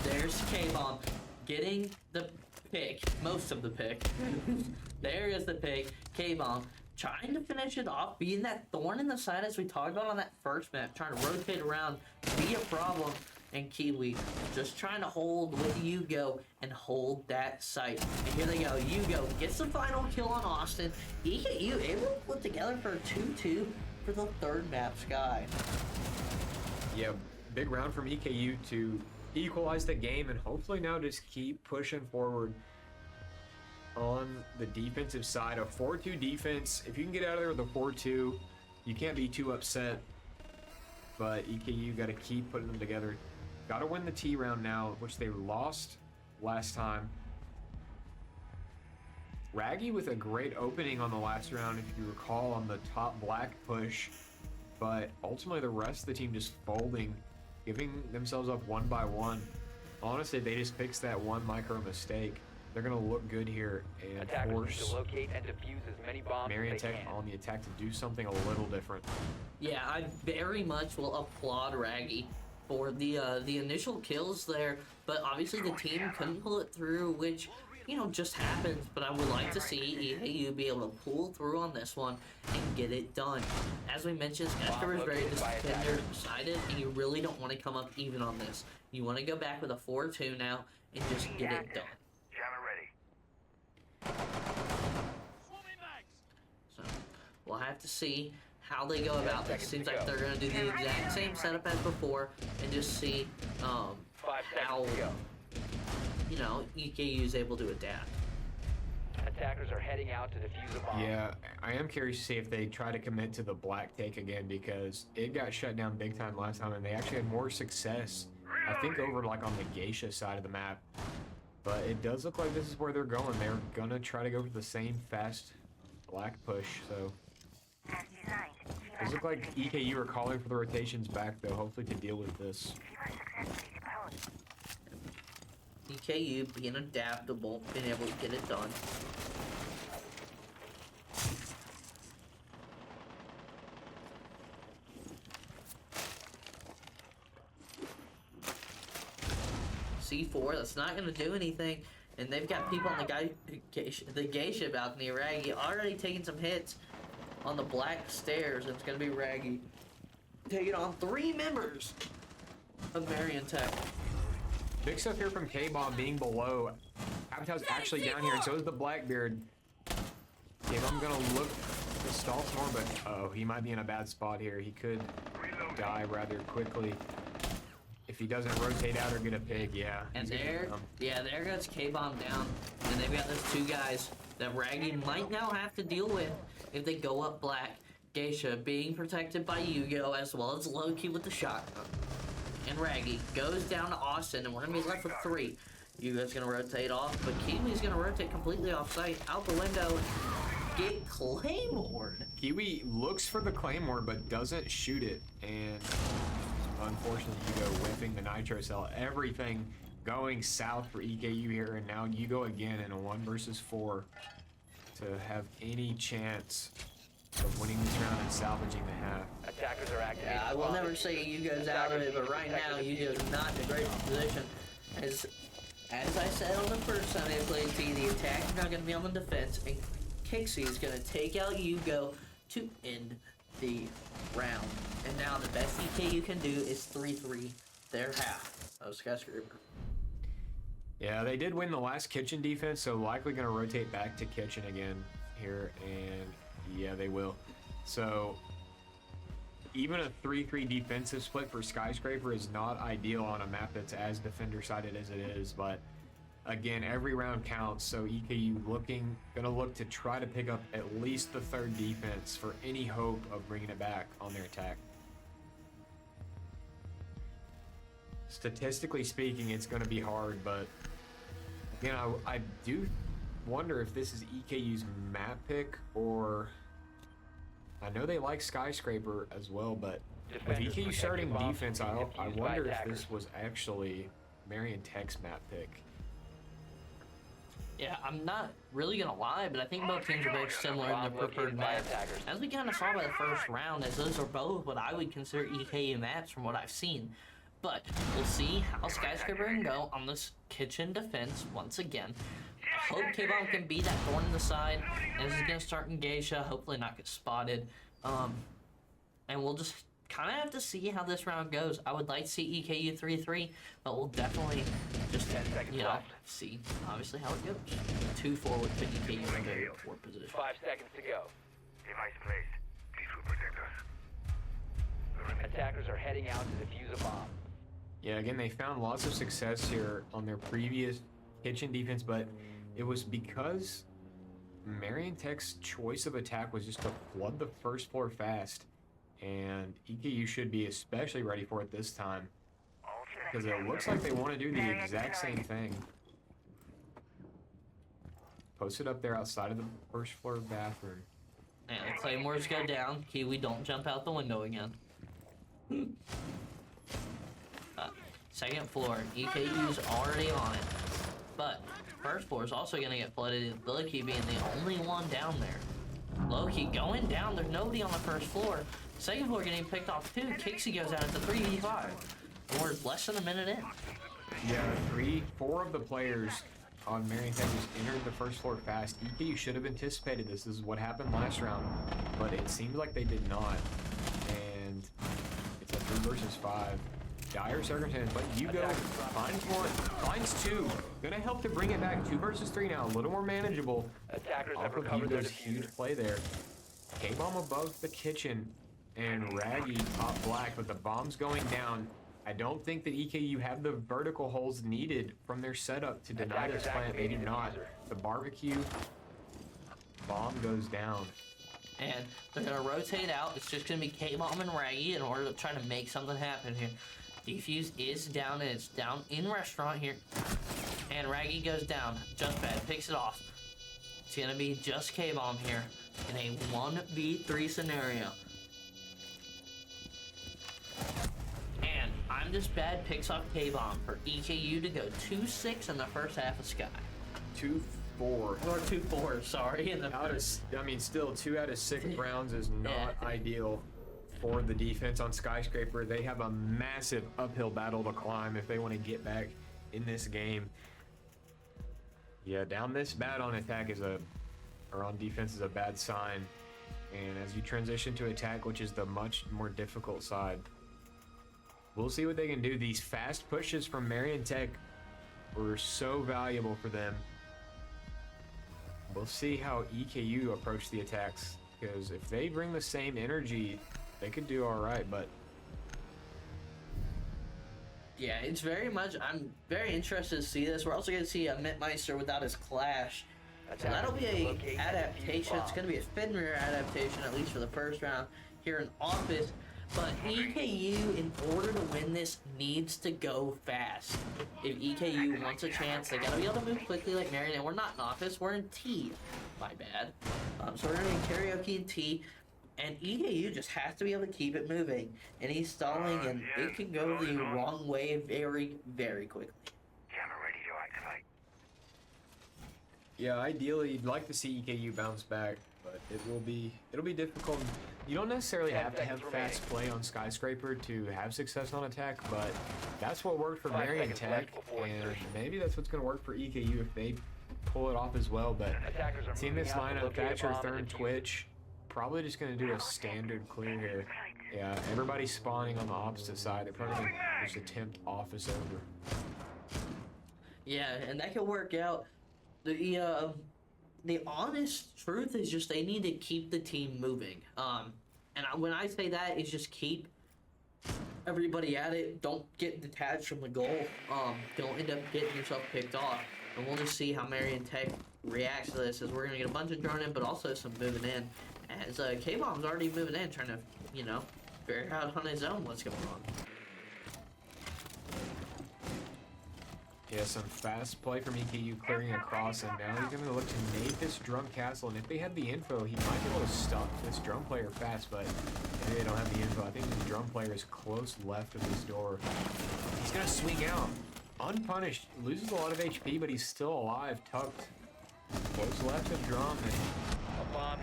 There's K-Bomb getting the pick, most of the pick. There is the pick. K-Bomb trying to finish it off, being that thorn in the side as we talked about on that first map, trying to rotate around, be a problem, and Kiwi just trying to hold with Hugo and hold that site. And here they go. Hugo gets the final kill on Austin. EKU able to put together for a 2-2 for the third map, Sky. Yeah, big round from EKU to equalize the game and hopefully now just keep pushing forward on the defensive side. A 4-2 defense. If you can get out of there with a 4-2, you can't be too upset. But EKU got to keep putting them together. Got to win the T round now, which they lost last time. Raggy with a great opening on the last round, if you recall, on the top black push. But ultimately the rest of the team just folding, giving themselves up one by one. Honestly, they just fixed that one micro mistake. They're going to look good here and force to locate and defuse as many bombs Marion as they Tech can. on the attack to do something a little different. Yeah, I very much will applaud Raggy for the initial kills there, but obviously the team couldn't pull it through, which, you know, just happens. But I would like to see EKU be able to pull through on this one and get it done. As we mentioned, Skester is very decided, and you really don't want to come up even on this. You want to go back with a 4-2 now and just get it done. So we'll have to see how they go about this. Seems like they're going to do the exact same setup as before and just see how, you know, EKU is able to adapt. Attackers are heading out to defuse a bomb. Yeah, I am curious to see if they try to commit to the black take again, because it got shut down big time last time and they actually had more success, I think, over like on the Geisha side of the map. But it does look like this is where they're going. They're gonna try to go for the same fast black push, so. Does look like EKU are calling for the rotations back though, hopefully to deal with this. EKU being adaptable, being able to get it done. C4, that's not going to do anything. And they've got people on the geisha balcony. Raggy already taking some hits on the black stairs. And it's going to be Raggy taking on 3 members of Marion Tech. Big stuff here from K-Bomb being below. Avatar's actually down here, and so is the Blackbeard. K-Bomb gonna look to stall some more, but oh, he might be in a bad spot here. He could die rather quickly if he doesn't rotate out or get a pig. Yeah. And there goes K-Bomb down, and they've got those 2 guys that Raggy might now have to deal with if they go up black. Geisha being protected by Yugo as well as Loki with the shotgun. And Raggy goes down to Austin, and we're gonna be left with 3. Yugo's gonna rotate off, but Kiwi's gonna rotate completely off site, out the window, get Claymored. Kiwi looks for the Claymore, but doesn't shoot it, and unfortunately Yugo whipping the Nitro Cell. Everything going south for EKU here, and now Yugo again in a 1 versus 4 to have any chance of winning this round and salvaging the half. Attackers are activating. I will never say Yugo's out of it, but right now Yugo's not in a great position. As I said on the first time they played T, the attack is not going to be on the defense, and Kixie is going to take out Yugo to end the round. And now the best EKU can do is 3-3 their half of Skyscraper. Yeah, they did win the last kitchen defense, so likely going to rotate back to kitchen again here, and yeah, they will. So even a 3-3 defensive split for Skyscraper is not ideal on a map that's as defender-sided as it is, but again, every round counts, so EKU gonna look to try to pick up at least the 3rd defense for any hope of bringing it back on their attack. Statistically speaking, it's gonna be hard, but again, I do wonder if this is EKU's map pick, or I know they like Skyscraper as well, but with EKU starting defense, I wonder if this was actually Marion Tech's map pick. Yeah, I'm not really gonna lie, but I think both teams are very similar in their preferred maps. As we kind of saw by the first round, as those are both what I would consider EKU maps from what I've seen. But we'll see how Skyscraper can go on this kitchen defense once again. I hope K-Bomb can be that thorn in the side, and this is gonna start in Geisha, hopefully not get spotted. And we'll just kind of have to see how this round goes. I would like to see EKU 3-3, but we'll definitely just, see obviously how it goes. 2-4 would put EKU in the 4th position. 5 seconds to go. Device placed. This will protect us. Attackers are heading out to defuse a bomb. Yeah, again, they found lots of success here on their previous kitchen defense, but it was because Marion Tech's choice of attack was just to flood the first floor fast, and EKU should be especially ready for it this time, because it looks like they want to do the exact same thing. Posted up there outside of the first floor bathroom. And the Claymores go down. Kiwi, don't jump out the window again. Second floor, EKU's already on it. But first floor is also going to get flooded, Loki being the only one down there. Loki going down, there's nobody on the first floor. Second floor getting picked off too. Kixie goes out at the 3v5. And we're less than a minute in. Yeah, 4 of the players on Marion Tech just entered the first floor fast. EKU should have anticipated this. This is what happened last round, but it seems like they did not. And it's a 3 versus 5. Dire circumstance, but Yugo finds 1, finds 2. Gonna help to bring it back. 2 versus 3 now, a little more manageable. Attackers Off have of recovered their Yugo's huge diffuser. play there. K-bomb above the kitchen, and Raggy top black, but the bomb's going down. I don't think that EKU have the vertical holes needed from their setup to deny this plant. They do not. The barbecue bomb goes down. And they're going to rotate out. It's just going to be K-Bomb and Raggy in order to try to make something happen here. Defuse is down, and it's down in restaurant here. And Raggy goes down. Just Bad picks it off. It's gonna be just K-Bomb here in a 1v3 scenario. And I'm Just Bad picks off K-Bomb for EKU to go 2-6 in the first half of Sky. 2-4. Or 2-4, sorry. In the first. I mean, still 2 out of 6 rounds is not ideal for the defense on Skyscraper. They have a massive uphill battle to climb if they want to get back in this game. Yeah, down this bad on attack or on defense is a bad sign. And as you transition to attack, which is the much more difficult side, we'll see what they can do. These fast pushes from Marion Tech were so valuable for them. We'll see how EKU approach the attacks, because if they bring the same energy, they could do all right, but yeah, it's very much, I'm very interested to see this. We're also going to see a Mitmeister without his Clash. So that'll be a adaptation. It's going to be a Fenrir adaptation, at least for the first round here in Office. But EKU, in order to win this, needs to go fast. If EKU wants a chance, they gotta be able to move quickly like Marion. And we're not in Office, we're in T. My bad. So we're gonna be in Karaoke and T. And EKU just has to be able to keep it moving. And he's stalling, and it can go the wrong way very, very quickly. Camera ready to activate. yeah, ideally you'd like to see EKU bounce back, but it'll be difficult. You don't necessarily have to have fast play on Skyscraper to have success on attack, but that's what worked for Marion Tech, and maybe that's what's going to work for EKU if they pull it off as well. But seeing this lineup, Thatcher, Thurn, Twitch, probably just going to do a standard clear here. Yeah, everybody's spawning on the opposite side. They're probably going to just attempt Office over. Yeah, and that could work out. The honest truth is just they need to keep the team moving. When I say that, is just keep everybody at it. Don't get detached from the goal. Don't end up getting yourself picked off. And we'll just see how Marion Tech reacts to this, as we're going to get a bunch of drone in, but also some moving in. As K-Bomb's already moving in, trying to, figure out on his own what's going on. Yeah, some fast play from EKU clearing across, and now he's going to look to nade this drum castle. And if they had the info, he might be able to stop this drum player fast, but maybe they don't have the info. I think the drum player is close left of this door. He's going to swing out. Unpunished. Loses a lot of HP, but he's still alive, tucked. Close left of drum, and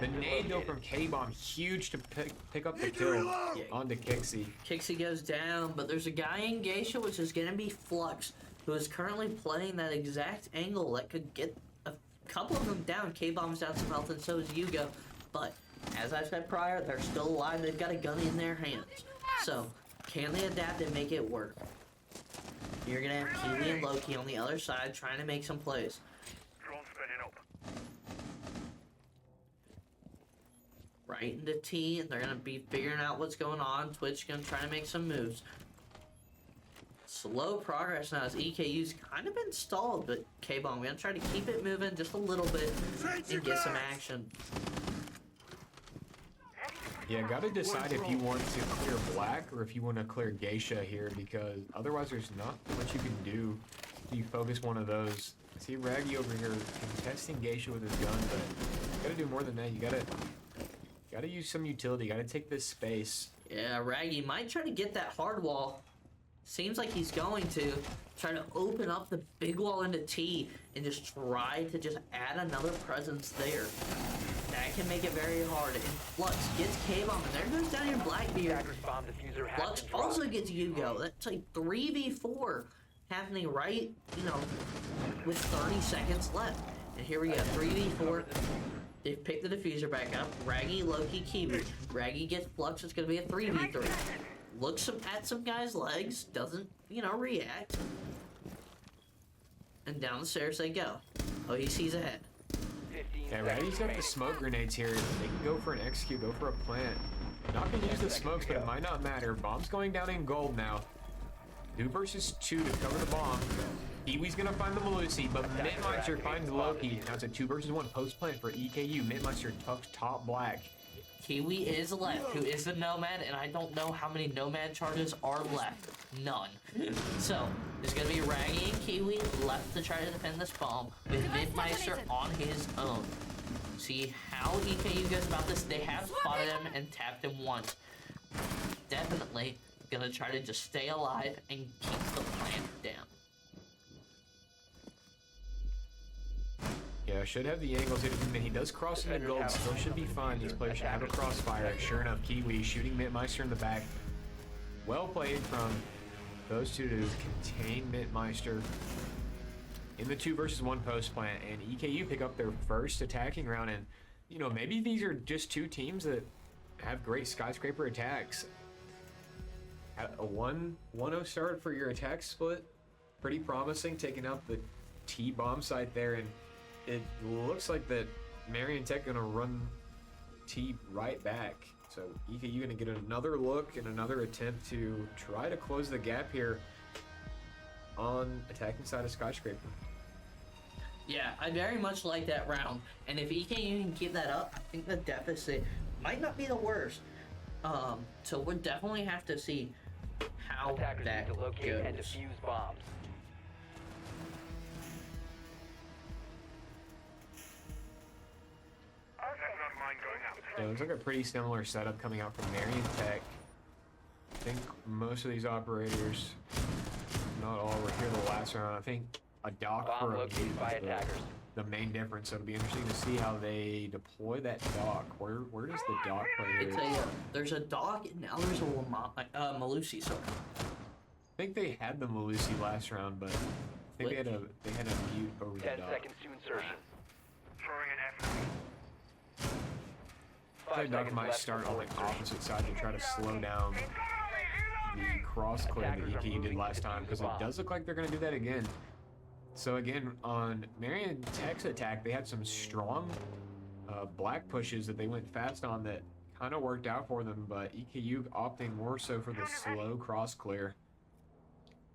the nade though from K-Bomb, huge to pick up the kill onto Kixie. Kixie goes down, but there's a guy in Geisha, which is going to be Flux, who is currently playing that exact angle that could get a couple of them down. K-Bomb's down some health, and so is Yugo. But, as I said prior, they're still alive. They've got a gun in their hands. So, can they adapt and make it work? You're going to have Keely and Loki on the other side trying to make some plays. Drone spinning up. Right into T, and they're going to be figuring out what's going on. Twitch going to try to make some moves. Slow progress now as EKU's kind of been stalled, but K-Bomb, we're going to try to keep it moving just a little bit and get some action. Yeah, gotta decide if you want to clear black or if you want to clear Geisha here, because otherwise there's not much you can do if you focus one of those. I see Raggy over here contesting Geisha with his gun, but you gotta do more than that. You gotta use some utility. You gotta take this space. Yeah, Raggy might try to get that hard wall. Seems like he's going to try to open up the big wall into T and just try to just add another presence there. That can make it very hard. And Flux gets K-Bomb, and there goes down your Blackbeard. Flux also gets Yugo. That's like 3v4 happening right, with 30 seconds left. And here we go, 3v4. They've picked the diffuser back up. Raggy, Loki, Kiwi. Raggy gets Flux. It's going to be a 3v3. Looks at some guy's legs, doesn't, react. And down the stairs they go. Oh, he sees ahead. Yeah, Raggy's got the smoke grenades here. They can go for an execute, go for a plant. Not gonna use the smokes, but it might not matter. Bomb's going down in gold now. 2 versus 2 to cover the bomb. Kiwi's gonna find the Malusi, but Mitmeister finds Loki. Now it's a 2 versus 1 post plant for EKU. Mitmeister tucks top black. Kiwi is left, who is the Nomad, and I don't know how many Nomad charges are left. None. So, there's going to be Raggy and Kiwi left to try to defend this bomb with Midmeister on his own. See how EKU goes about this. They have spotted him and tapped him once. Definitely gonna try to just stay alive and keep the plant down. Yeah, should have the angles. He does cross into gold, still should be fine. These players should have a crossfire. Sure enough, Kiwi shooting Mitmeister in the back. Well played from those two to contain Mitmeister in the 2 versus 1 post plant, and EKU pick up their first attacking round. And you know, maybe these are just 2 teams that have great skyscraper attacks. At a 1-0 start for your attack split, pretty promising, taking out the T bomb site there, and it looks like that Marion Tech gonna run T right back. So EKU gonna get another look and another attempt to try to close the gap here on attacking side of skyscraper. Yeah, I very much like that round, and if EKU can keep that up, I think the deficit might not be the worst. So we'll definitely have to see how Attackers that need to locate and goes. defuse bombs. That's not mine going out. Yeah, it looks like a pretty similar setup coming out from Marion Tech. I think most of these operators, not all, were here the last round. I think a dock Bomb for a located gate by was attackers. the main difference. So it'll be interesting to see how they deploy that dock. Where does the dock play It's here? there's a dog and now there's a Malusi. So I think they had the Malusi last round, but I think they had a mute over the 10 dock. seconds to insertion. Throwing an F. I 5 think Doc seconds might left start before on the insertion. opposite side to try to slow down the cross clear that Attackers are EKU did moving last to time, because it defuse the does look like they're going to do that again. So again, on Marion Tech's attack, they had some strong black pushes that they went fast on that kind of worked out for them, but EKU opting more so for the slow cross clear.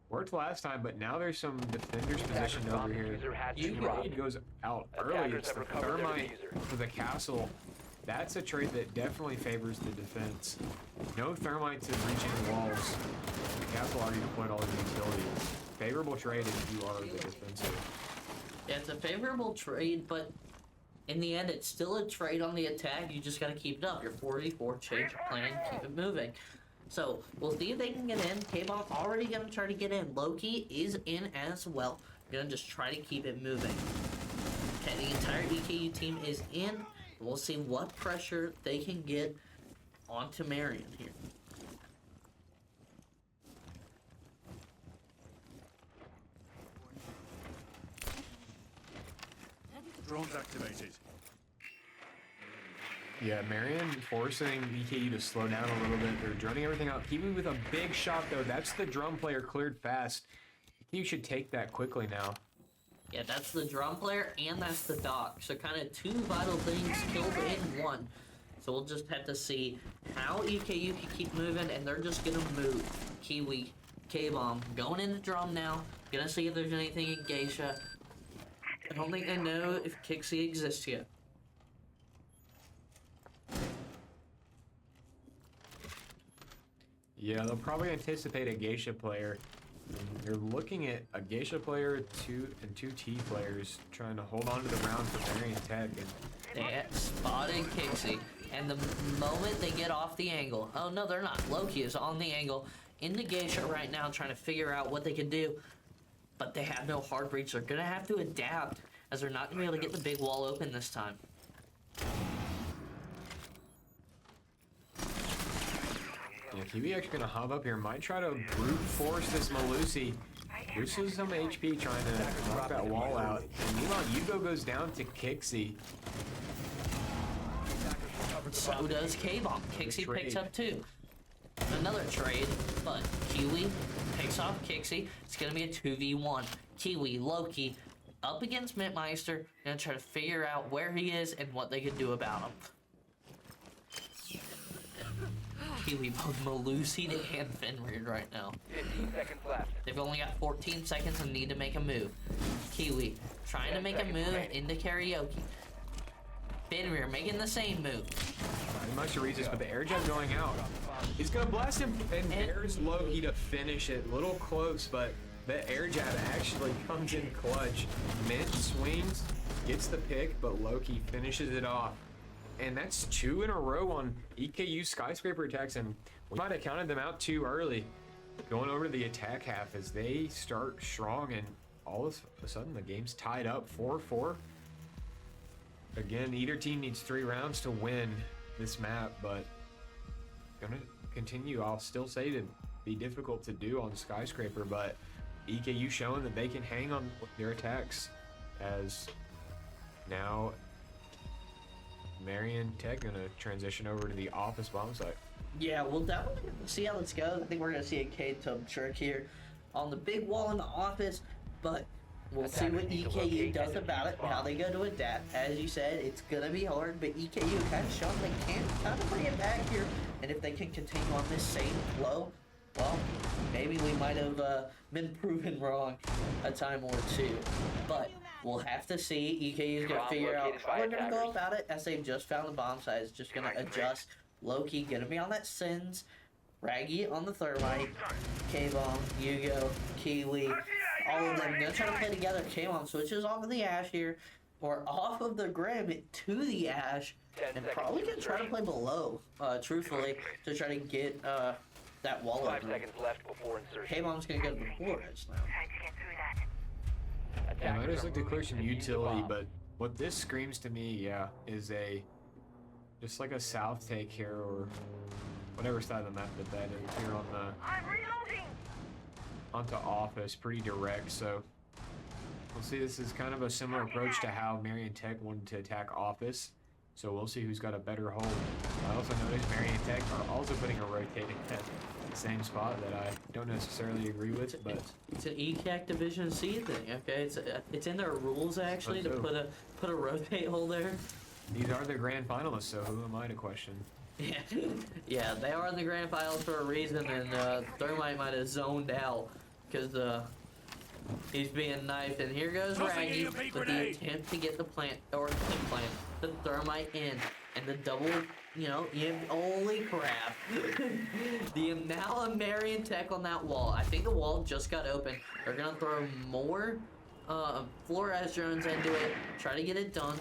Worked last time, but now there's some defenders positioned Attackers over bomb here. diffuser has been Trade dropped. goes out early. Attackers It's have the recovered their thermite diffuser. for the castle. That's a trade that definitely favors the defense. No thermite to breach any walls. The castle already deployed all of the utilities. Favorable trade if you are the defensive. yeah, it's a favorable trade, but in the end, it's still a trade on the attack. You just got to keep it up. You're 44, change your plan, keep it moving. So we'll see if they can get in. K-Bomb already gonna try to get in. Loki is in as well. Gonna just try to keep it moving. Okay, the entire EKU team is in. We'll see what pressure they can get onto Marion here. Drones activated. Yeah, Marion forcing EKU to slow down a little bit. They're droning everything out. Kiwi with a big shot, though. That's the drum player cleared fast. EKU should take that quickly now. Yeah, that's the drum player and that's the dock. So kind of 2 vital things killed in one. So we'll just have to see how EKU can keep moving, and they're just gonna move. Kiwi, K-Bomb, going into drum now. Gonna see if there's anything in Geisha. I don't think they know if Kixie exists yet. Yeah, they'll probably anticipate a Geisha player. You're looking at a Geisha player, 2 T players trying to hold on to the round for Marion Tech. And They spotted Kixie, and the moment they get off the angle, oh no, they're not. Loki is on the angle in the Geisha right now, trying to figure out what they can do. But they have no hard breach. They're gonna have to adapt, as they're not gonna be able to get the big wall open this time. yeah, Kiwi actually gonna hop up here. Might try to brute force this Malusi. Loses some HP trying to knock that wall out. And meanwhile, Yugo goes down to Kixie. So does K-Bomb. Kixie trade. picks up 2. Another trade, but Kiwi takes off Kixie. It's gonna be a 2v1. Kiwi, Loki, up against Mitmeister, gonna try to figure out where he is and what they can do about him. Kiwi both Malusi and Fenrir right now. 15 seconds left. They've only got 14 seconds and need to make a move. Kiwi trying to make a move into karaoke. Fenrir making the same move. Much to resist, but the air jump going out. He's gonna blast him, and there's Loki to finish it. Little close, but The air jab actually comes in clutch. Mint swings, gets the pick, but Loki finishes it off. And that's 2 in a row on EKU skyscraper attacks, and we might have counted them out too early. Going over to the attack half as they start strong, and all of a sudden the game's tied up 4-4. Again, either team needs 3 rounds to win this map, but gonna continue, I'll still say, to be difficult to do on skyscraper, but EKU showing that they can hang on their attacks, as now Marion Tech gonna transition over to the office bomb site. Yeah, we'll definitely see how this goes. I think we're gonna see a K-Tub trick here on the big wall in the office, but we'll see what EKU does about it and how they go to adapt. As you said, it's gonna be hard, but EKU kind of shown they can kind of bring it back here, and if they can continue on this same flow, well, maybe we might have been proven wrong a time or two. But we'll have to see. EKU's gonna figure out how they're gonna go about it, as they've just found the bomb site. It's just gonna adjust. Loki gonna be on that Sins, Raggy on the Thermite, K-Bomb, Yugo, Kiwi, all of them gonna try to play together. K-Bomb switches off of the Ash here, or off of the Grim to the Ash, and probably gonna try to play below, truthfully, to try to get that wall 5 open. seconds left before insertion. K-Bomb's gonna go to the Flores now. Yeah, I just looked to clear some utility, but what this screams to me, yeah, is just like a south take here, or whatever side of the map that is here on the onto office, pretty direct. So we'll see. This is kind of a similar approach to how Marion Tech wanted to attack office. So we'll see who's got a better hold. I also noticed Marion Tech are also putting a rotating at the same spot that I don't necessarily agree with, but It's an ECAC Division C thing, okay? It's in their rules actually to put a rotate hole there. these are the grand finalists, so who am I to question? Yeah, yeah, they are in the grand finals for a reason, and Thermite might have zoned out because he's being knifed. And here goes Raggy with the attempt to get the the Thermite in, and the double, holy crap. The amount of Marion Tech on that wall. I think the wall just got open. They're gonna throw more Flores drones into it, try to get it done.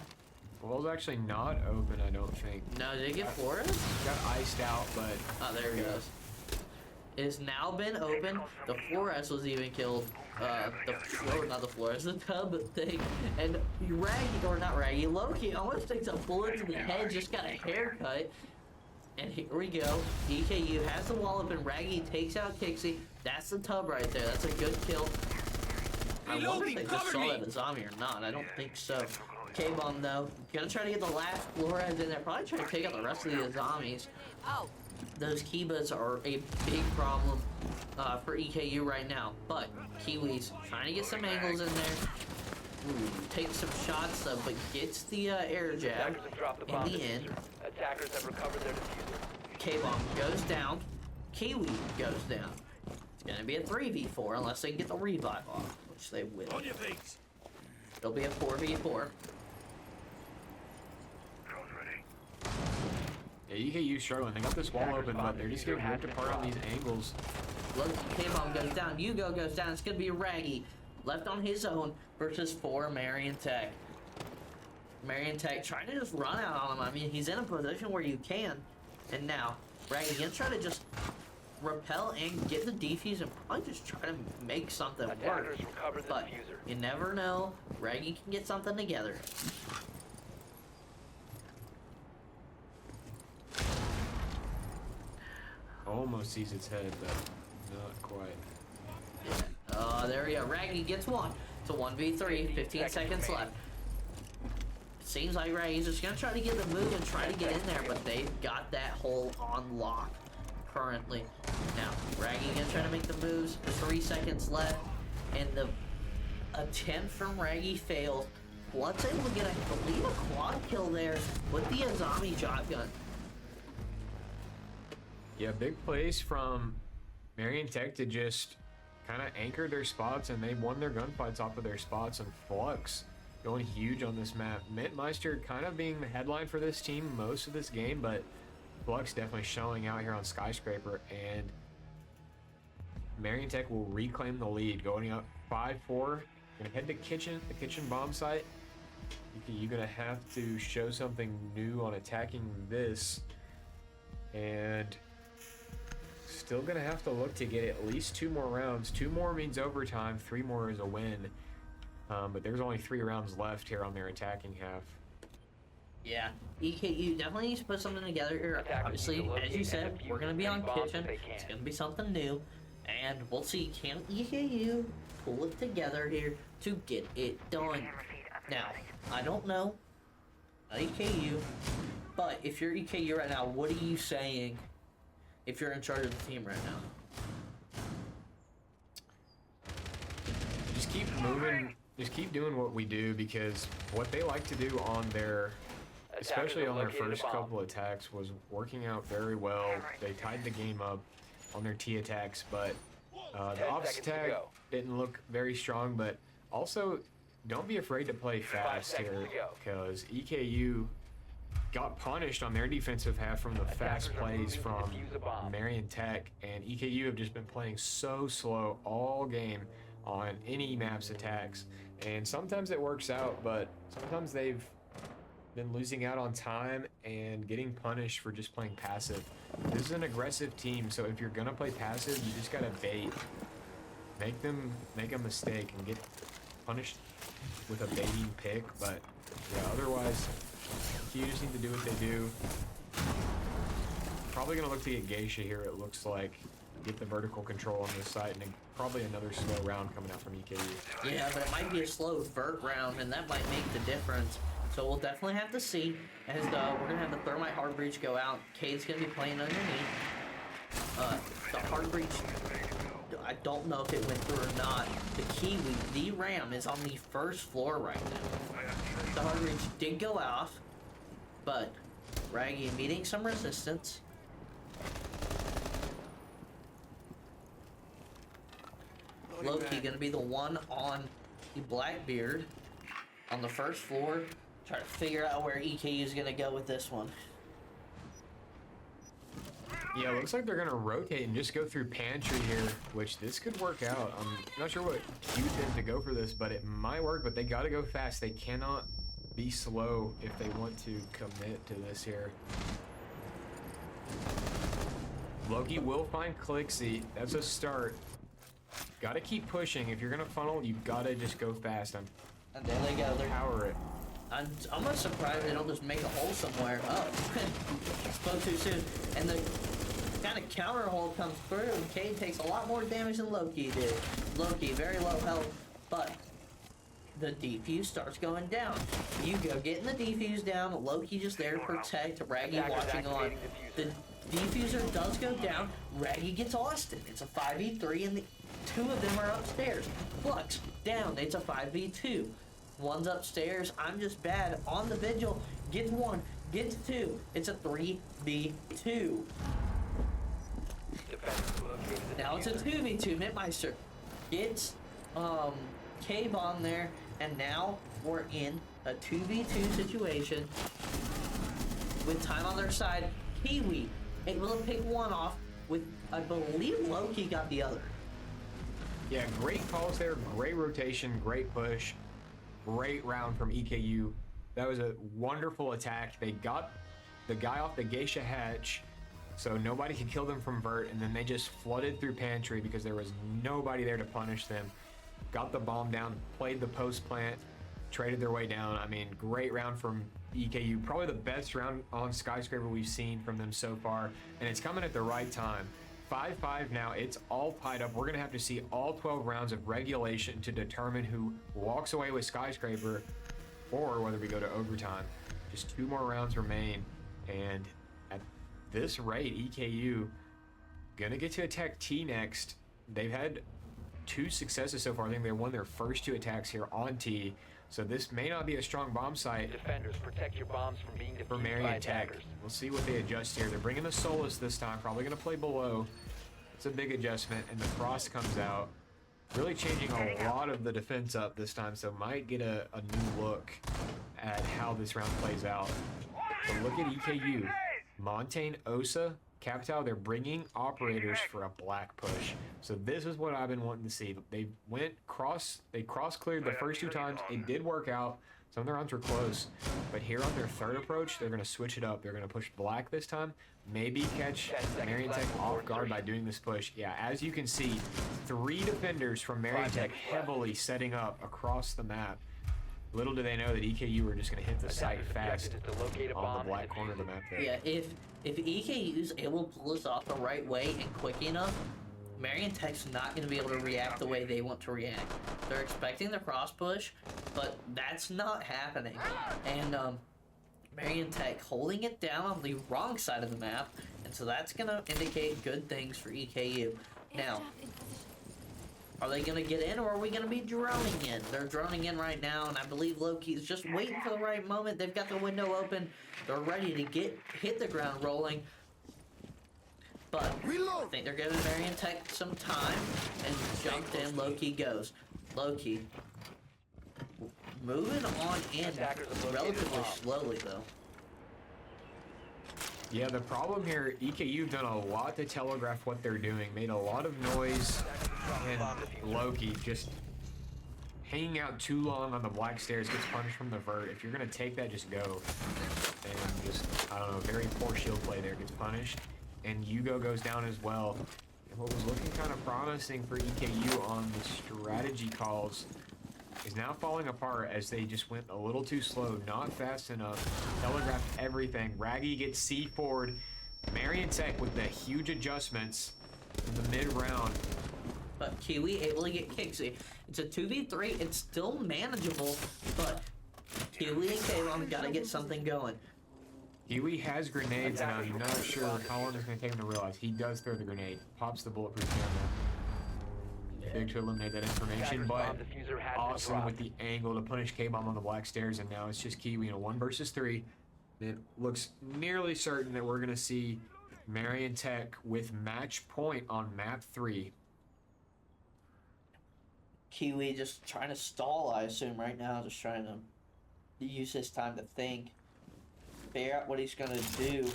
The wall's actually not open, I don't think. No, did it get Flores? Got iced out, but Oh, there he goes. It has now been open. The Flores was even killed. Not the Flores, the tub thing. And Loki almost takes a bullet to the head, just got a haircut. And here we go. EKU has the wall open. Raggy takes out Kixie. That's the tub right there. That's a good kill. I wonder if they just saw that as zombie or not. I don't think so. K-Bomb though, gonna try to get the last Flores in there. Probably try to take out the rest of the zombies. Oh. Those Kibas are a big problem for EKU right now. But Kiwi's trying to get some angles in there. Ooh, takes some shots though, but gets the air jab in the end. Attackers have recovered their diffuser. K-Bomb goes down. Kiwi goes down. It's gonna be a 3v4 unless they can get the revive off, which they will. On your feet. It'll be a 4v4. yeah, EKU struggling. They got this wall open, but they're just getting ripped apart on these angles. Loki, K-Bomb goes down. Yugo goes down. It's gonna be Raggy left on his own versus 4 Marion Tech. Marion Tech trying to just run out on him. I mean, he's in a position where you can. And now, Raggy gonna try to just repel and get the defuse and probably just try to make something work. Attackers recovered the But diffuser. you never know. Raggy can get something together. Almost sees its head, but not quite. Yeah. There we go. Raggy gets one. It's a 1v3. 15 seconds left. Seems like Raggy's just gonna try to get the move and try to get in there, but they've got that hole on lock currently. Now, Raggy gonna try to make the moves. 3 seconds left, and the attempt from Raggy fails. Blood's able to get, I believe, a quad kill there with the Azami shotgun. Yeah, big plays from Marion Tech to just kind of anchor their spots, and they won their gunfights off of their spots. And Flux going huge on this map. Mintmeister kind of being the headline for this team most of this game, but Flux definitely showing out here on Skyscraper, and Marion Tech will reclaim the lead, going up 5-4. Gonna head to the kitchen bomb site. You're gonna have to show something new on attacking this, and still gonna have to look to get at least 2 more rounds. 2 more means overtime, 3 more is a win. But there's only 3 rounds left here on their attacking half. Yeah, EKU definitely needs to put something together here. Attackers Obviously, need to as you locate said, and defuse we're going to be as on many bombs kitchen. as they can. It's going to be something new. And we'll see, can EKU pull it together here to get it done? Now, I don't know EKU, but if you're EKU right now, what are you saying if you're in charge of the team right now? Just keep moving. Just keep doing what we do, because what they like to do on their, especially on their first couple attacks, was working out very well. They tied the game up on their T attacks, but the ops seconds to attack go. didn't look very strong. But also, don't be afraid to play fast here, seconds to go. because EKU got punished on their defensive half from the fast Attackers are plays moving to from defuse a bomb. Marion Tech, and EKU have just been playing so slow all game on any maps attacks. And sometimes it works out, but sometimes they've been losing out on time and getting punished for just playing passive. This is an aggressive team, so if you're gonna play passive, you just gotta bait. Make them make a mistake and get punished with a baiting pick, but yeah, otherwise, you just need to do what they do. Probably gonna look to get Geisha here, it looks like. Get the vertical control on this side, and probably another slow round coming out from EKU. Yeah, but it might be a slow vert round, and that might make the difference. So we'll definitely have to see. As we're gonna have the thermite hard breach go out. Cade's gonna be playing underneath. The hard breach, I don't know if it went through or not. The Kiwi, the Ram, is on the first floor right now. The hard breach did go off, but Raggy meeting some resistance. Loki gonna be the one on the Blackbeard on the first floor. Try to figure out where EKU is gonna go with this one. Yeah, it looks like they're gonna rotate and just go through pantry here, which this could work out. I'm not sure what cued them to go for this, but it might work, but they gotta go fast. They cannot be slow if they want to commit to this here. Loki will find Clixie. That's a start. Gotta keep pushing. If you're gonna funnel, you gotta just go fast. And there they go. They're Power it. I'm almost surprised they don't just make a hole somewhere. Oh, spoke too soon. And the kind of counter hole comes through, and Cade takes a lot more damage than Loki did. Loki, very low health, but the defuse starts going down. You go getting the defuse down, Loki just there to protect, Raggy Attackers watching on. activating The diffuser. diffuser does go down, Raggy gets Austin. It's a 5v3, and the 2 of them are upstairs. Flux, down, it's a 5v2. One's upstairs, I'm just bad. On the vigil, gets 1, gets 2. It's a 3v2. Defenders located the Now it's a diffuser. 2v2. Mitmeister gets K-Bomb there, and now we're in a 2v2 situation with time on their side. Kiwi able to pick one off with, I believe Loki got the other. Yeah, great calls there. Great rotation. Great push. Great round from EKU. That was a wonderful attack. They got the guy off the Geisha hatch, so nobody could kill them from vert, and then they just flooded through pantry because there was nobody there to punish them. Got the bomb down, played the post plant, traded their way down. I mean, great round from EKU. Probably the best round on Skyscraper we've seen from them so far, and it's coming at the right time. 5-5 now, it's all tied up. We're gonna have to see all 12 rounds of regulation to determine who walks away with Skyscraper or whether we go to overtime. Just 2 more rounds remain, and at this rate, EKU gonna get to attack T next. They've had 2 successes so far. I think they won their first 2 attacks here on T, so this may not be a strong bomb site Defenders, protect your bombs from being for defused by Marion Tech. attackers. We'll see what they adjust here. They're bringing the Solus this time, probably going to play below. It's a big adjustment, and the Frost comes out. Really changing a lot of the defense up this time, so might get a new look at how this round plays out. But look at EKU. Montaigne, Osa, Capital, they're bringing operators for a black push. So this is what I've been wanting to see. They cross cleared the first 2 times. It did work out. Some of their rounds were close. But here on their third approach, they're going to switch it up. They're going to push black this time. Maybe catch Marion Tech off guard by doing this push. Yeah, as you can see, 3 defenders from Marion Tech heavily setting up across the map. Little do they know that EKU are just going to hit the site fast on the black corner of the map there. Yeah, if EKU is able to pull this off the right way and quick enough, Marion Tech's not going to be able to react the way they want to react. They're expecting the cross push, but that's not happening. And Marion Tech holding it down on the wrong side of the map, and so that's going to indicate good things for EKU. Now, are they going to get in, or are we going to be droning in? They're droning in right now, and I believe Loki is just waiting for the right moment. They've got the window open. They're ready to hit the ground rolling. But I think they're giving Marion Tech some time, and jumped in. Loki goes. Loki moving on in relatively slowly, though. Yeah, the problem here, EKU've done a lot to telegraph what they're doing, made a lot of noise, and Loki just hanging out too long on the black stairs gets punished from the vert. If you're going to take that, just go. And just, I don't know, very poor shield play there gets punished. And Hugo goes down as well. And what was looking kind of promising for EKU on the strategy calls is now falling apart as they just went a little too slow, not fast enough, telegraphed everything. Raggy gets C4'd. Marion Tech with the huge adjustments in the mid-round. But Kiwi able to get Kixie. It's a 2v3, it's still manageable, but Kiwi and Kalon gotta get something going. Kiwi has grenades, and I'm not sure how long it's going to take him to realize. He does throw the grenade, pops the bulletproof camera. Big to eliminate that information, but awesome with the angle to punish K-Bomb on the black stairs, and now it's just Kiwi in a 1 versus 3. It looks nearly certain that we're going to see Marion Tech with match point on map 3. Kiwi just trying to stall, I assume, right now, just trying to use his time to think. Figure out what he's gonna do.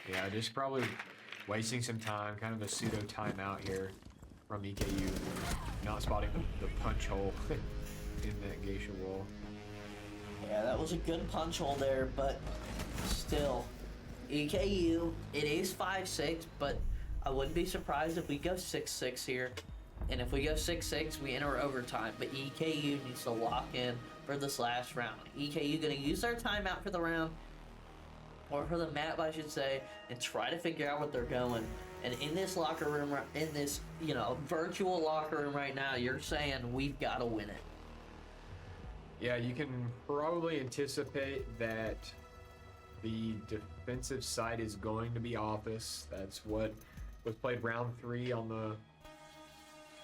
Yeah, just probably wasting some time, kind of a pseudo timeout here from EKU, not spotting the punch hole in that geisha wall. Yeah, that was a good punch hole there, but still, EKU, it is 5-6, but I wouldn't be surprised if we go 6-6 here. And if we go 6-6, we enter overtime. But EKU needs to lock in for this last round. EKU going to use their timeout for the round, or for the map, I should say, and try to figure out what they're going. And in this locker room, in this, virtual locker room right now, you're saying we've got to win it. Yeah, you can probably anticipate that the defensive side is going to be Office. That's what was played round 3 on the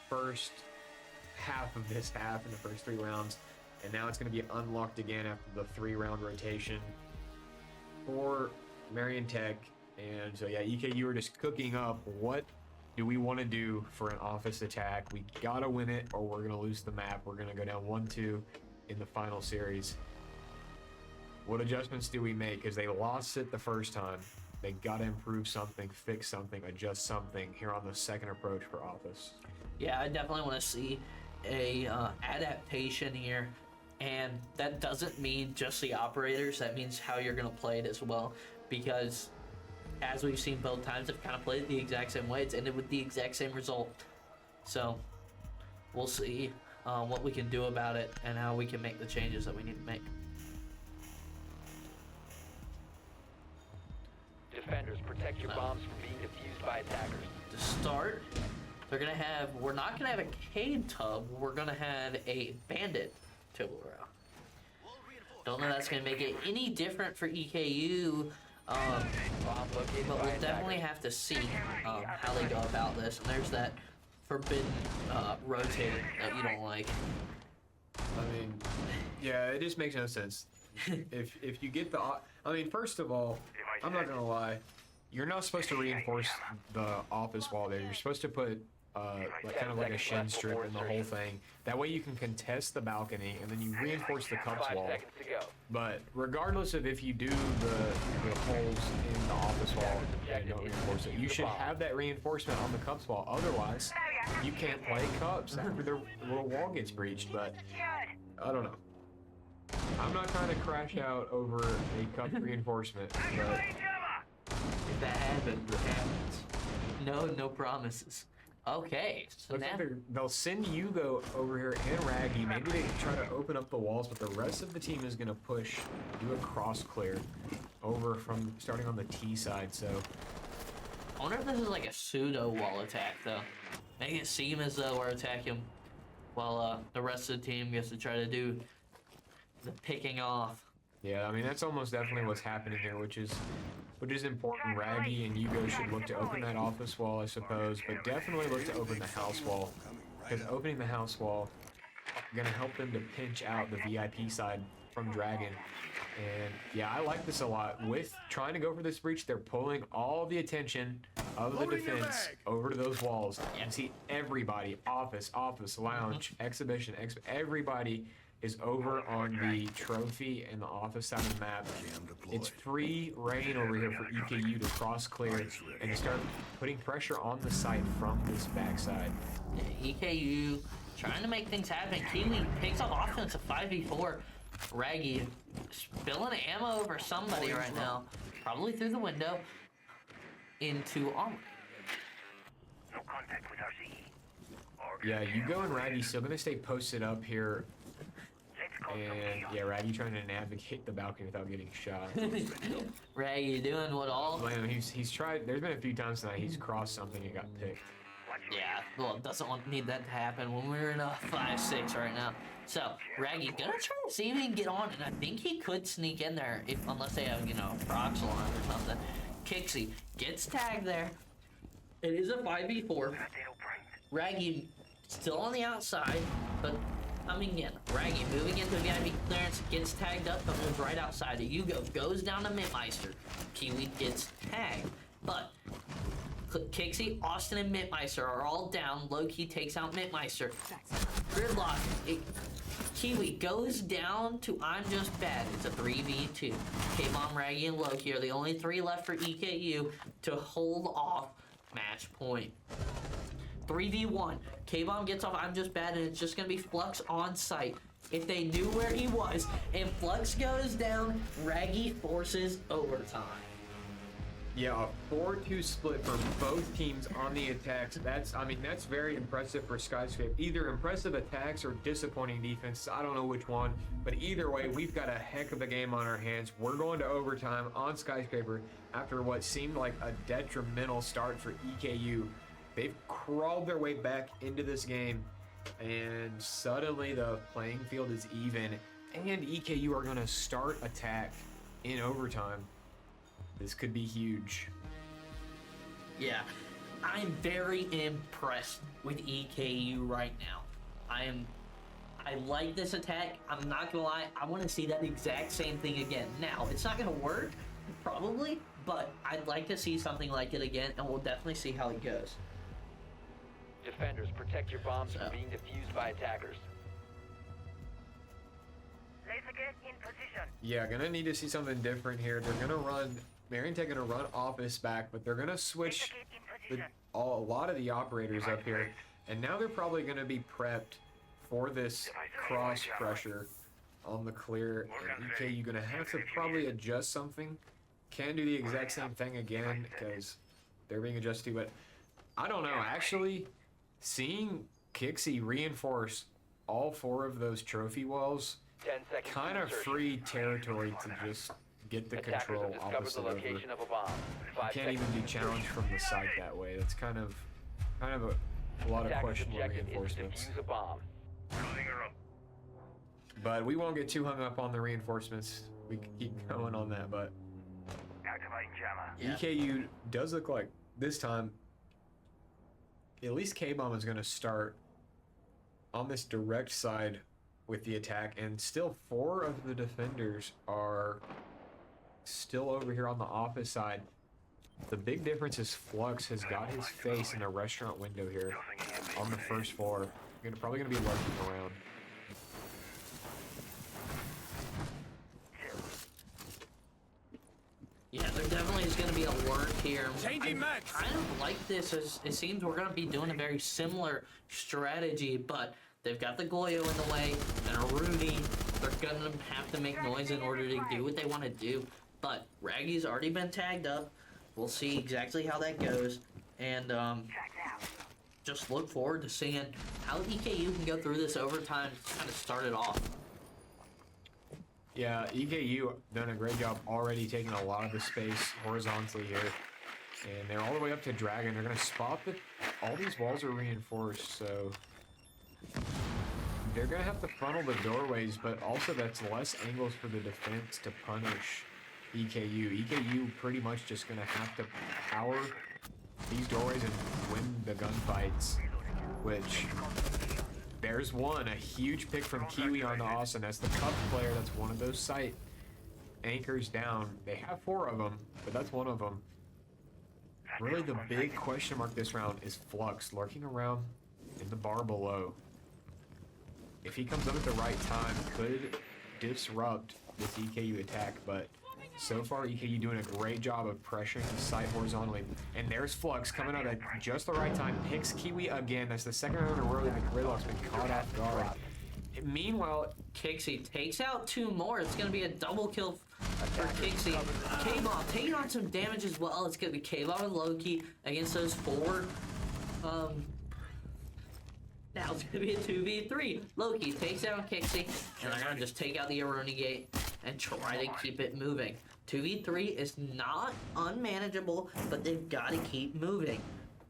first half of this half in the first 3 rounds, and now it's going to be unlocked again after the 3-round rotation for Marion Tech. And so yeah, EKU are just cooking up what do we want to do for an Office attack. We gotta win it or we're gonna lose the map. We're gonna go down 1-2 in the final series. What adjustments do we make? Because they lost it the first time. They gotta improve something, fix something, adjust something here on the second approach for Office. Yeah, I definitely want to see a adaptation here, and that doesn't mean just the operators. That means how you're going to play it as well, because as we've seen both times, they've kind of played it the exact same way. It's ended with the exact same result. So we'll see what we can do about it and how we can make the changes that we need to make. Defenders, protect your bombs from being defused by attackers. To start, we're not gonna have a Cade tub, we're gonna have a Bandit Toblerone. Don't know that's gonna make it any different for EKU, but we'll definitely have to see how they go about this. And there's that forbidden rotating that you don't like. I mean, yeah, it just makes no sense. If you get first of all, I'm not gonna lie, you're not supposed to reinforce the office wall there. You're supposed to put like kind of like a shin strip in the whole thing. That way you can contest the balcony and then you reinforce the cups 5 wall. seconds to go. But regardless of if you do the holes in the office wall and don't reinforce it, you should have that reinforcement on the cups wall. Otherwise, you can't play cups after the little wall gets breached. But I don't know. I'm not trying to crash out over a cup reinforcement, but If that happens, it happens. No promises. Okay, so looks now like they'll send Hugo over here and Raggy. Maybe they try to open up the walls, but the rest of the team is going to push, do a cross clear over from starting on the T side. So I wonder if this is like a pseudo wall attack though. Make it seem as though we're attacking while the rest of the team gets to try to do the picking off. yeah, I mean that's almost definitely what's happening here, which is important. Raggy and Hugo should look to open that office wall, I suppose, but definitely look to open the house wall, because opening the house wall gonna help them to pinch out the VIP side from Dragon. And yeah, I like this a lot. With trying to go for this breach, they're pulling all the attention of the defense over to those walls. You can see everybody, office, lounge, exhibition, everybody is over on the trophy and the office side of the map. It's free reign over here for EKU to cross clear and to start putting pressure on the site from this backside. Yeah, EKU trying to make things happen. Kiwi picks up offense of 5v4. Raggy spilling ammo over somebody right now. Probably through the window into armor. No contact with RCE. Yeah, Hugo and Raggy still gonna stay posted up here. And yeah, Raggy trying to navigate the balcony without getting shot. Raggy doing what all... Well, he's tried. There's been a few times tonight he's crossed something and got picked. Yeah, well, doesn't need that to happen when we're in a 5-6 right now. So, Raggy gonna try to see if he can get on, and I think he could sneak in there, unless they have, procs on or something. Kixie gets tagged there. It is a 5v4. Raggy still on the outside, but coming in. Raggy moving into VIP clearance, gets tagged up, but moves right outside. Hugo goes down to Mintmeister. Kiwi gets tagged, but Kixie, Austin, and Mintmeister are all down. Low-key takes out Mintmeister. Gridlock. Kiwi goes down to I'm Just Bad. It's a 3v2. K-Bomb, Raggy, and Loki are the only 3 left for EKU to hold off match point. 3v1. K-Bomb gets off I'm Just Bad, and it's just going to be Flux on site. If they knew where he was, and Flux goes down, Raggy forces overtime. Yeah, a 4-2 split for both teams on the attacks. That's very impressive for Skyscraper. Either impressive attacks or disappointing defense. I don't know which one, but either way, we've got a heck of a game on our hands. We're going to overtime on Skyscraper after what seemed like a detrimental start for EKU. They've crawled their way back into this game, and suddenly the playing field is even, and EKU are going to start attack in overtime. This could be huge. Yeah, I'm very impressed with EKU right now. I like this attack. I'm not gonna lie, I want to see that exact same thing again. Now, it's not gonna work, probably, but I'd like to see something like it again, and we'll definitely see how it goes. Defenders, protect your bombs from being defused by attackers. In position. Yeah, gonna need to see something different here. They're gonna run, Mariontek gonna run office back, but they're gonna switch a lot of the operators up here, and now they're probably gonna be prepped for this cross pressure on the clear. And EKU gonna have to probably adjust something. Can do the exact same thing again because they're being adjusted to, but I don't know. Actually, seeing Kixie reinforce all 4 of those trophy walls 10 seconds. kind of free territory to just get the Attackers control have discovered opposite the over. location of a bomb. You 5 can't even seconds be to challenged from the side that way. That's kind of a lot of Attackers' questionable objective is to reinforcements. defuse a bomb. Closing her up. But we won't get too hung up on the reinforcements. We can keep going on that, but Activating jammer. Yeah. EKU does look like this time at least K-Bomb is going to start on this direct side with the attack, and still 4 of the defenders are still over here on the office side. The big difference is Flux has got his face in a restaurant window here on the first floor. Probably gonna be lurking around. Yeah, there definitely is going to be a lurk here. Changing max. I kind of like this, as it seems we're going to be doing a very similar strategy, but they've got the Goyo in the way, and a Rudy. They're going to have to make noise in order to do what they want to do. But Raggy's already been tagged up. We'll see exactly how that goes. And just look forward to seeing how EKU can go through this overtime to kind of start it off. Yeah, EKU done a great job already taking a lot of the space horizontally here. And they're all the way up to Dragon. They're going to spot that all these walls are reinforced, so they're going to have to funnel the doorways, but also that's less angles for the defense to punish EKU. EKU pretty much just going to have to power these doorways and win the gunfights, which there's one, a huge pick from Kiwi on to Austin. That's the Cup player. That's one of those site anchors down. They have 4 of them, but that's one of them. Really the big question mark this round is Flux lurking around in the bar below. If he comes up at the right time, could disrupt this EKU attack, but so far EKU doing a great job of pressuring the site horizontally. And there's Flux coming out at just the right time, picks Kiwi again. That's the second round in a row that the Gridlock's been caught off guard. Meanwhile, Kixie takes out 2 more. It's going to be a double kill for Kixie. K-Bomb taking on some damage as well. It's going to be K-Bomb and Loki against those 4. Now it's going to be a 2v3. Loki takes down Kixie, and they're going to just take out the Aroni Gate and try to keep it moving. 2v3 is not unmanageable, but they've got to keep moving.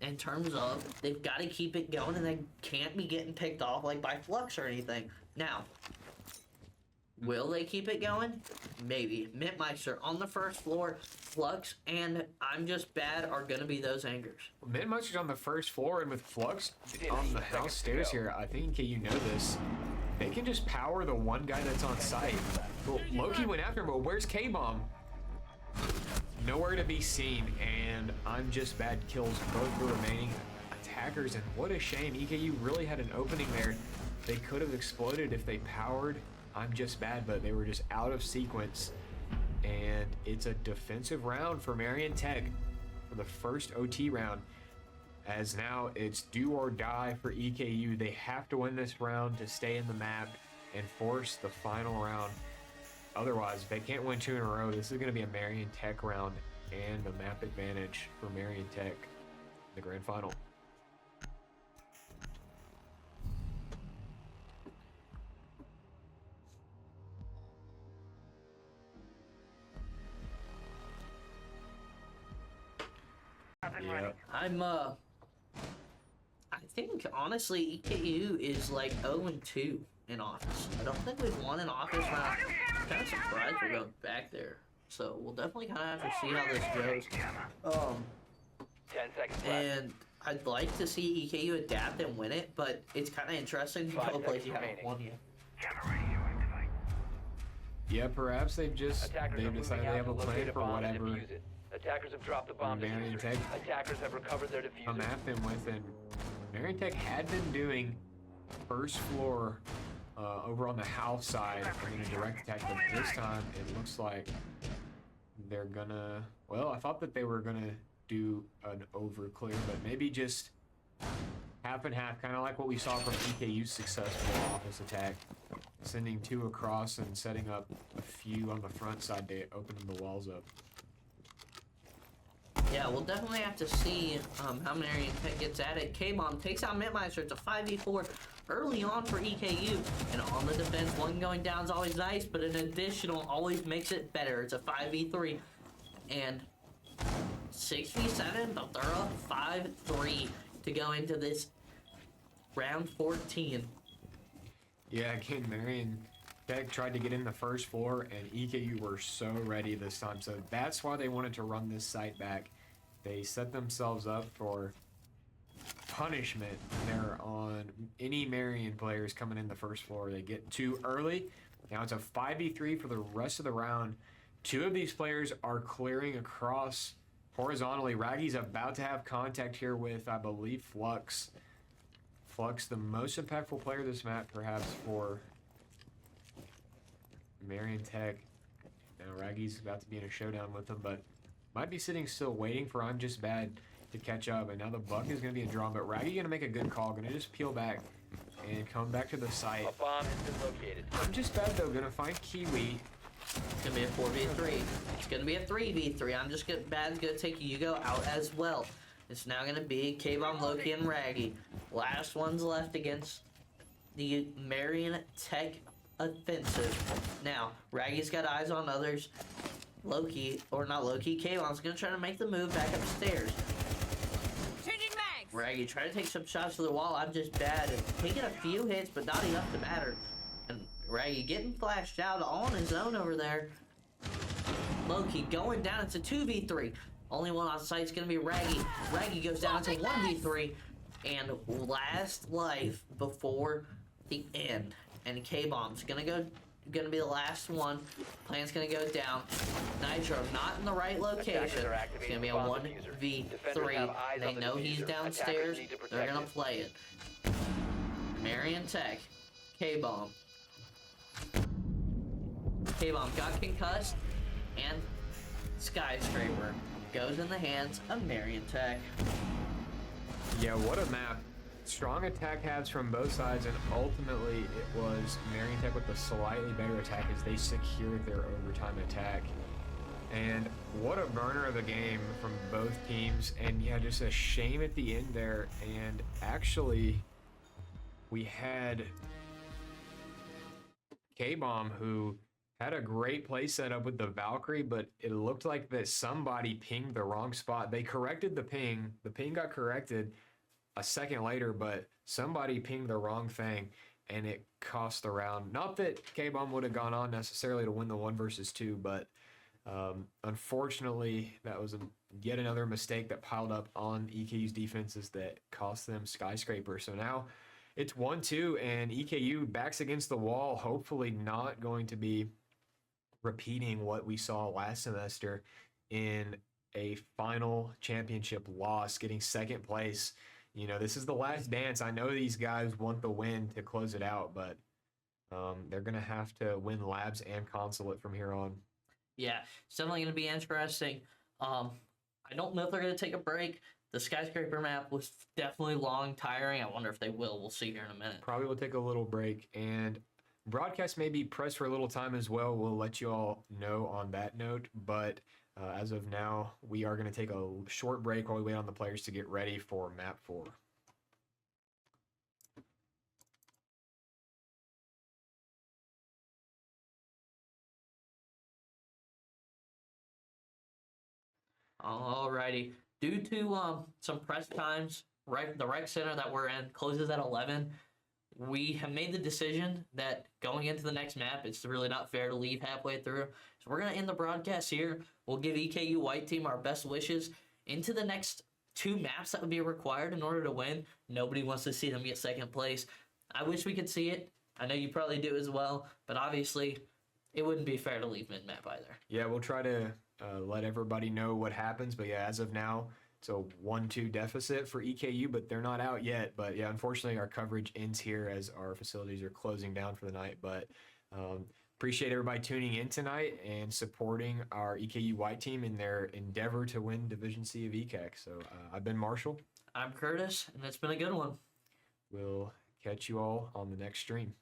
In terms of, they've got to keep it going, and they can't be getting picked off like by Flux or anything. Now, will they keep it going? Maybe. Mintmeister on the first floor, Flux and I'm Just Bad are going to be those anchors. Mintmeister's on the first floor, and with Flux on the house stairs here, I think you know this. They can just power the one guy that's on site. Well, Loki went after him, but where's K-Bomb? Nowhere to be seen, and I'm Just Bad kills both the remaining attackers, and what a shame. EKU really had an opening there. They could have exploded if they powered I'm Just Bad, but they were just out of sequence, and it's a defensive round for Marion Tech for the first OT round, as now it's do or die for EKU. They have to win this round to stay in the map and force the final round. Otherwise, if they can't win 2 in a row, this is going to be a Marion Tech round and a map advantage for Marion Tech in the grand final. Yeah. I think honestly EKU is like 0-2 in office. I don't think we've won an office round. I'm kind of surprised we're going back there. So we'll definitely kind of have to see how this goes. 10 seconds left. And I'd like to see EKU adapt and win it, but it's kind of interesting to go places you haven't won yet. Yeah, perhaps they've Attackers are decided moving they out have to a plan locate a for bomb and whatever defuse it. Attackers have dropped the bomb Marion diffuser. Tech Attackers have recovered their diffuser. come at them with, and Marion Tech had been doing first floor over on the house side in a direct attack, but this time it looks like they're gonna, well, I thought that they were gonna do an over clear, but maybe just half and half, kind of like what we saw from EKU's successful office attack, sending 2 across and setting up a few on the front side to open the walls up. Yeah, we'll definitely have to see how Marion Tech gets at it. K-Bomb takes out Mintmeister. It's a 5v4 early on for EKU. And on the defense, one going down is always nice, but an additional always makes it better. It's a 5v3. And 6v7, but they're up 5-3 to go into this round 14. Yeah, again, Marion Tech tried to get in the first floor, and EKU were so ready this time. So that's why they wanted to run this site back. They set themselves up for punishment there on any Marion players coming in the first floor. They get 2 early. Now it's a 5v3 for the rest of the round. 2 of these players are clearing across horizontally. Raggy's about to have contact here with, I believe, Flux. Flux, the most impactful player this map, perhaps, for Marion Tech. Now, Raggy's about to be in a showdown with him, but might be sitting still waiting for I'm Just Bad to catch up. And now the buck is going to be a draw, but Raggy going to make a good call. Going to just peel back and come back to the site. A bomb has been located. I'm Just Bad, though, going to find Kiwi. It's gonna be a 4v3. It's gonna be a 3v3. I'm Just Bad's gonna take Hugo out as well. It's now gonna be K-Bomb, Loki, and Raggy. Last ones left against the Marion Tech offensive. Now, Raggy's got eyes on others. Loki, or not Loki, K-Bomb's gonna try to make the move back upstairs. Changing mags! Raggy trying to take some shots to the wall. I'm Just Bad and taking a few hits, but not enough to matter. And Raggy getting flashed out on his own over there. Loki going down. It's a 2v3. Only one on site is going to be Raggy. Raggy goes down to 1v3. And last life before the end. And K-Bomb's going to be the last one. Plan's going to go down. Nitro not in the right location. It's going to be a 1v3. They know he's downstairs. They're going to play it. Marion Tech. K-Bomb. K-Bomb got concussed, and Skyscraper goes in the hands of Marion Tech. Yeah, what a map. Strong attack halves from both sides, and ultimately it was Marion Tech with the slightly better attack as they secured their overtime attack. And what a burner of a game from both teams, and yeah, just a shame at the end there. And actually, we had K-Bomb, who had a great play set up with the Valkyrie, but it looked like that somebody pinged the wrong spot. They corrected the ping. The ping got corrected a second later, but somebody pinged the wrong thing, and it cost the round. Not that K-Bomb would have gone on necessarily to win the 1 versus 2, but unfortunately, that was yet another mistake that piled up on EKU's defenses that cost them Skyscraper. So now it's 1-2, and EKU backs against the wall, hopefully not going to be repeating what we saw last semester in a final championship loss, getting second place. You know, this is the last dance. I know these guys want the win to close it out, but they're going to have to win labs and consulate from here on. Yeah, it's definitely going to be interesting. I don't know if they're going to take a break. The Skyscraper map was definitely long, tiring. I wonder if they will. We'll see here in a minute. Probably will take a little break, and broadcast may be pressed for a little time as well. We'll let you all know on that note, but as of now, we are going to take a short break while we wait on the players to get ready for map 4. Alrighty. Due to some press times, the rec center that we're in closes at 11. We have made the decision that going into the next map, it's really not fair to leave halfway through. So we're going to end the broadcast here. We'll give EKU White Team our best wishes into the next 2 maps that would be required in order to win. Nobody wants to see them get second place. I wish we could see it. I know you probably do as well, but obviously it wouldn't be fair to leave mid-map either. Yeah, we'll try to let everybody know what happens, but yeah, as of now, it's a 1-2 deficit for EKU, but they're not out yet. But yeah, unfortunately, our coverage ends here as our facilities are closing down for the night. But appreciate everybody tuning in tonight and supporting our EKU White Team in their endeavor to win Division C of ECAC. So I've been Marshall. I'm Curtis, and it's been a good one. We'll catch you all on the next stream.